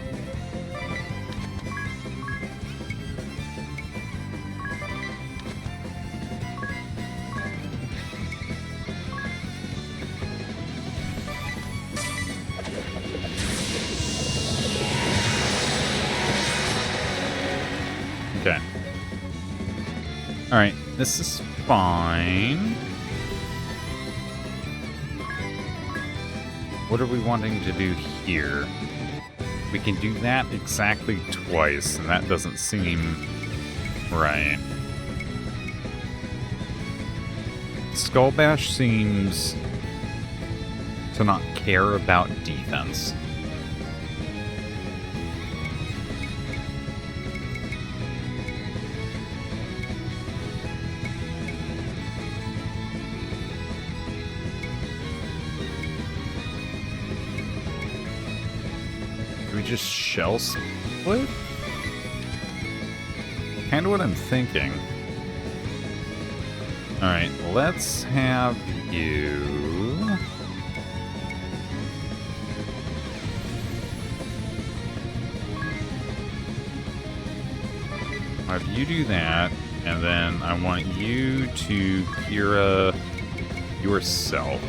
Okay. Alright, this is fine. What are we wanting to do here? We can do that exactly twice, and that doesn't seem right. Skull Bash seems to not care about defense. Just shell split? Kind of what I'm thinking. Alright, let's have you... have you do that, and then I want you to Kira yourself.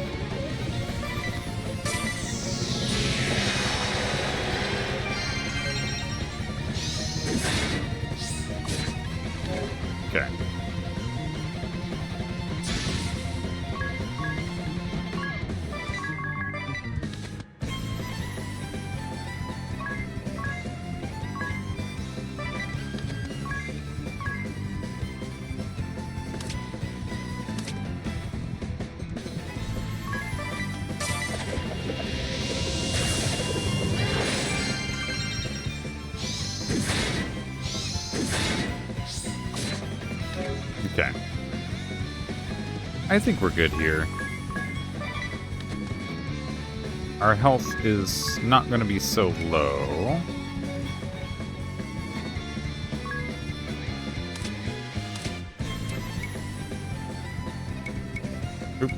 Okay. I think we're good here. Our health is not going to be so low. Oop.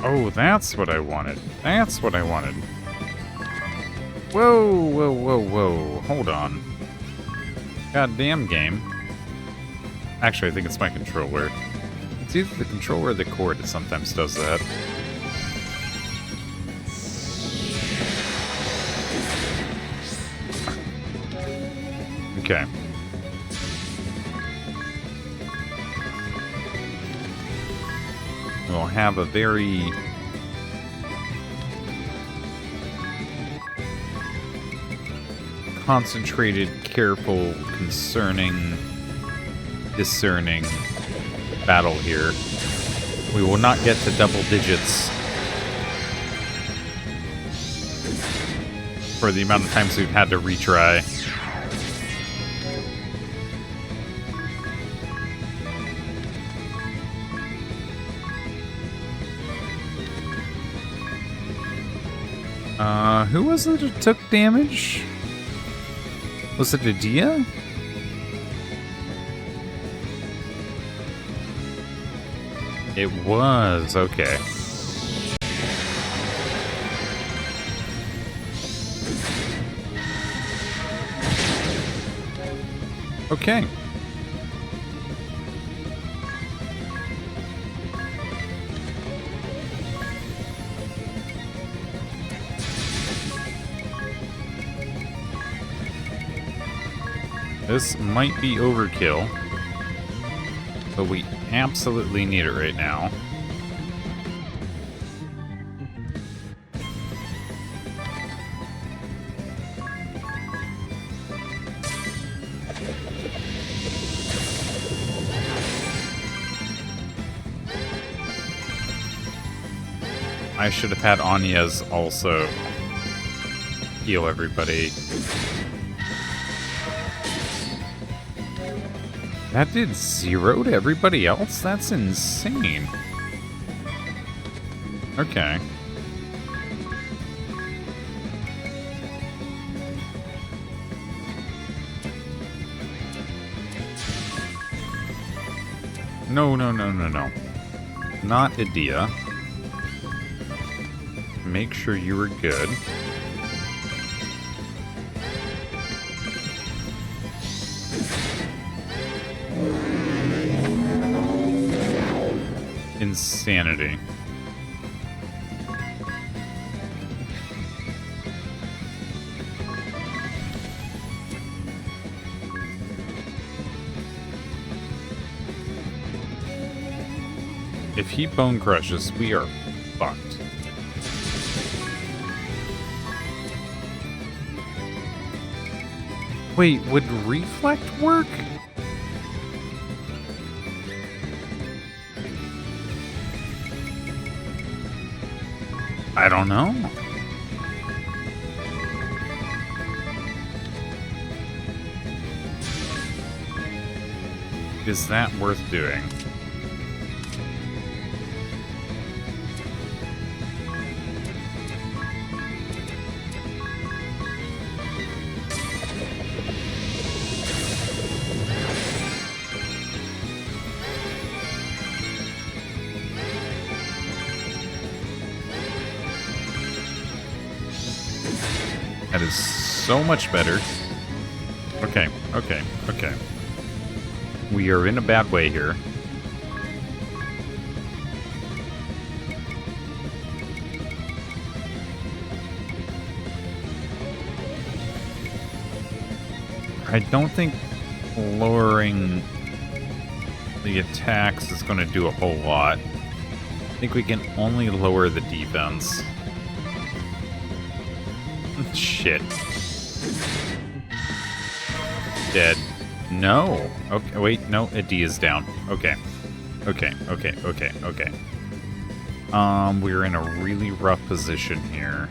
Oh, that's what I wanted. That's what I wanted. Whoa, whoa, whoa, whoa. Hold on. Goddamn game. Actually, I think it's my controller. It's either the controller or the cord that sometimes does that. Okay. We'll have a very concentrated, careful, concerning, discerning battle here. We will not get to double digits for the amount of times we've had to retry. Who was it that took damage? Was it Edea? It was, okay. Okay. This might be overkill, but we absolutely need it right now. I should have had Anya's also heal everybody. That did 0 to everybody else? That's insane. Okay. No, no, no, no, no. Not Edea. Make sure you were good. Insanity. If he bone crushes, we are fucked. Wait, would Reflect work? I don't know. Is that worth doing? That is so much better. Okay, okay, okay. We are in a bad way here. I don't think lowering the attacks is going to do a whole lot. I think we can only lower the defense. Shit. Dead. No. Okay, wait, no, Edea's down. Okay. Okay, okay, okay, okay. We're in a really rough position here.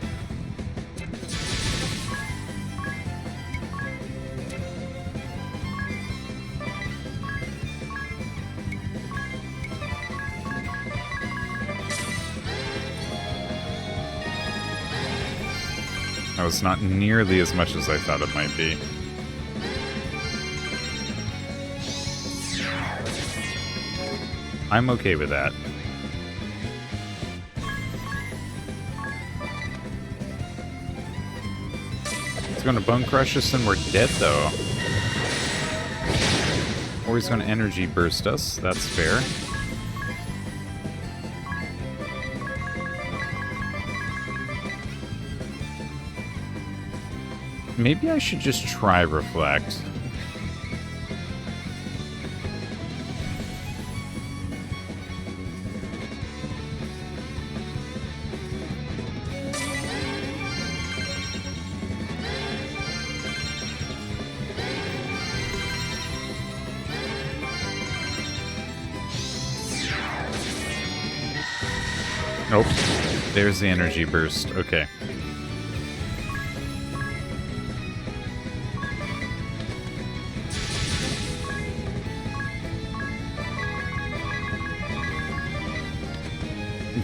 That was not nearly as much as I thought it might be. I'm okay with that. He's gonna bone crush us and we're dead though. Or he's gonna energy burst us, that's fair. Maybe I should just try reflect. Nope. There's the energy burst. Okay.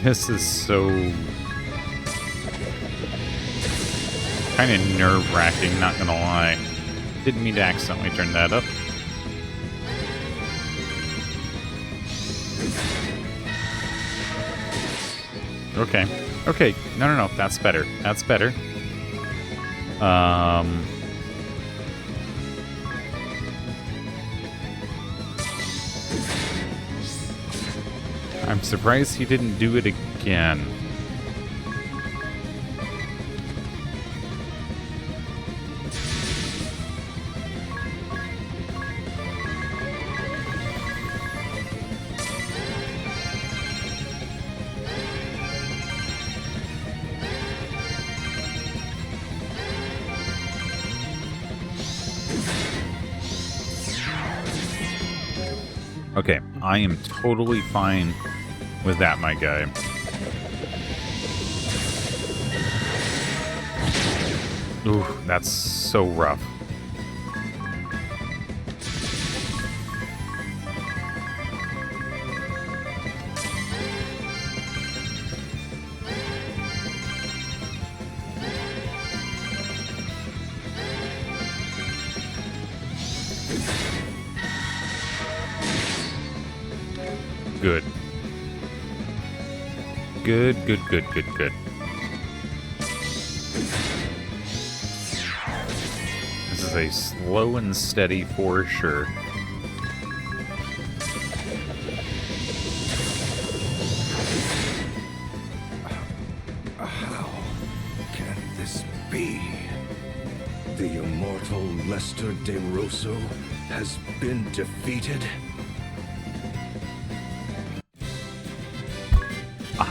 This is so kind of nerve-wracking, not gonna lie. Didn't mean to accidentally turn that up. Okay. Okay. No. That's better. That's better. I'm surprised he didn't do it again. Okay, I am totally fine with that, my guy. Ooh, that's so rough. Good. Good. This is a slow and steady for sure.
How can this be? The immortal Lester De Rosso has been defeated?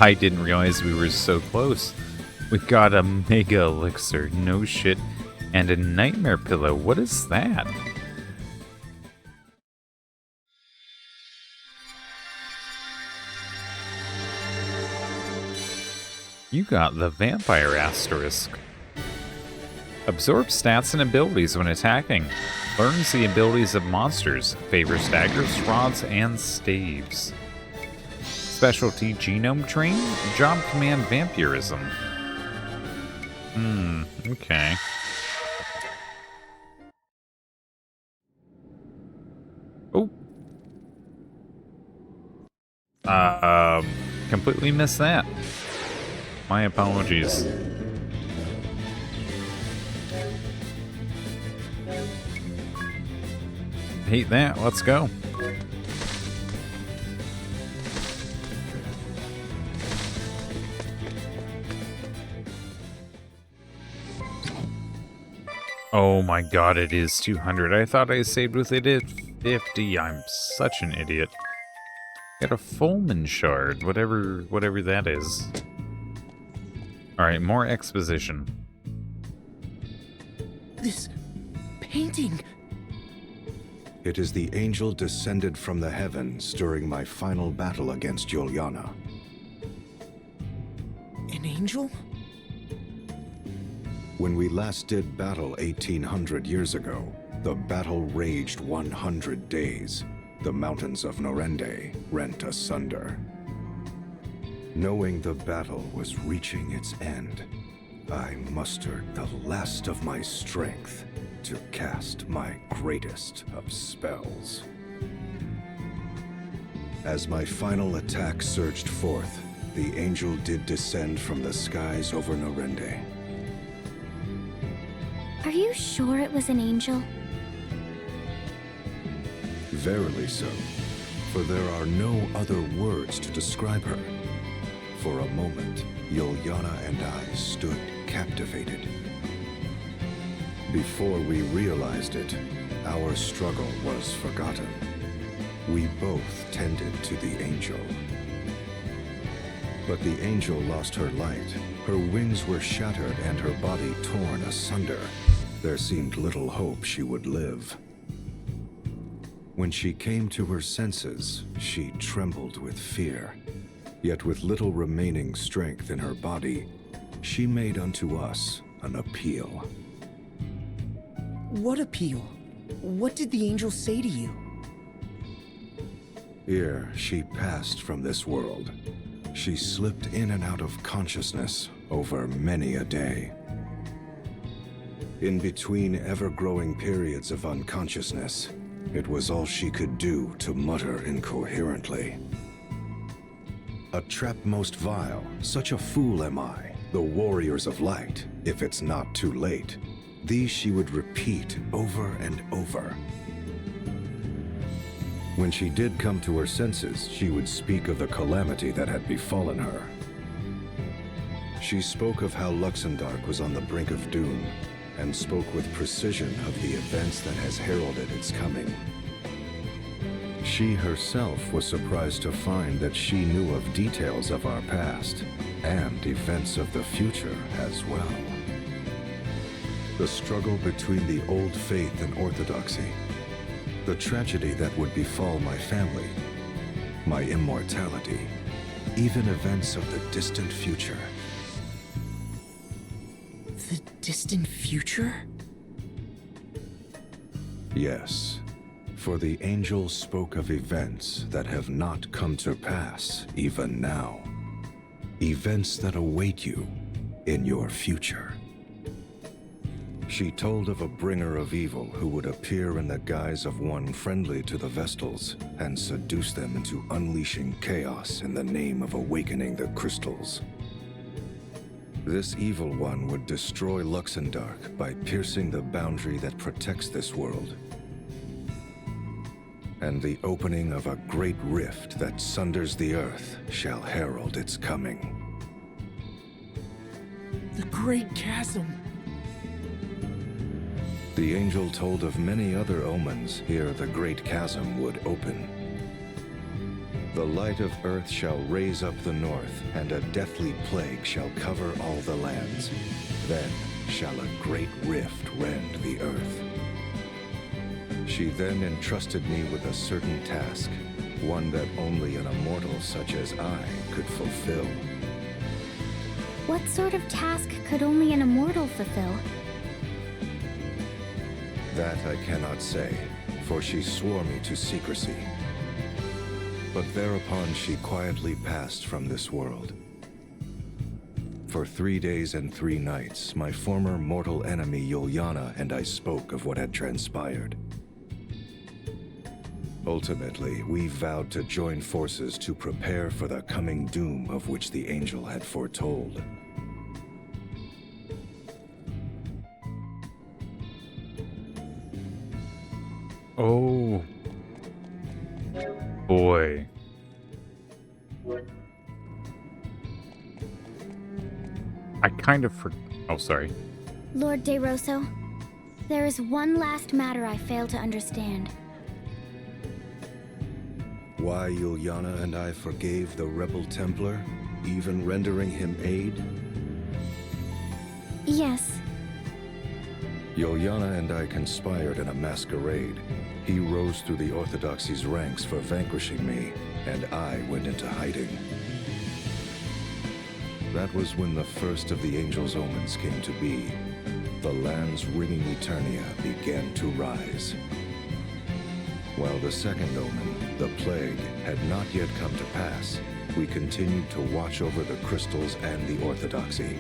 I didn't realize we were so close. We got a mega elixir, no shit, and a nightmare pillow. What is that? You got the vampire asterisk. Absorbs stats and abilities when attacking. Learns the abilities of monsters. Favors daggers, rods, and staves. Specialty Genome Train, Job Command Vampirism. Okay. Oh. Completely missed that. My apologies. Hate that, let's go. Oh my god, it is 200. I thought I saved with it at 50. I'm such an idiot. Got a Fulman shard, whatever that is. Alright, more exposition.
This painting.
It is the angel descended from the heavens during my final battle against Juliana.
An angel?
When we last did battle 1800 years ago, the battle raged 100 days. The mountains of Norende rent asunder. Knowing the battle was reaching its end, I mustered the last of my strength to cast my greatest of spells. As my final attack surged forth, the angel did descend from the skies over Norende.
Are you sure it was an angel?
Verily so, for there are no other words to describe her. For a moment, Yuliana and I stood captivated. Before we realized it, our struggle was forgotten. We both tended to the angel. But the angel lost her light. Her wings were shattered and her body torn asunder. There seemed little hope she would live. When she came to her senses, she trembled with fear. Yet with little remaining strength in her body, she made unto us an appeal.
What appeal? What did the angel say to you?
Ere she passed from this world, she slipped in and out of consciousness over many a day. In between ever-growing periods of unconsciousness, it was all she could do to mutter incoherently. A trap most vile, such a fool am I, the warriors of light, if it's not too late. These she would repeat over and over. When she did come to her senses, she would speak of the calamity that had befallen her. She spoke of how Luxendark was on the brink of doom, and spoke with precision of the events that has heralded its coming. She herself was surprised to find that she knew of details of our past, and events of the future as well. The struggle between the old faith and orthodoxy, the tragedy that would befall my family, my immortality, even events of the distant future.
The distant future?
Yes, for the angel spoke of events that have not come to pass even now. Events that await you in your future. She told of a bringer of evil who would appear in the guise of one friendly to the Vestals and seduce them into unleashing chaos in the name of awakening the crystals. This evil one would destroy Luxendark by piercing the boundary that protects this world. And the opening of a great rift that sunders the earth shall herald its coming.
The Great Chasm.
The angel told of many other omens here the great chasm would open. The light of earth shall raise up the north, and a deathly plague shall cover all the lands. Then shall a great rift rend the earth. She then entrusted me with a certain task, one that only an immortal such as I could fulfill.
What sort of task could only an immortal fulfill?
That I cannot say, for she swore me to secrecy. But thereupon she quietly passed from this world. For 3 days and 3 nights, my former mortal enemy Yuliana and I spoke of what had transpired. Ultimately, we vowed to join forces to prepare for the coming doom of which the angel had foretold.
Oh. Boy. I kind of Oh, sorry.
Lord De Rosso, there is one last matter I fail to understand.
Why Yuliana and I forgave the rebel Templar, even rendering him aid?
Yes.
Yuliana and I conspired in a masquerade. He rose through the Orthodoxy's ranks for vanquishing me, and I went into hiding. That was when the first of the angel's omens came to be. The lands ringing Eternia began to rise. While the second omen, the plague, had not yet come to pass, we continued to watch over the crystals and the Orthodoxy.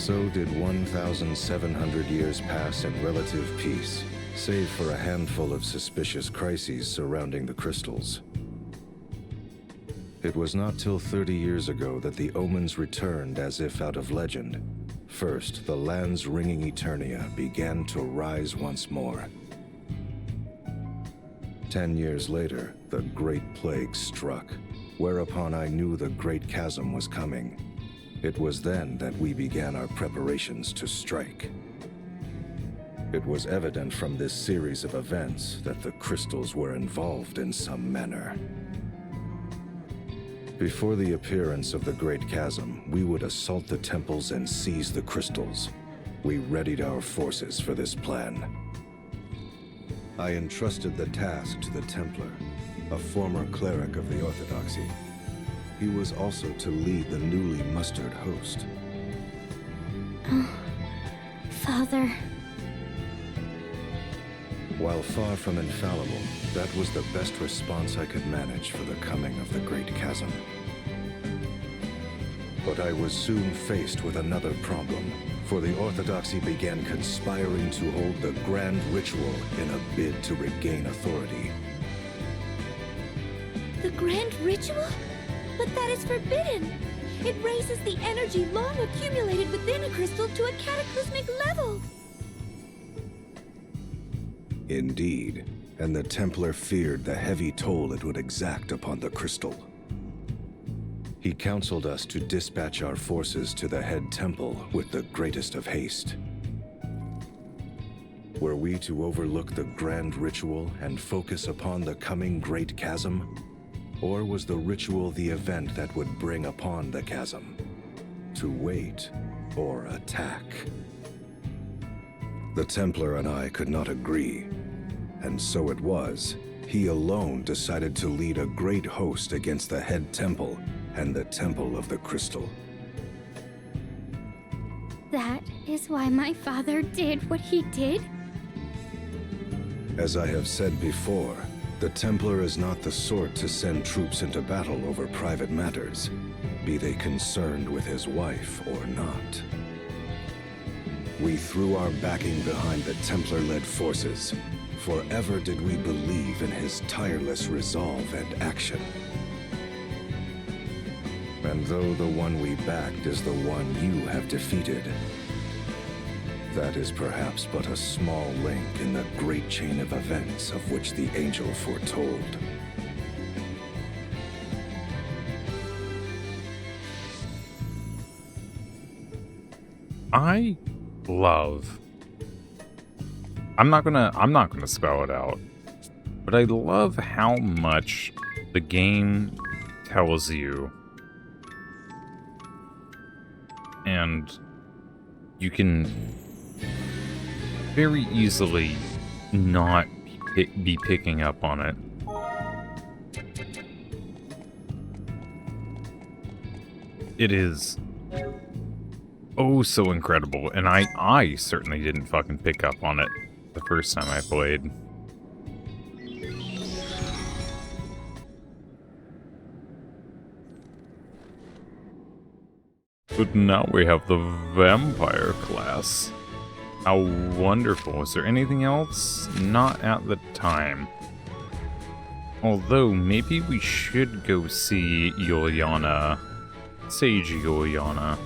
So did 1,700 years pass in relative peace, save for a handful of suspicious crises surrounding the crystals. It was not till 30 years ago that the omens returned as if out of legend. First, the lands ringing Eternia began to rise once more. 10 years later, the Great Plague struck, whereupon I knew the Great Chasm was coming. It was then that we began our preparations to strike. It was evident from this series of events that the crystals were involved in some manner. Before the appearance of the Great Chasm, we would assault the temples and seize the crystals. We readied our forces for this plan. I entrusted the task to the Templar, a former cleric of the Orthodoxy. He was also to lead the newly mustered host.
Oh, Father.
While far from infallible, that was the best response I could manage for the coming of the Great Chasm. But I was soon faced with another problem, for the Orthodoxy began conspiring to hold the Grand Ritual in a bid to regain authority.
The Grand Ritual? But that is forbidden! It raises the energy long accumulated within a crystal to a cataclysmic level!
Indeed, and the Templar feared the heavy toll it would exact upon the crystal. He counseled us to dispatch our forces to the head temple with the greatest of haste. Were we to overlook the Grand Ritual and focus upon the coming Great Chasm? Or was the ritual the event that would bring upon the chasm? To wait or attack? The Templar and I could not agree, and so it was. He alone decided to lead a great host against the head temple and the Temple of the Crystal.
That is why my father did what he did?
As I have said before, the Templar is not the sort to send troops into battle over private matters, be they concerned with his wife or not. We threw our backing behind the Templar-led forces. Forever did we believe in his tireless resolve and action. And though the one we backed is the one you have defeated, that is perhaps but a small link in the great chain of events of which the angel foretold.
I love... I'm not gonna spell it out, but I love how much the game tells you, and you can very easily not be picking up on it. It is oh so incredible, and I certainly didn't fucking pick up on it the first time I played. But now we have the vampire class. How wonderful. Is there anything else? Not at the time. Although, maybe we should go see Yuliana. Sage Yuliana.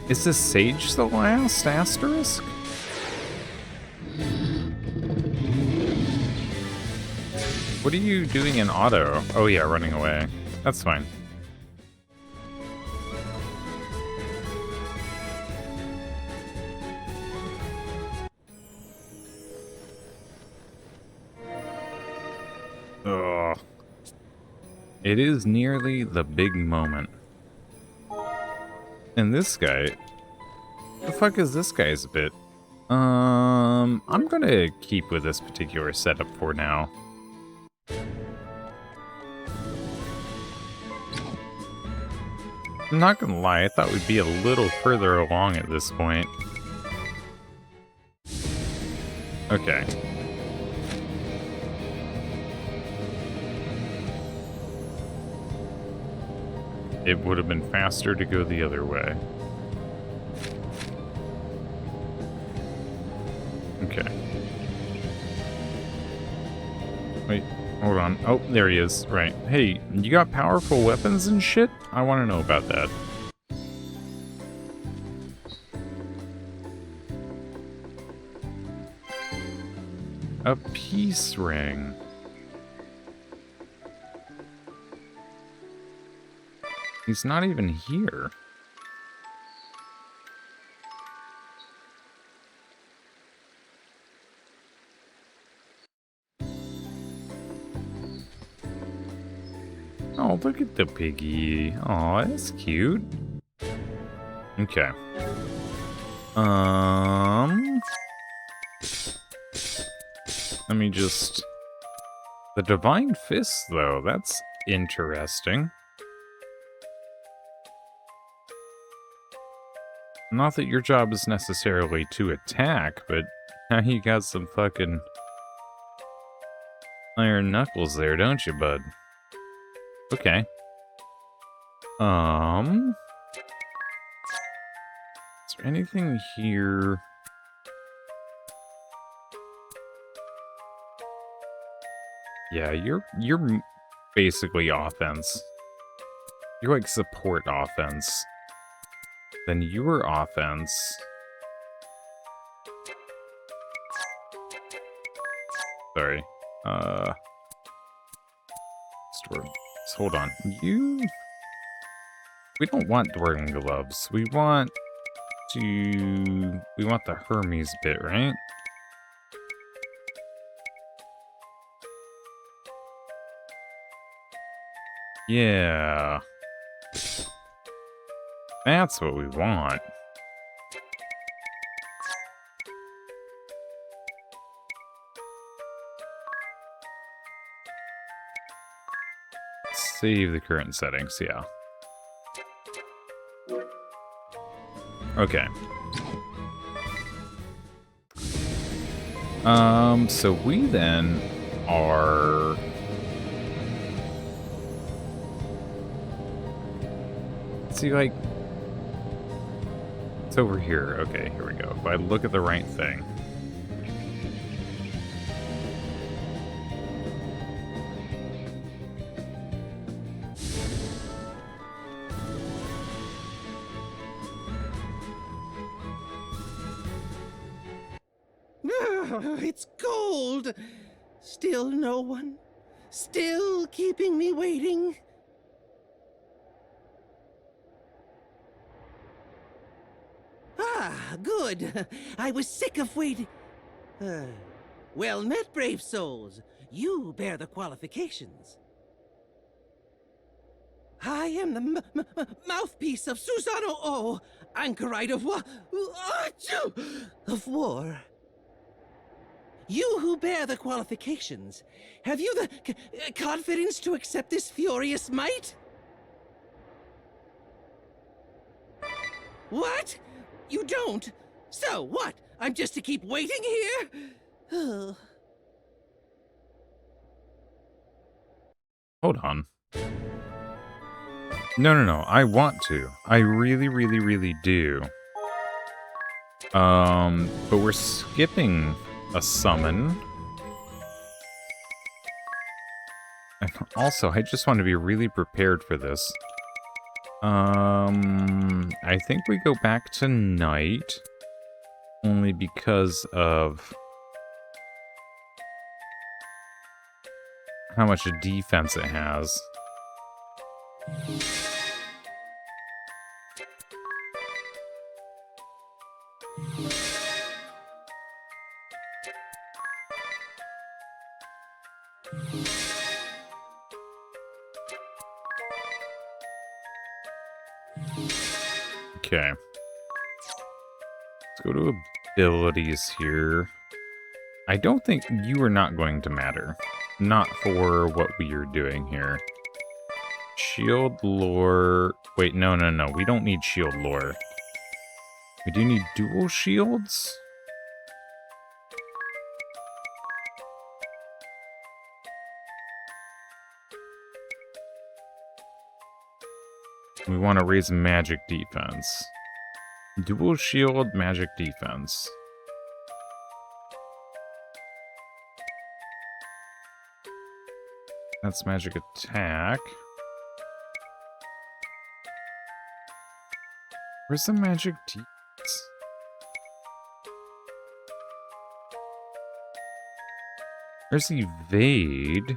Is the Sage the last asterisk? What are you doing in auto? Oh yeah, running away. That's fine. Ugh. It is nearly the big moment. And this guy... The fuck is this guy's bit? I'm gonna keep with this particular setup for now. I'm not gonna lie, I thought we'd be a little further along at this point. Okay. It would have been faster to go the other way. Hold on. Oh, there he is. Right. Hey, you got powerful weapons and shit? I want to know about that. A peace ring. He's not even here. Oh, look at the piggy. Oh, that's cute. Okay. Let me just... The Divine Fist, though, that's interesting. Not that your job is necessarily to attack, but now you got some fucking iron knuckles there, don't you, bud? Okay. Is there anything here? Yeah, you're basically offense. You're like support offense. Then your offense. Sorry. Store. Hold on. We don't want Dwarven gloves. We want the Hermes bit, right? Yeah. That's what we want. Save the current settings, yeah. Okay. So we then are... See, like... It's over here. Okay, here we go. If I look at the right thing.
It's cold. Still no one. Still keeping me waiting. Ah, good. I was sick of waiting. Well met, brave souls. You bear the qualifications. I am the mouthpiece of Susano O, anchorite of war. You who bear the qualifications, have you the confidence to accept this furious might? What? You don't? So what? I'm just to keep waiting here?
Hold on. No. I want to. I really, really, really do. But we're skipping a summon. And also, I just want to be really prepared for this. I think we go back to night. Only because of how much defense it has. Okay. Let's go to abilities here. I don't think you are not going to matter. Not for what we are doing here. Shield lore... Wait, no. We don't need shield lore. We do need dual shields? We want to raise magic defense. Dual shield, magic defense. That's magic attack. Where's the magic defense? There's evade.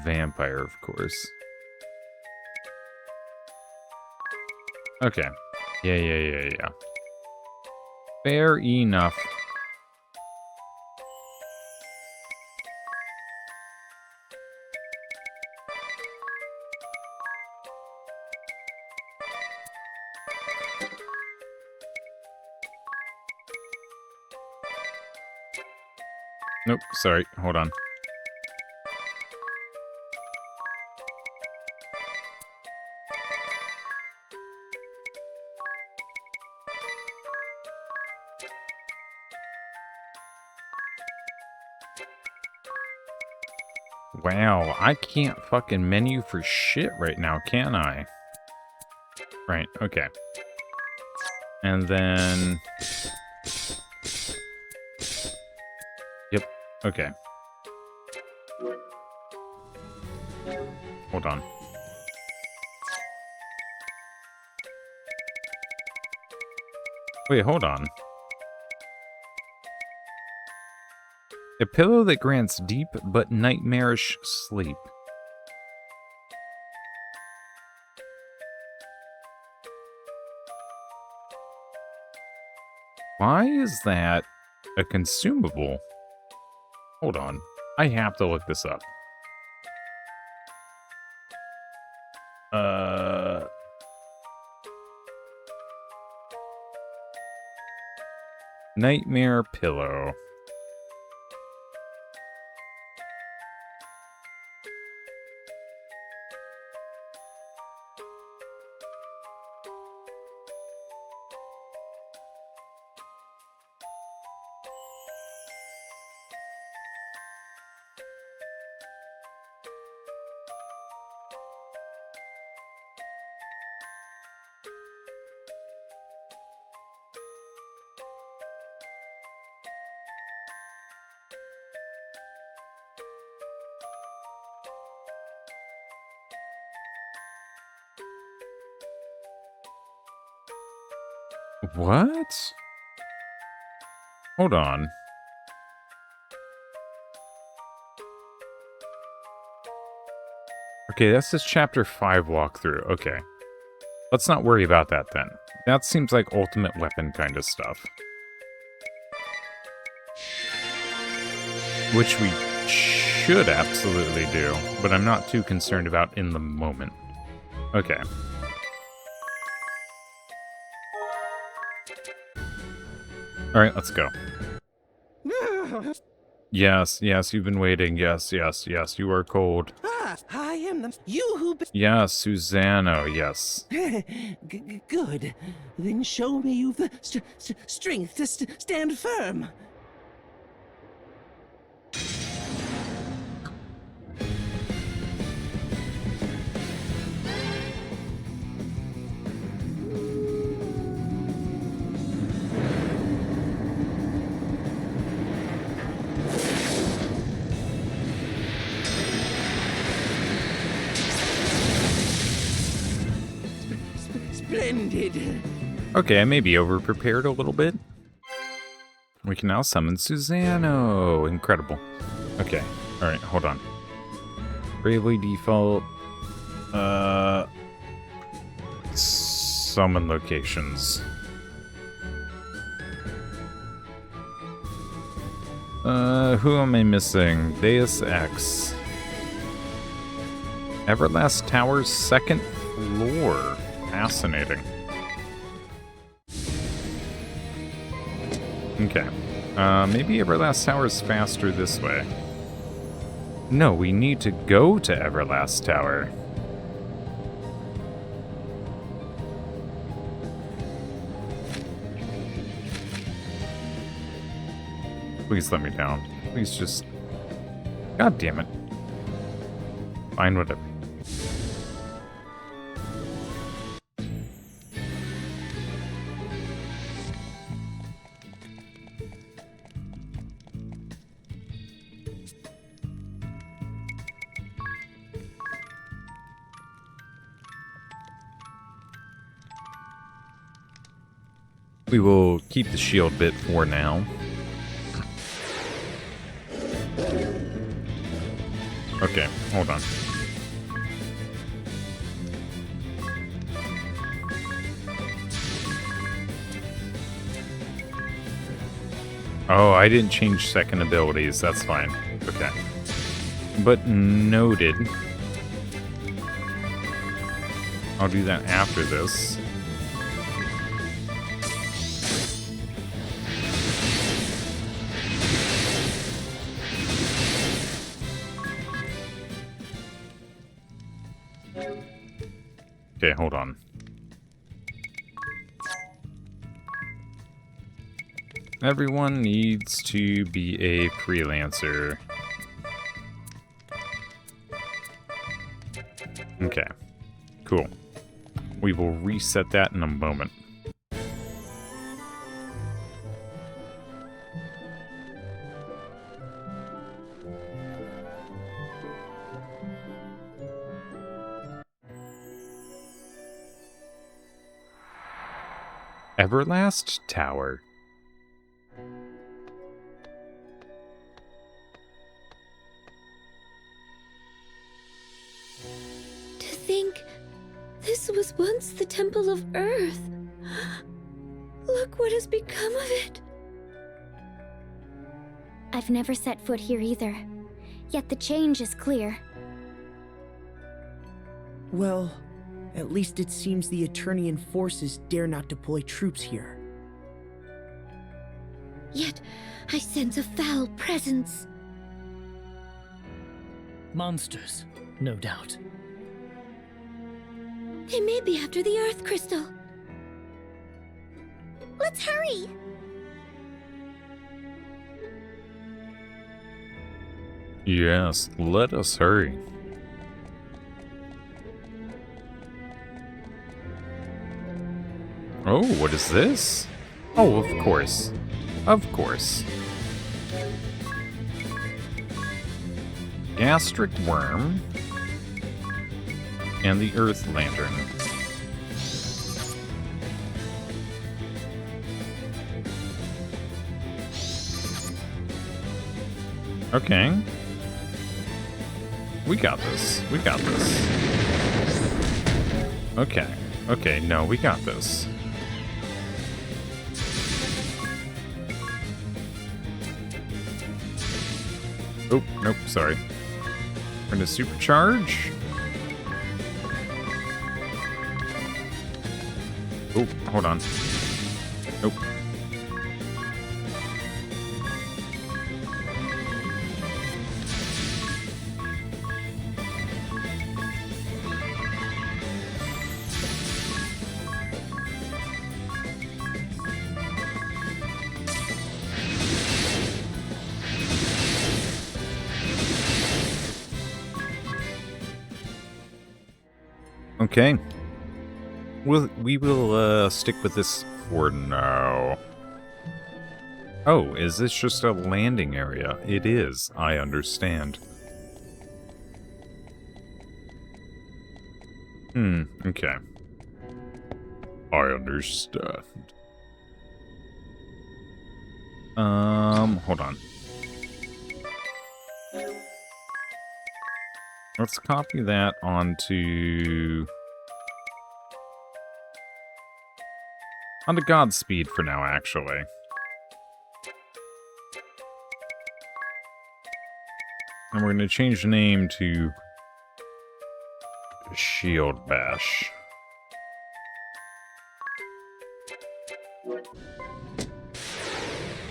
Vampire, of course. Okay. Yeah. Fair enough. Nope, sorry, hold on. Wow, I can't fucking menu for shit right now, can I? Right, okay. And then... Yep, okay. Hold on. Wait, hold on. A pillow that grants deep but nightmarish sleep. Why is that a consumable? Hold on. I have to look this up. Nightmare pillow. What? Hold on. Okay, that's this chapter 5 walkthrough. Okay. Let's not worry about that then. That seems like ultimate weapon kind of stuff. Which we should absolutely do, but I'm not too concerned about in the moment. Okay. Alright, let's go. Yes, you've been waiting. Yes, you are cold.
I am the... You who...
Yes, Susano, yes.
Good. Then show me you've the strength to stand firm. Splendid.
Okay, I may be over-prepared a little bit. We can now summon Susano. Incredible. Okay, alright, hold on. Bravely default. Summon locations. Who am I missing? Deus Ex. Everlast Tower's 2nd floor. Fascinating. Okay. Maybe Everlast Tower is faster this way. No, we need to go to Everlast Tower. Please let me down. Please just... God damn it. Fine, whatever. We will keep the shield bit for now. Okay, hold on. Oh, I didn't change second abilities. That's fine. Okay. But noted. I'll do that after this. Okay, hold on. Everyone needs to be a freelancer. Okay, cool. We will reset that in a moment. Everlast Tower.
To think this was once the Temple of Earth. Look what has become of it.
I've never set foot here either, yet the change is clear.
Well, at least it seems the Eternian forces dare not deploy troops here.
Yet I sense a foul presence.
Monsters, no doubt.
They may be after the Earth Crystal.
Let's hurry!
Yes, let us hurry. Oh, what is this? Oh, of course. Of course. Gastric worm. And the Earth Lantern. Okay. We got this. We got this. Okay. Okay, no, we got this. Oh, nope, sorry. We're gonna supercharge. Oh, hold on. Nope. Okay. We will stick with this for now. Oh, is this just a landing area? It is, I understand. Okay. I understand. Hold on. Let's copy that onto Godspeed for now, actually. And we're going to change the name to Shield Bash.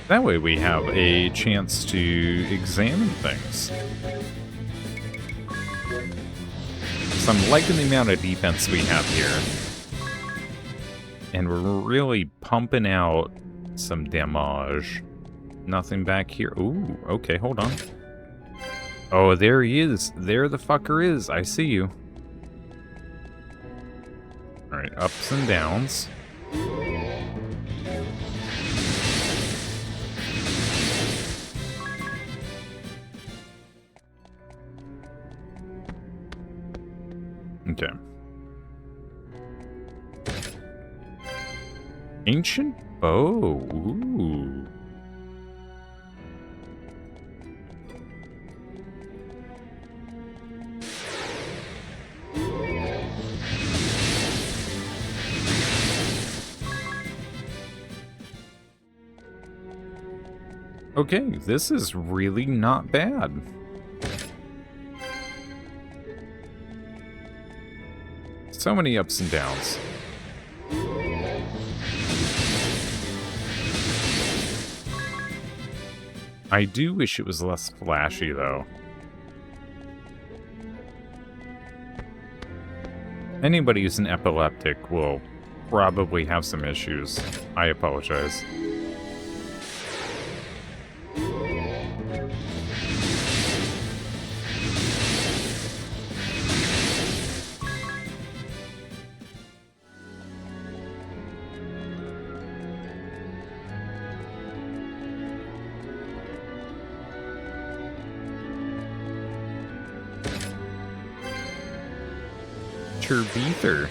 That way we have a chance to examine things. So I'm liking the amount of defense we have here. And we're really pumping out some damage. Nothing back here. Ooh, okay, hold on. Oh, there he is. There the fucker is. I see you. Alright, ups and downs. Okay. Ancient Oh, ooh. Okay, this is really not bad. So many ups and downs. I do wish it was less flashy, though. Anybody who's an epileptic will probably have some issues. I apologize. Beether.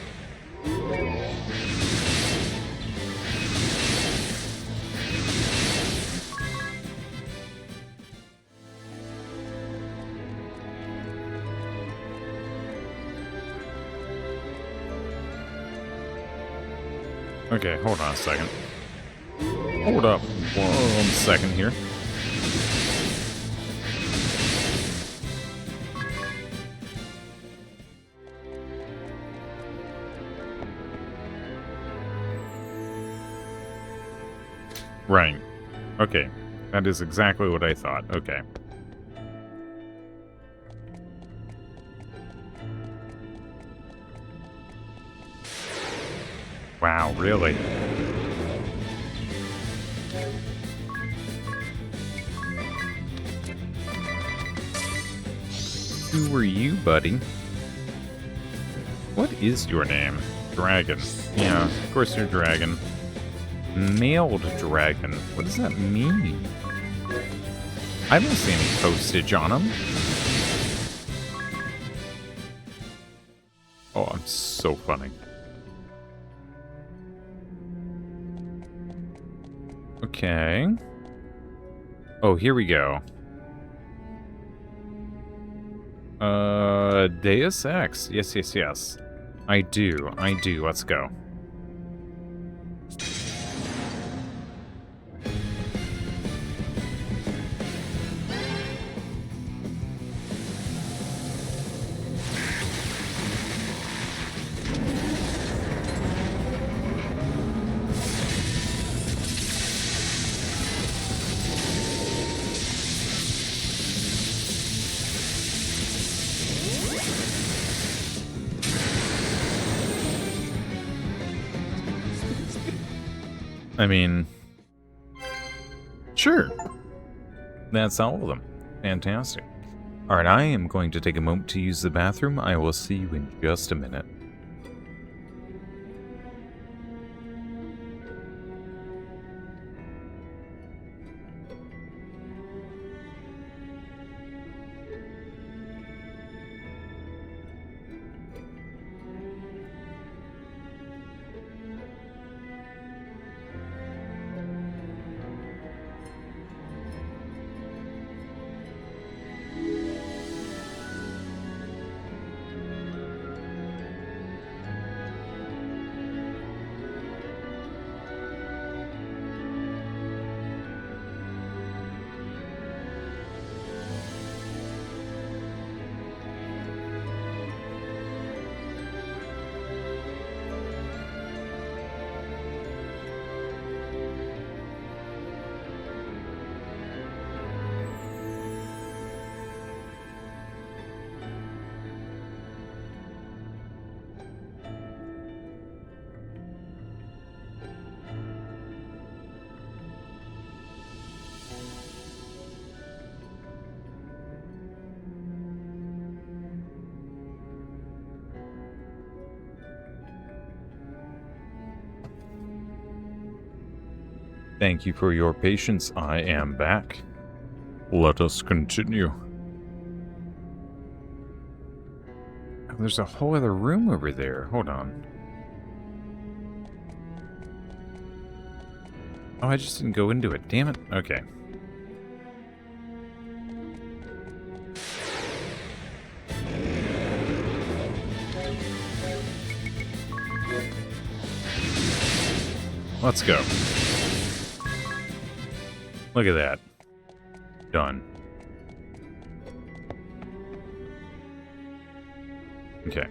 Okay, hold on a second. Hold up 1 second here. Right. Okay. That is exactly what I thought. Okay. Wow, really? Who were you, buddy? What is your name? Dragon. Yeah, of course you're Dragon. Mailed dragon. What does that mean? I don't see any postage on them. Oh, I'm so funny. Okay. Oh, here we go. Deus Ex. Yes, yes, yes. I do. Let's go. I mean, sure. That's all of them. Fantastic. Alright, I am going to take a moment to use the bathroom. I will see you in just a minute. Thank you for your patience. I am back. Let us continue. Oh, there's a whole other room over there. Hold on. Oh, I just didn't go into it. Damn it. Okay. Let's go. Look at that. Done. Okay.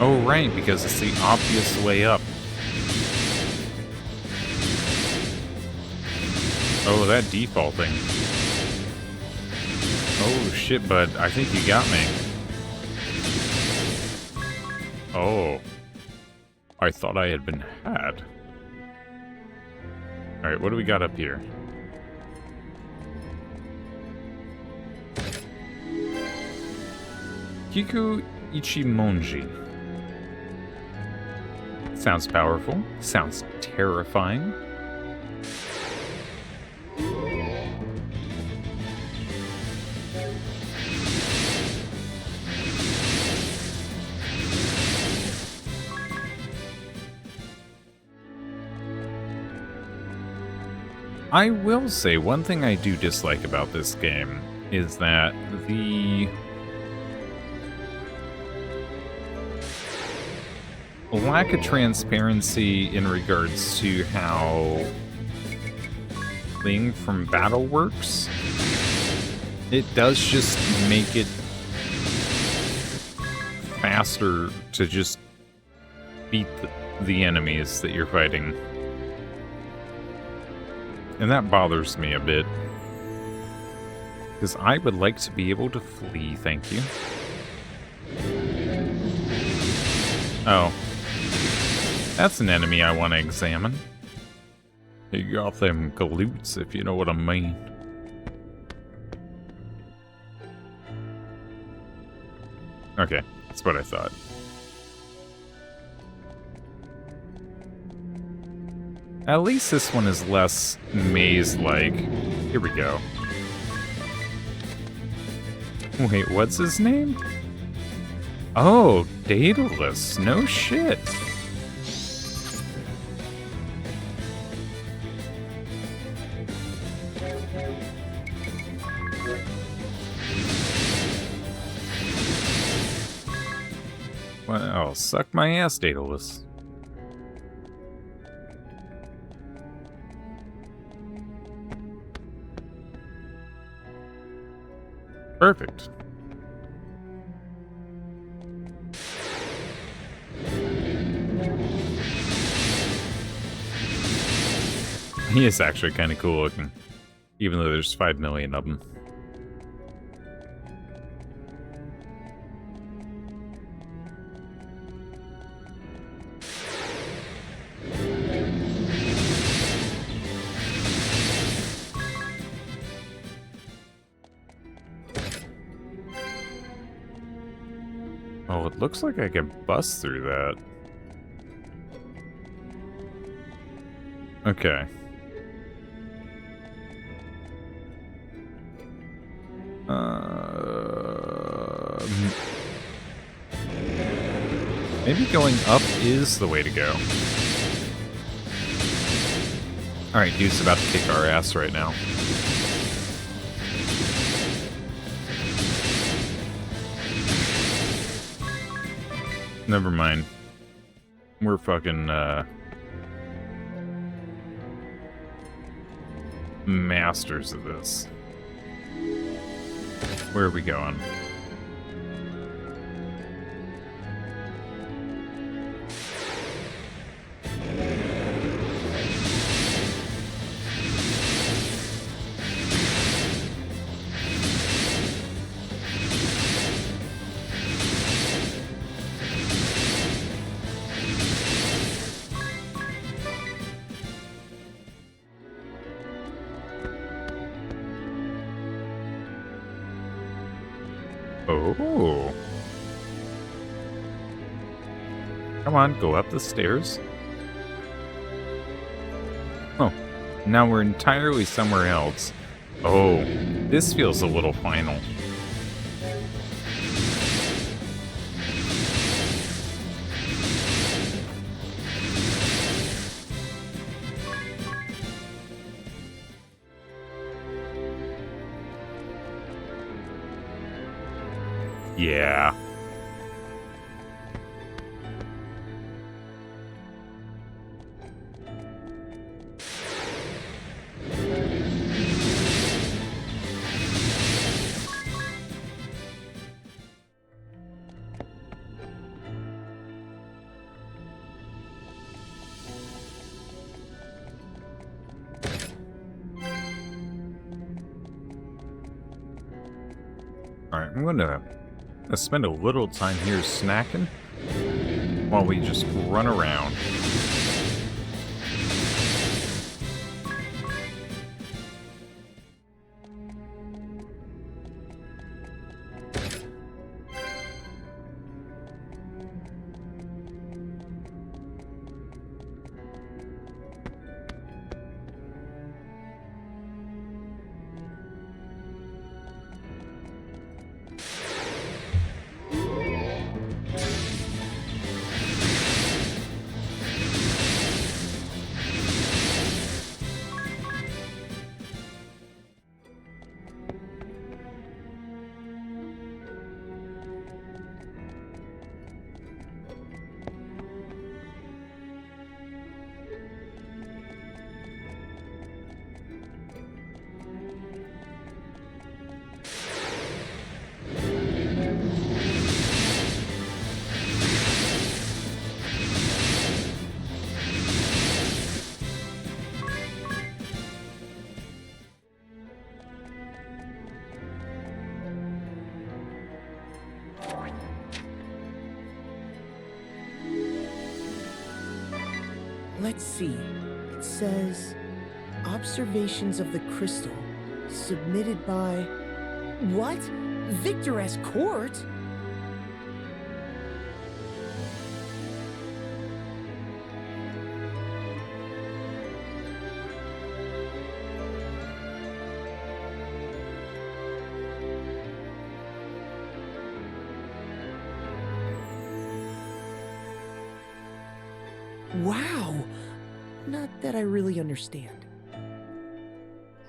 Oh, right, because it's the obvious way up. Oh, that defaulting. Oh, shit, bud. I think you got me. Oh. I thought I had been had. Alright, what do we got up here? Kiku Ichimonji. Sounds powerful. Sounds terrifying. I will say, one thing I do dislike about this game is that the lack of transparency in regards to how Ling from Battle works, it does just make it faster to just beat the enemies that you're fighting. And that bothers me a bit. Because I would like to be able to flee, thank you. Oh. That's an enemy I want to examine. You got them galoots, if you know what I mean. Okay, that's what I thought. At least this one is less maze-like. Here we go. Wait, what's his name? Oh, Daedalus. No shit. Well, suck my ass, Daedalus. Perfect. He is actually kind of cool looking, even though there's 5 million of them. Oh, it looks like I can bust through that. Okay. Maybe going up is the way to go. Alright, dude's about to kick our ass right now. Never mind. We're fucking, masters of this. Where are we going? Oh. Come on, go up the stairs. Oh, now we're entirely somewhere else. Oh, this feels a little final. Yeah. Alright, I'm gonna spend a little time here snacking while we just run around.
Let's see. It says, observations of the crystal, submitted by... What? Victor S. Court? Wow! Not that I really understand.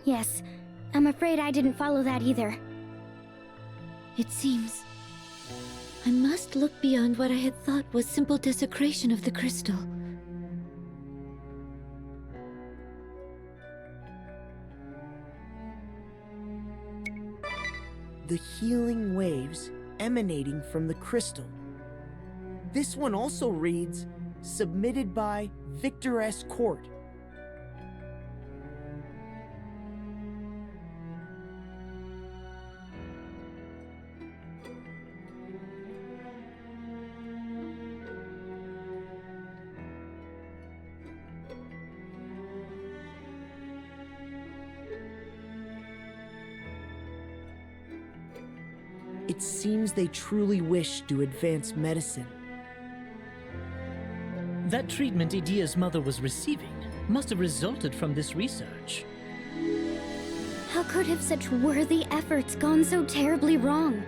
Yes, I'm afraid I didn't follow that either.
It seems I must look beyond what I had thought was simple desecration of the crystal.
The healing waves emanating from the crystal. This one also reads, submitted by Victor S. Court. It seems they truly wish to advance medicine.
That treatment Idia's mother was receiving must have resulted from this research.
How could have such worthy efforts gone so terribly wrong?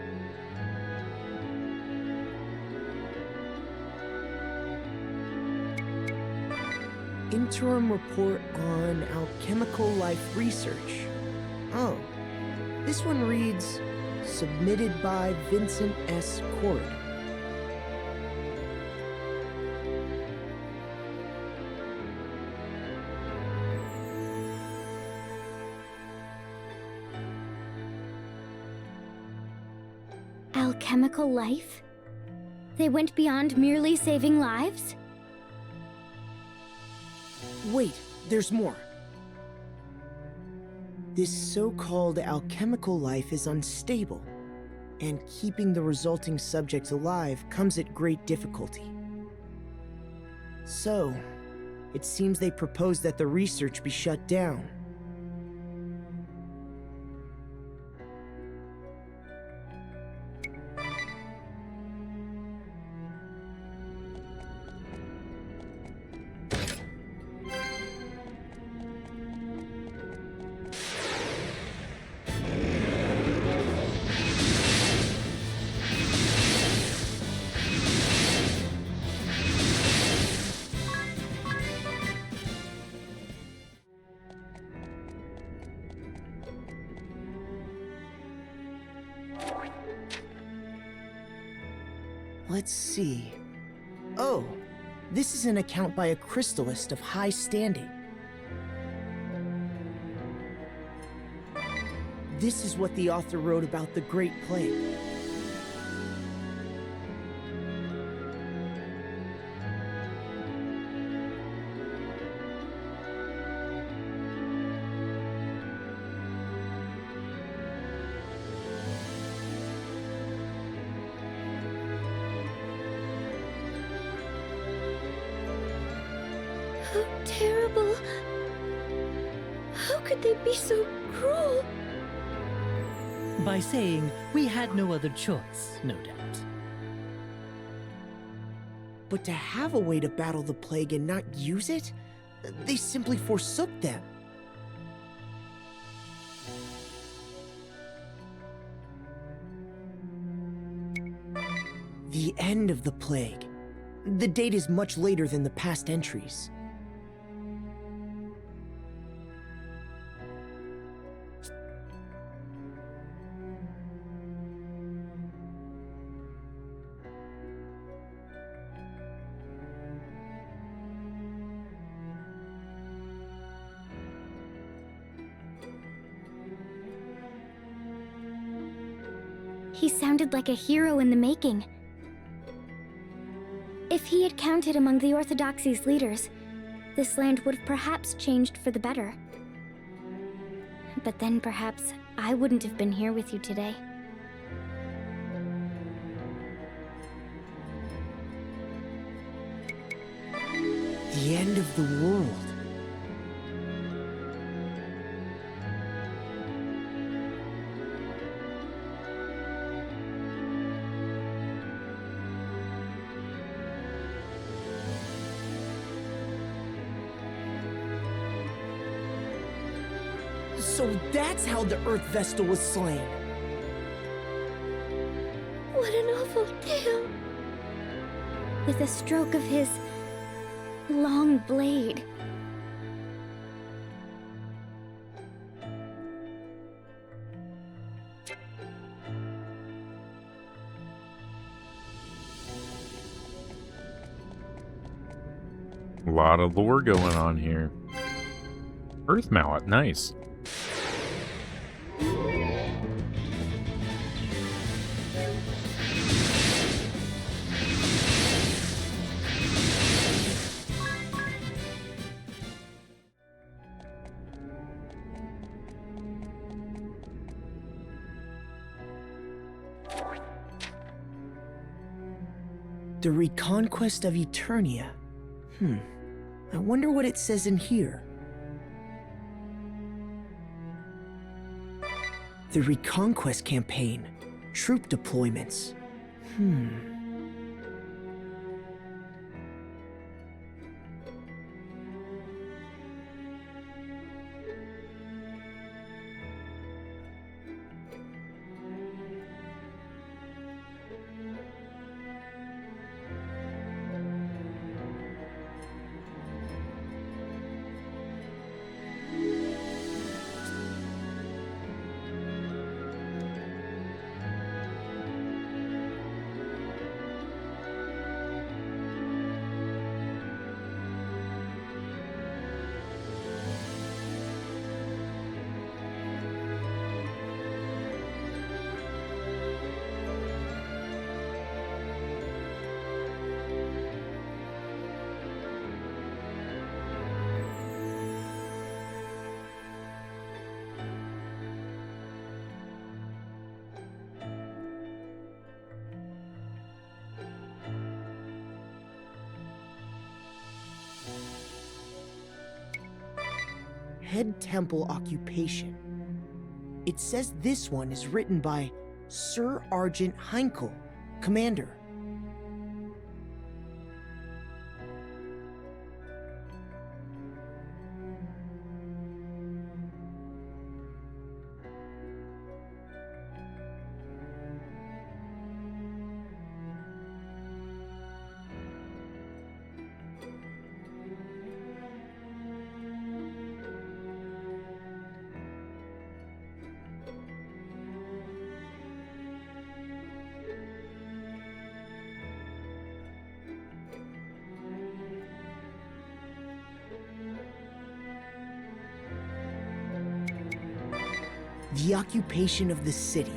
Interim report on alchemical life research. Oh, this one reads, submitted by Vincent S. Court.
Alchemical life? They went beyond merely saving lives?
Wait, there's more. This so-called alchemical life is unstable, and keeping the resulting subjects alive comes at great difficulty. So, it seems they propose that the research be shut down. Let's see. Oh, this is an account by a crystallist of high standing. This is what the author wrote about the Great Plague.
How terrible. How could they be so cruel?
By saying we had no other choice, no doubt.
But to have a way to battle the plague and not use it, they simply forsook them. The end of the plague. The date is much later than the past entries.
He sounded like a hero in the making. If he had counted among the Orthodoxy's leaders, this land would have perhaps changed for the better. But then perhaps I wouldn't have been here with you today.
The end of the world. So that's how the Earth Vestal was slain.
What an awful tale.
With a stroke of his long blade.
A lot of lore going on here. Earth Mallet, nice.
The Reconquest of Eternia. I wonder what it says in here. The Reconquest campaign. Troop deployments. Head Temple Occupation. It says this one is written by Sir Argent Heinkel, Commander. The occupation of the city.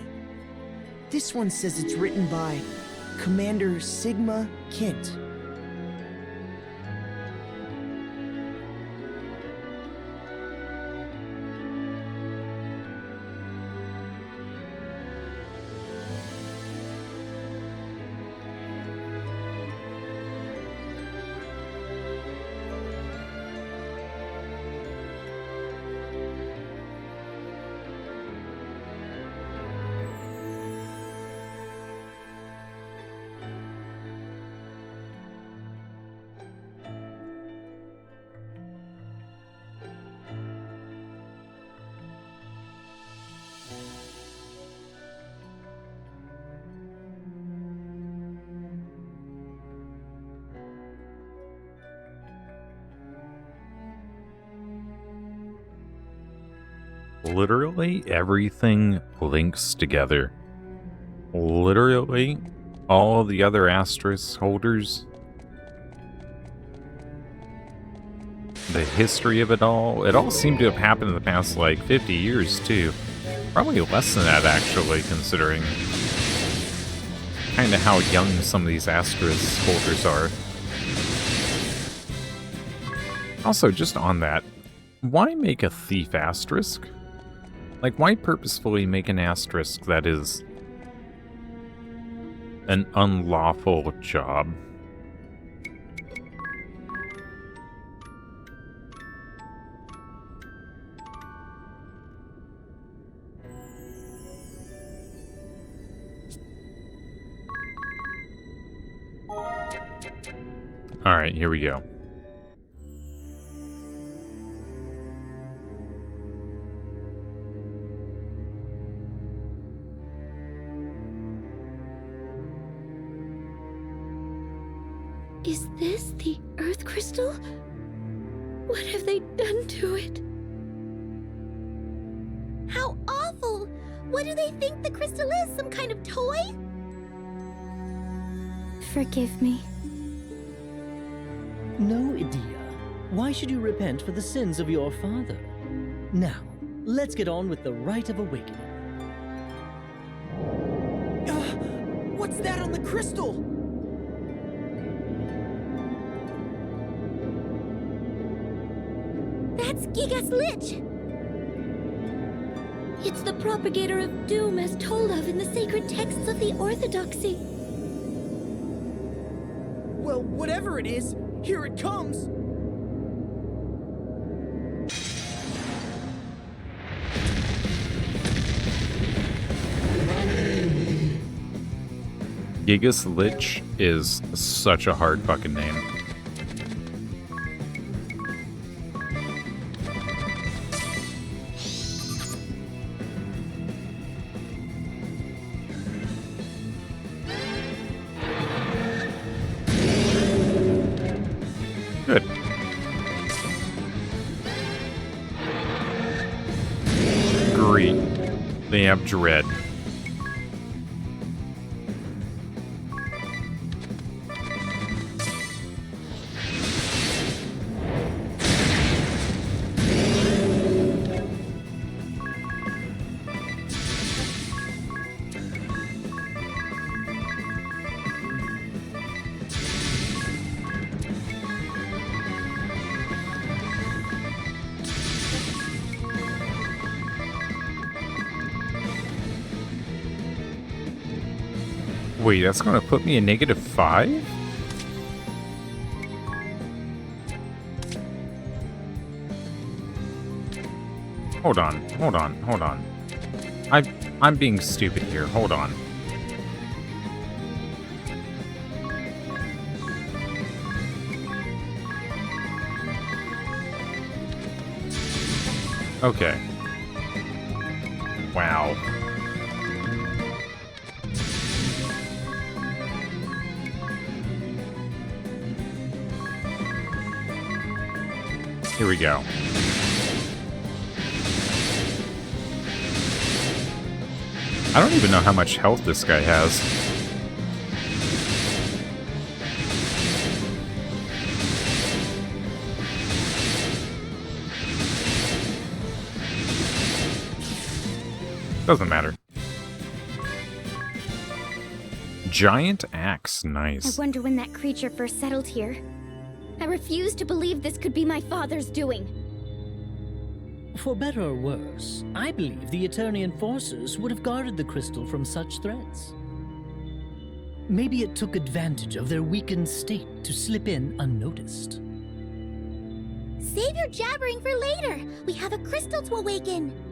This one says it's written by Commander Sigma Kint.
Literally everything links together. Literally all the other asterisk holders. The history of it all seemed to have happened in the past like 50 years too. Probably less than that actually, considering kind of how young some of these asterisk holders are. Also, just on that, why make a thief asterisk? Like, why purposefully make an asterisk that is an unlawful job? Alright, here we go.
Is this the Earth Crystal? What have they done to it?
How awful! What do they think the crystal is? Some kind of toy?
Forgive me.
No, Edea. Why should you repent for the sins of your father? Now, let's get on with the rite of awakening.
What's that on the crystal?
That's Gigas Lich!
It's the propagator of doom as told of in the sacred texts of the Orthodoxy.
Well, whatever it is, here it comes!
Gigas Lich is such a hard fucking name. Good. Great. They have dread. Wait, that's gonna put me in -5? Hold on. I'm being stupid here. Hold on. Okay. Wow. Here we go. I don't even know how much health this guy has. Doesn't matter. Giant axe,
I
nice.
wonder when that creature first settled here. I refuse to believe this could be my father's doing.
For better or worse, I believe the Eternian forces would have guarded the crystal from such threats. Maybe it took advantage of their weakened state to slip in unnoticed.
Save your jabbering for later. We have a crystal to awaken.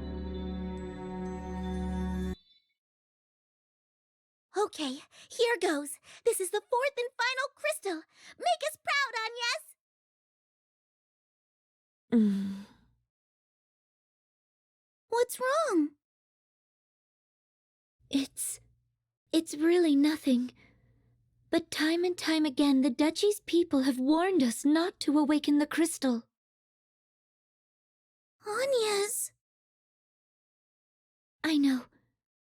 Okay, here goes. This is the fourth and final crystal. Make us proud, Agnes. What's wrong?
It's really nothing. But time and time again, the Duchy's people have warned us not to awaken the crystal.
Agnes.
I know.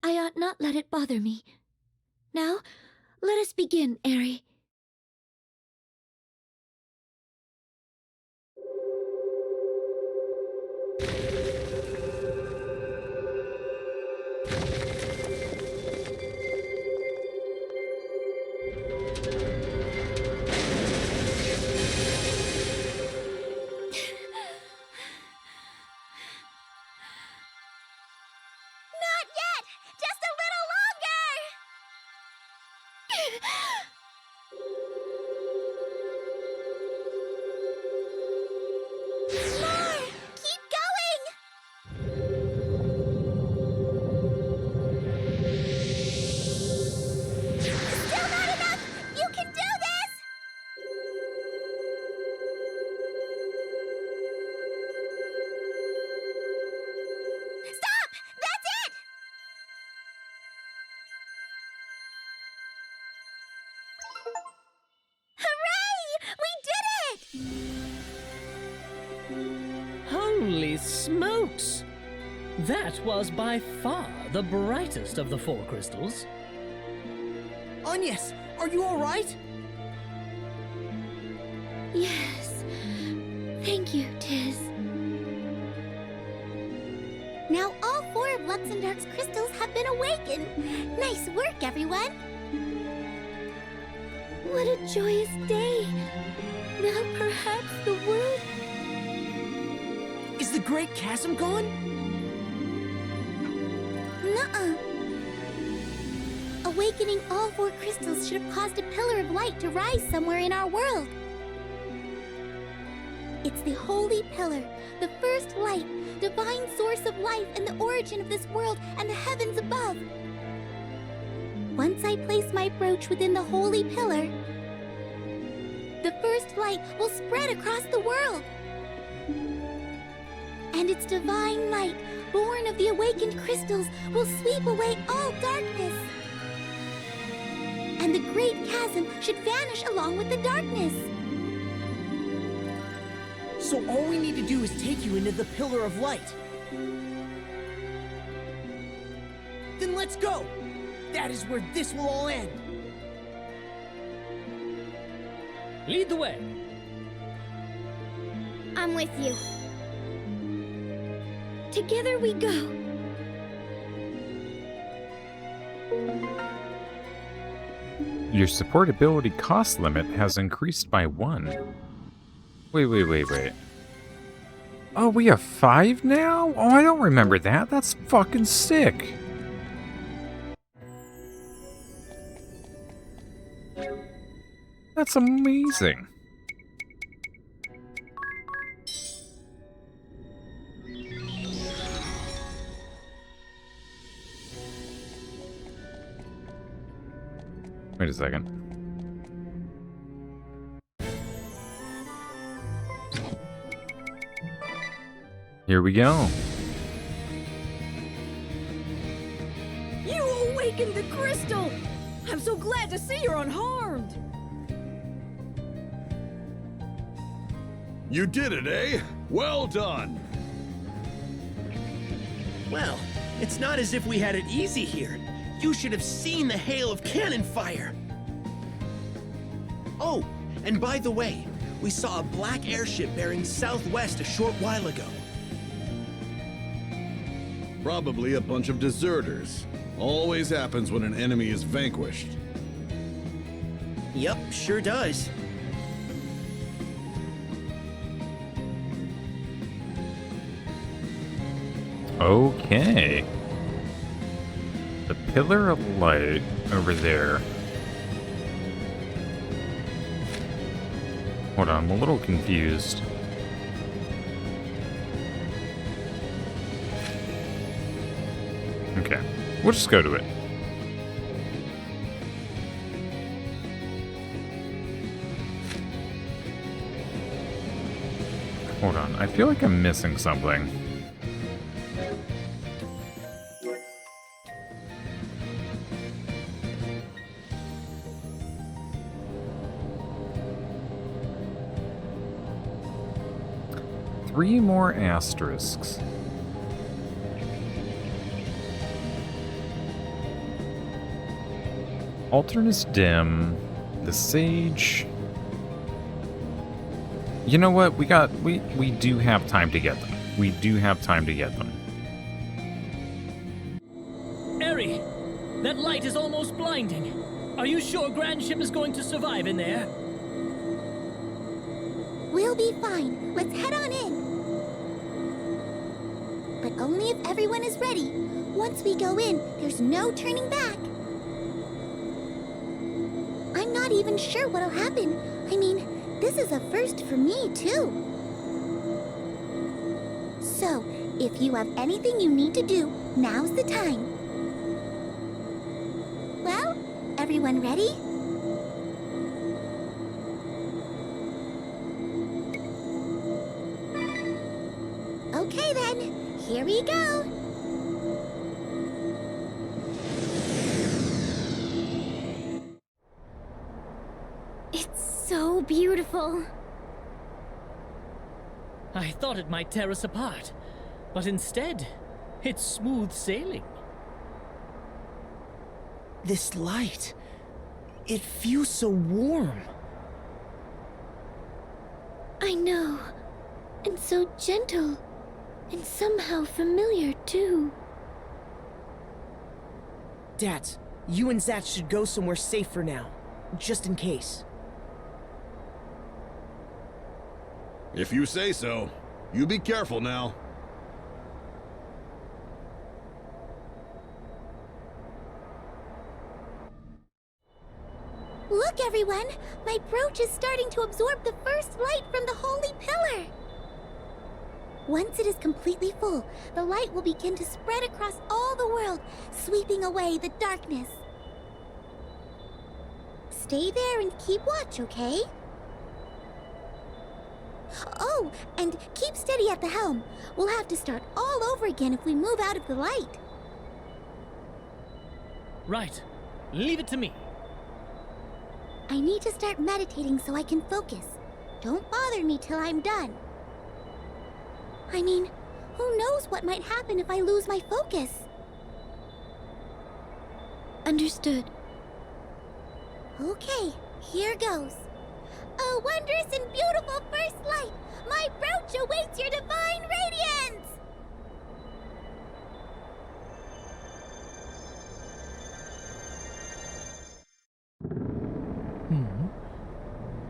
I ought not let it bother me. Now, let us begin, Eri.
Not yet! Just a little longer! More! Keep going! Still not enough! You can do this! Stop! That's it! Hooray! We did it!
Holy smokes! That was by far the brightest of the 4 crystals.
Agnes, are you alright?
Yes. Thank you, Tiz.
Now all 4 of Luxembourg's crystals have been awakened. Nice work, everyone.
What a joyous day. Now perhaps the world...
Is the Great Chasm gone?
Nuh-uh. Awakening all 4 crystals should have caused a pillar of light to rise somewhere in our world. It's the Holy Pillar, the first light, divine source of life and the origin of this world and the heavens above. Once I place my brooch within the Holy Pillar, the first light will spread across the world. And its divine light, born of the awakened crystals, will sweep away all darkness. And the Great Chasm should vanish along with the darkness.
So all we need to do is take you into the Pillar of Light. Then let's go! That is where this will all end.
Lead the way.
I'm with you.
Together we go.
Your supportability cost limit has increased by 1. Wait. Oh, we have 5 now? Oh, I don't remember that. That's fucking sick. That's amazing. Wait a second. Here we go.
You awakened the crystal! I'm so glad to see you're unharmed!
You did it, eh? Well done.
Well, it's not as if we had it easy here. You should have seen the hail of cannon fire. Oh, and by the way, we saw a black airship bearing southwest a short while ago.
Probably a bunch of deserters. Always happens when an enemy is vanquished.
Yup, sure does.
Okay. The pillar of light over there. Hold on, I'm a little confused. Okay, we'll just go to it. Hold on, I feel like I'm missing something. Three more asterisks. Alternus Dim, the Sage. You know what? We do have time to get them. We do have time to get them.
Eri, that light is almost blinding. Are you sure Grand Ship is going to survive in there?
We'll be fine. Let's head on in. But only if everyone is ready. Once we go in, there's no turning back. I'm not even sure what'll happen. I mean, this is a first for me, too. So, if you have anything you need to do, now's the time. Well, everyone ready? Okay then, here we go.
It's so beautiful.
I thought it might tear us apart, but instead, it's smooth sailing.
This light, it feels so warm.
I know. And so gentle. And somehow familiar, too.
Dad, you and Zat should go somewhere safe for now, just in case.
If you say so. You be careful now.
Look, everyone! My brooch is starting to absorb the first light from the holy pillar. Once it is completely full, the light will begin to spread across all the world, sweeping away the darkness. Stay there and keep watch, okay? Oh, and keep steady at the helm. We'll have to start all over again if we move out of the light.
Right. Leave it to me.
I need to start meditating so I can focus. Don't bother me till I'm done. I mean, who knows what might happen if I lose my focus?
Understood.
Okay, here goes. A wondrous and beautiful first light! My brooch awaits your divine radiance!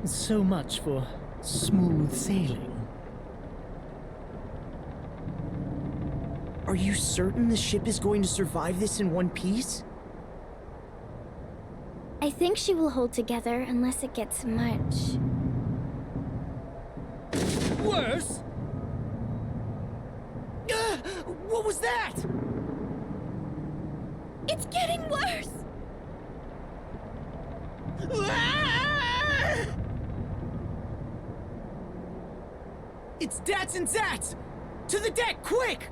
So much for smooth sailing.
Are you certain the ship is going to survive this in one piece?
I think she will hold together unless it gets much.
Worse?
What was that?
It's getting worse!
It's Dats and Zats! To the deck, quick!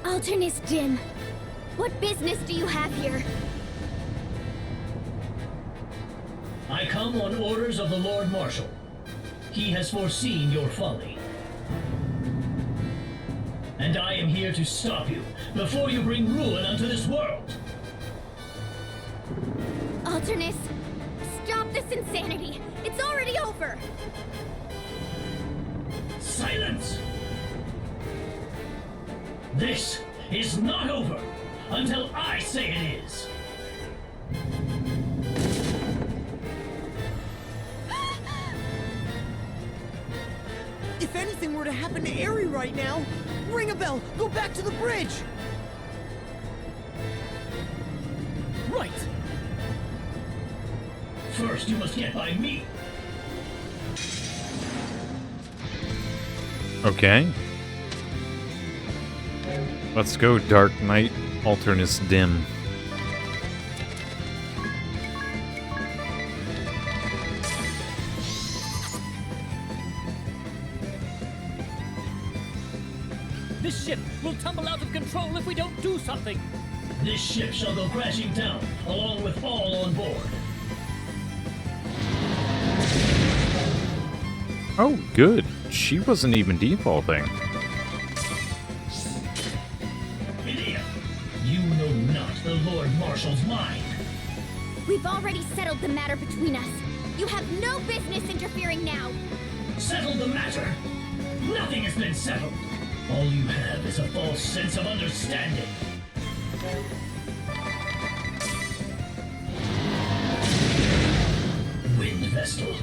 Alternus Dim, what business do you have here?
I come on orders of the Lord Marshal. He has foreseen your folly. And I am here to stop you before you bring ruin unto this world.
Alternus, stop this insanity!
It's already over!
Silence! This is not over until I say it is.
If anything were to happen to Eri right now, ring a bell, go back to the bridge!
Right!
First, you must get by me.
Okay. Let's go, Dark Knight Alternus Dim.
This ship will tumble out of control if we don't do something!
This ship shall go crashing down, along with all on board.
Oh, good. She wasn't even defaulting.
Idiot! You know not the Lord Marshal's mind.
We've already settled the matter between us. You have no business interfering now.
Settle the matter? Nothing has been settled. All you have is a false sense of understanding. Wind Vestal.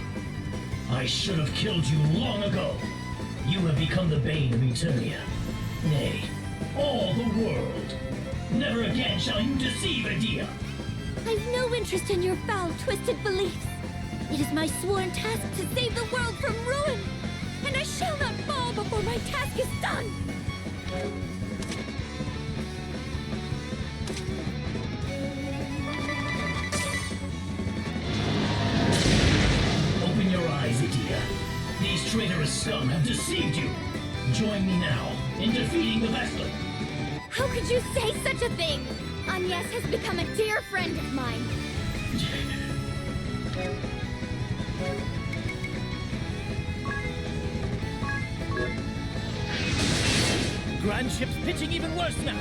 I should have killed you long ago. You have become the bane of Eternia. Nay, all the world. Never again shall you deceive Edea.
I've no interest in your foul, twisted beliefs. It is my sworn task to save the world from ruin, and I shall not fall before my task is done.
Open your eyes, Edea. These traitorous scum have deceived you. Join me now in defeating the Vestal.
How could you say such a thing? Agnes has become a dear friend of mine.
Grand ship's pitching even worse now!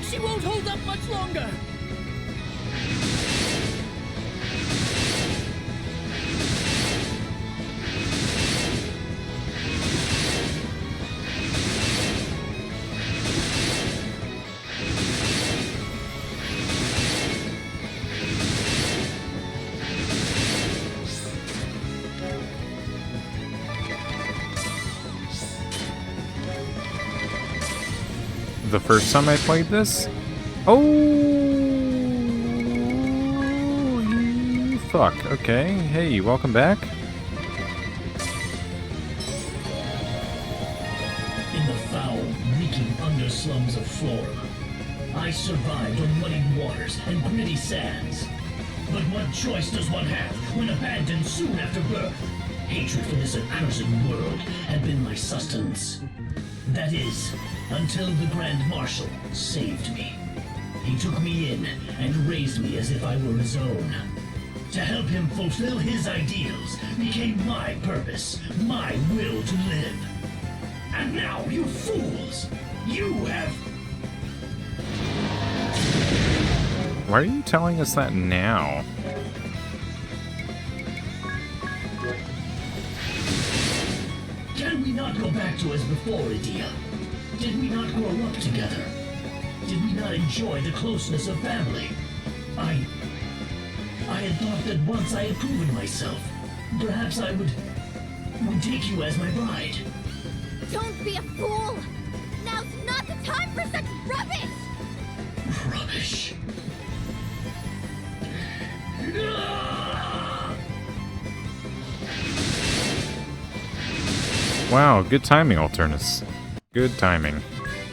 She won't hold up much longer!
The first time I played this? Oh, fuck. Okay. Hey, welcome back.
In the foul, reeking underslums of Florida, I survived on muddy waters and gritty sands. But what choice does one have when abandoned soon after birth? Hatred for this accursed world had been my sustenance. That is, until the Grand Marshal saved me. He took me in and raised me as if I were his own. To help him fulfill his ideals became my purpose, my will to live. And now, you fools, you have...
Why are you telling us that now?
Can we not go back to as before, Edea? Did we not grow up together? Did we not enjoy the closeness of family? I had thought that once I had proven myself, perhaps I would take you as my bride.
Don't be a fool! Now's not the time for such rubbish!
Rubbish.
Wow, good timing, Alternus. Good timing.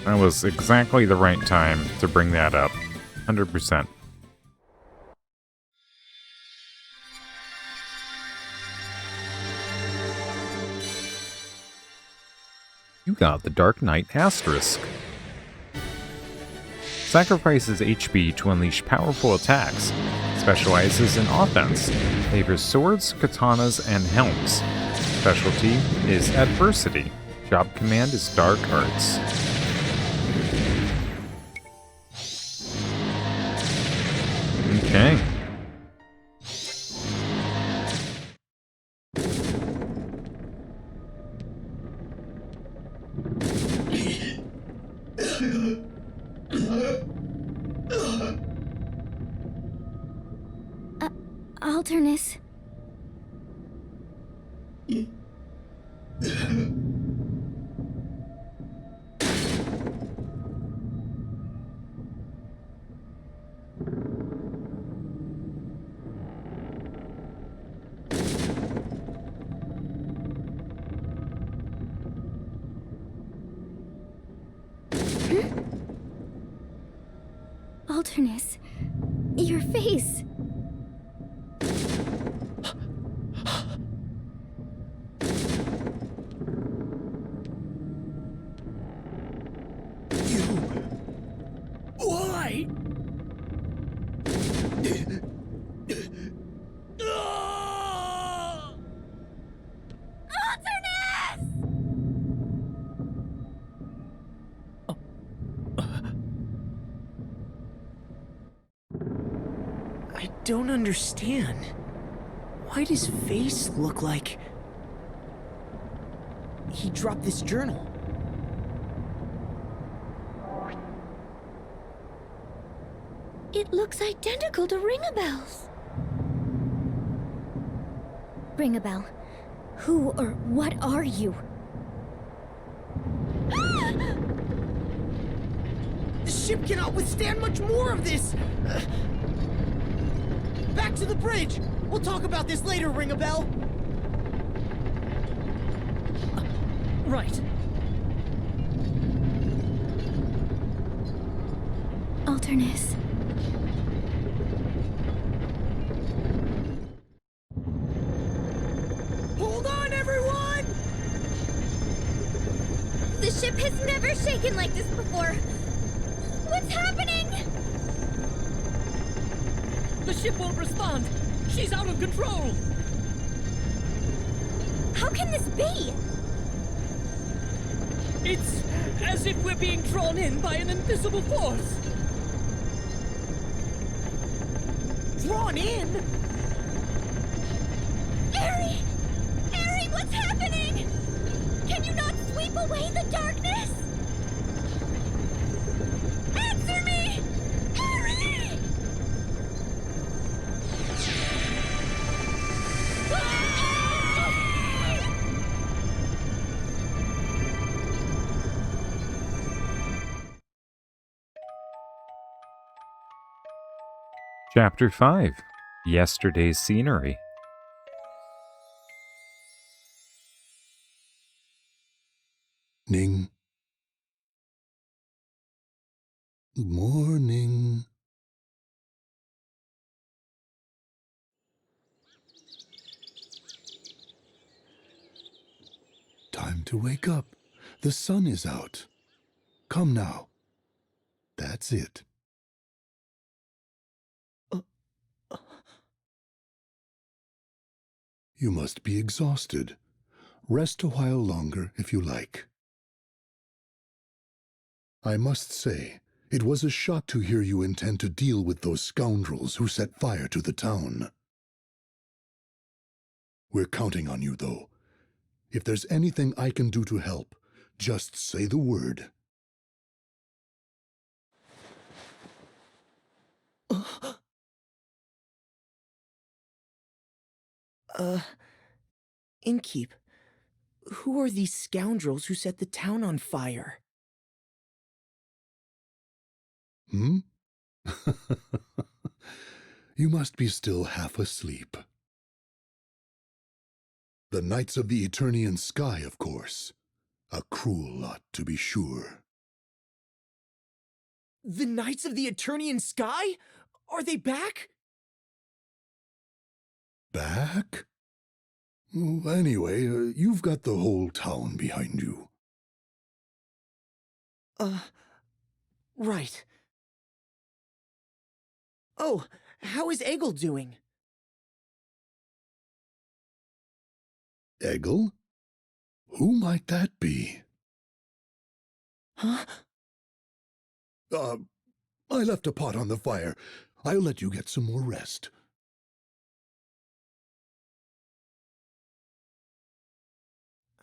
That was exactly the right time to bring that up. 100%. You got the Dark Knight Asterisk. Sacrifices HP to unleash powerful attacks. Specializes in offense. Favors swords, katanas, and helms. Specialty is adversity. Job command is dark arts. Okay.
Alternus. Alternus, your face.
Why?
I don't understand. Why'd his face look like... he dropped this journal?
It looks identical to Ringabel's.
Ringabel, who or what are you?
The ship cannot withstand much more of this! Back to the bridge! We'll talk about this later, Ringabel!
Right.
Alternus.
Hold on, everyone!
The ship has never shaken like this before. What's happening?
The ship won't respond. She's out of control.
How can this be?
It's as if we're being drawn in by an invisible force.
Drawn in?
Eri! Eri, what's happening? Can you not sweep away the darkness? Answer me! Eri!
Chapter 5 Yesterday's Scenery.
Ning. Morning. Time to wake up. The sun is out. Come now. That's it. You must be exhausted. Rest a while longer if you like. I must say, it was a shock to hear you intend to deal with those scoundrels who set fire to the town. We're counting on you, though. If there's anything I can do to help, just say the word.
Innkeep, who are these scoundrels who set the town on fire?
Hmm? You must be still half asleep. The Knights of the Eternian Sky, of course. A cruel lot, to be sure.
The Knights of the Eternian Sky? Are they back?
Back? Oh, anyway, you've got the whole town behind you.
Right. Oh, how is Egil doing?
Egil? Who might that be?
Huh?
I left a pot on the fire. I'll let you get some more rest.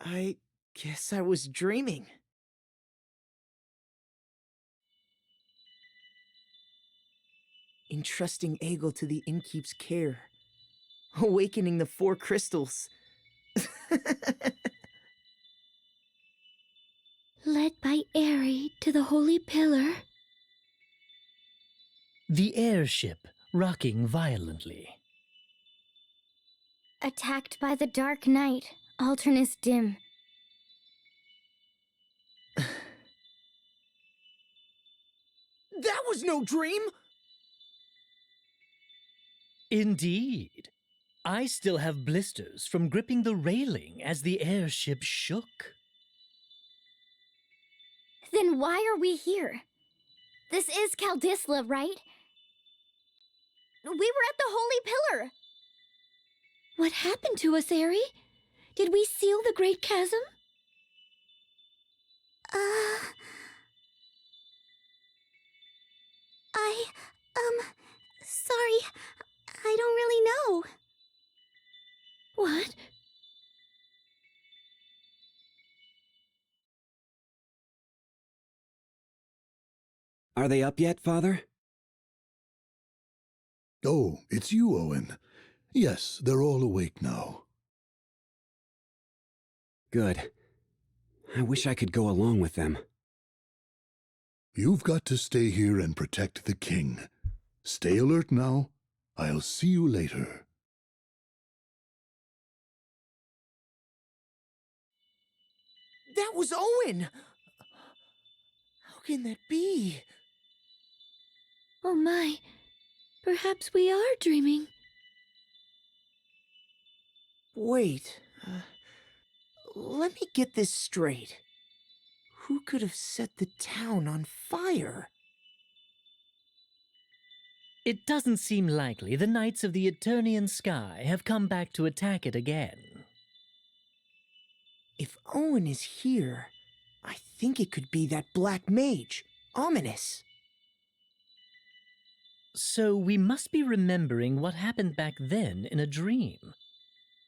I guess I was dreaming. entrusting Egil to the innkeep's care, awakening the 4 crystals.
Led by Eri to the Holy Pillar.
The airship rocking violently.
Attacked by the Dark Knight, Alternus Dim.
That was no dream!
Indeed. I still have blisters from gripping the railing as the airship shook.
Then why are we here? This is Caldisla, right? We were at the Holy Pillar!
What happened to us, Eri? Did we seal the Great Chasm?
Sorry. I don't really know.
What?
Are they up yet, Father?
Oh, it's you, Owen. Yes, they're all awake now.
Good. I wish I could go along with them.
You've got to stay here and protect the king. Stay alert now. I'll see you later.
That was Owen! How can that be?
Oh my. Perhaps we are dreaming.
Wait. Let me get this straight. Who could have set the town on fire?
It doesn't seem likely the Knights of the Eternian Sky have come back to attack it again.
If Owen is here, I think it could be that black mage, Ominous.
So we must be remembering what happened back then in a dream.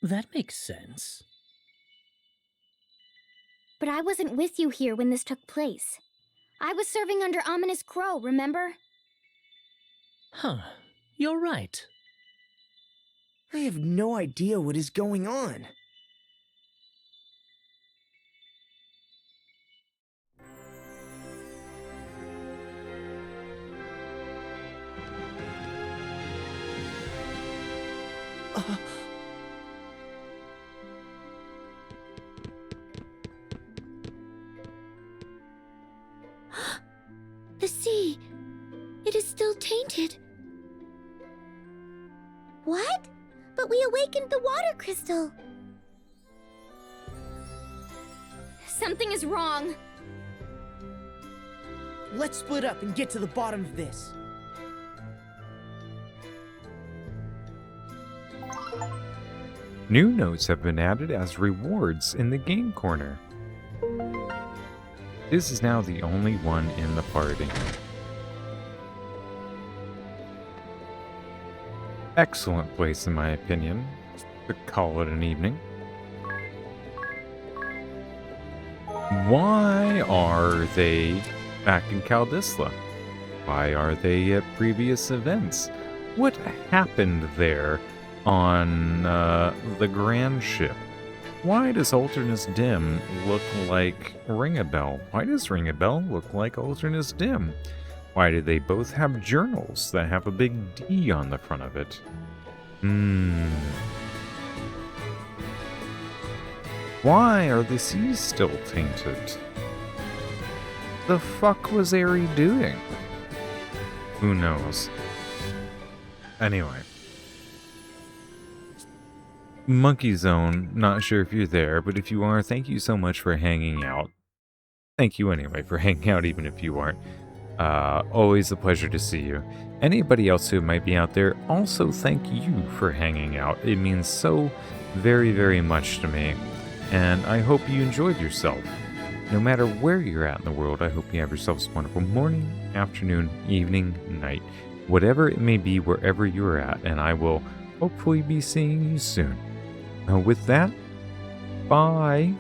That makes sense.
But I wasn't with you here when this took place. I was serving under Ominous Crow, remember?
Huh. You're right.
I have no idea what is going on.
The sea. It is still tainted.
What? But we awakened the water crystal.
Something is wrong.
Let's split up and get to the bottom of this.
New notes have been added as rewards in the game corner. This is now the only one in the party. Excellent place in my opinion to call it an evening. Why are they back in Caldisla? Why are they at previous events? What happened there on the Grand Ship? Why does Alternus Dim look like Ring-a-Bell? Why does Ring-a-Bell look like Alternus Dim? Why do they both have journals that have a big D on the front of it? Why are the seas still tainted? The fuck was Eri doing? Who knows? Anyway. Monkey Zone, not sure if you're there, but if you are, thank you so much for hanging out. Thank you anyway for hanging out, even if you aren't. Always a pleasure to see you. Anybody else who might be out there, also thank you for hanging out. It means so very, very much to me. And I hope you enjoyed yourself. No matter where you're at in the world, I hope you have yourselves a wonderful morning, afternoon, evening, night. Whatever it may be, wherever you're at, and I will hopefully be seeing you soon. With that, bye.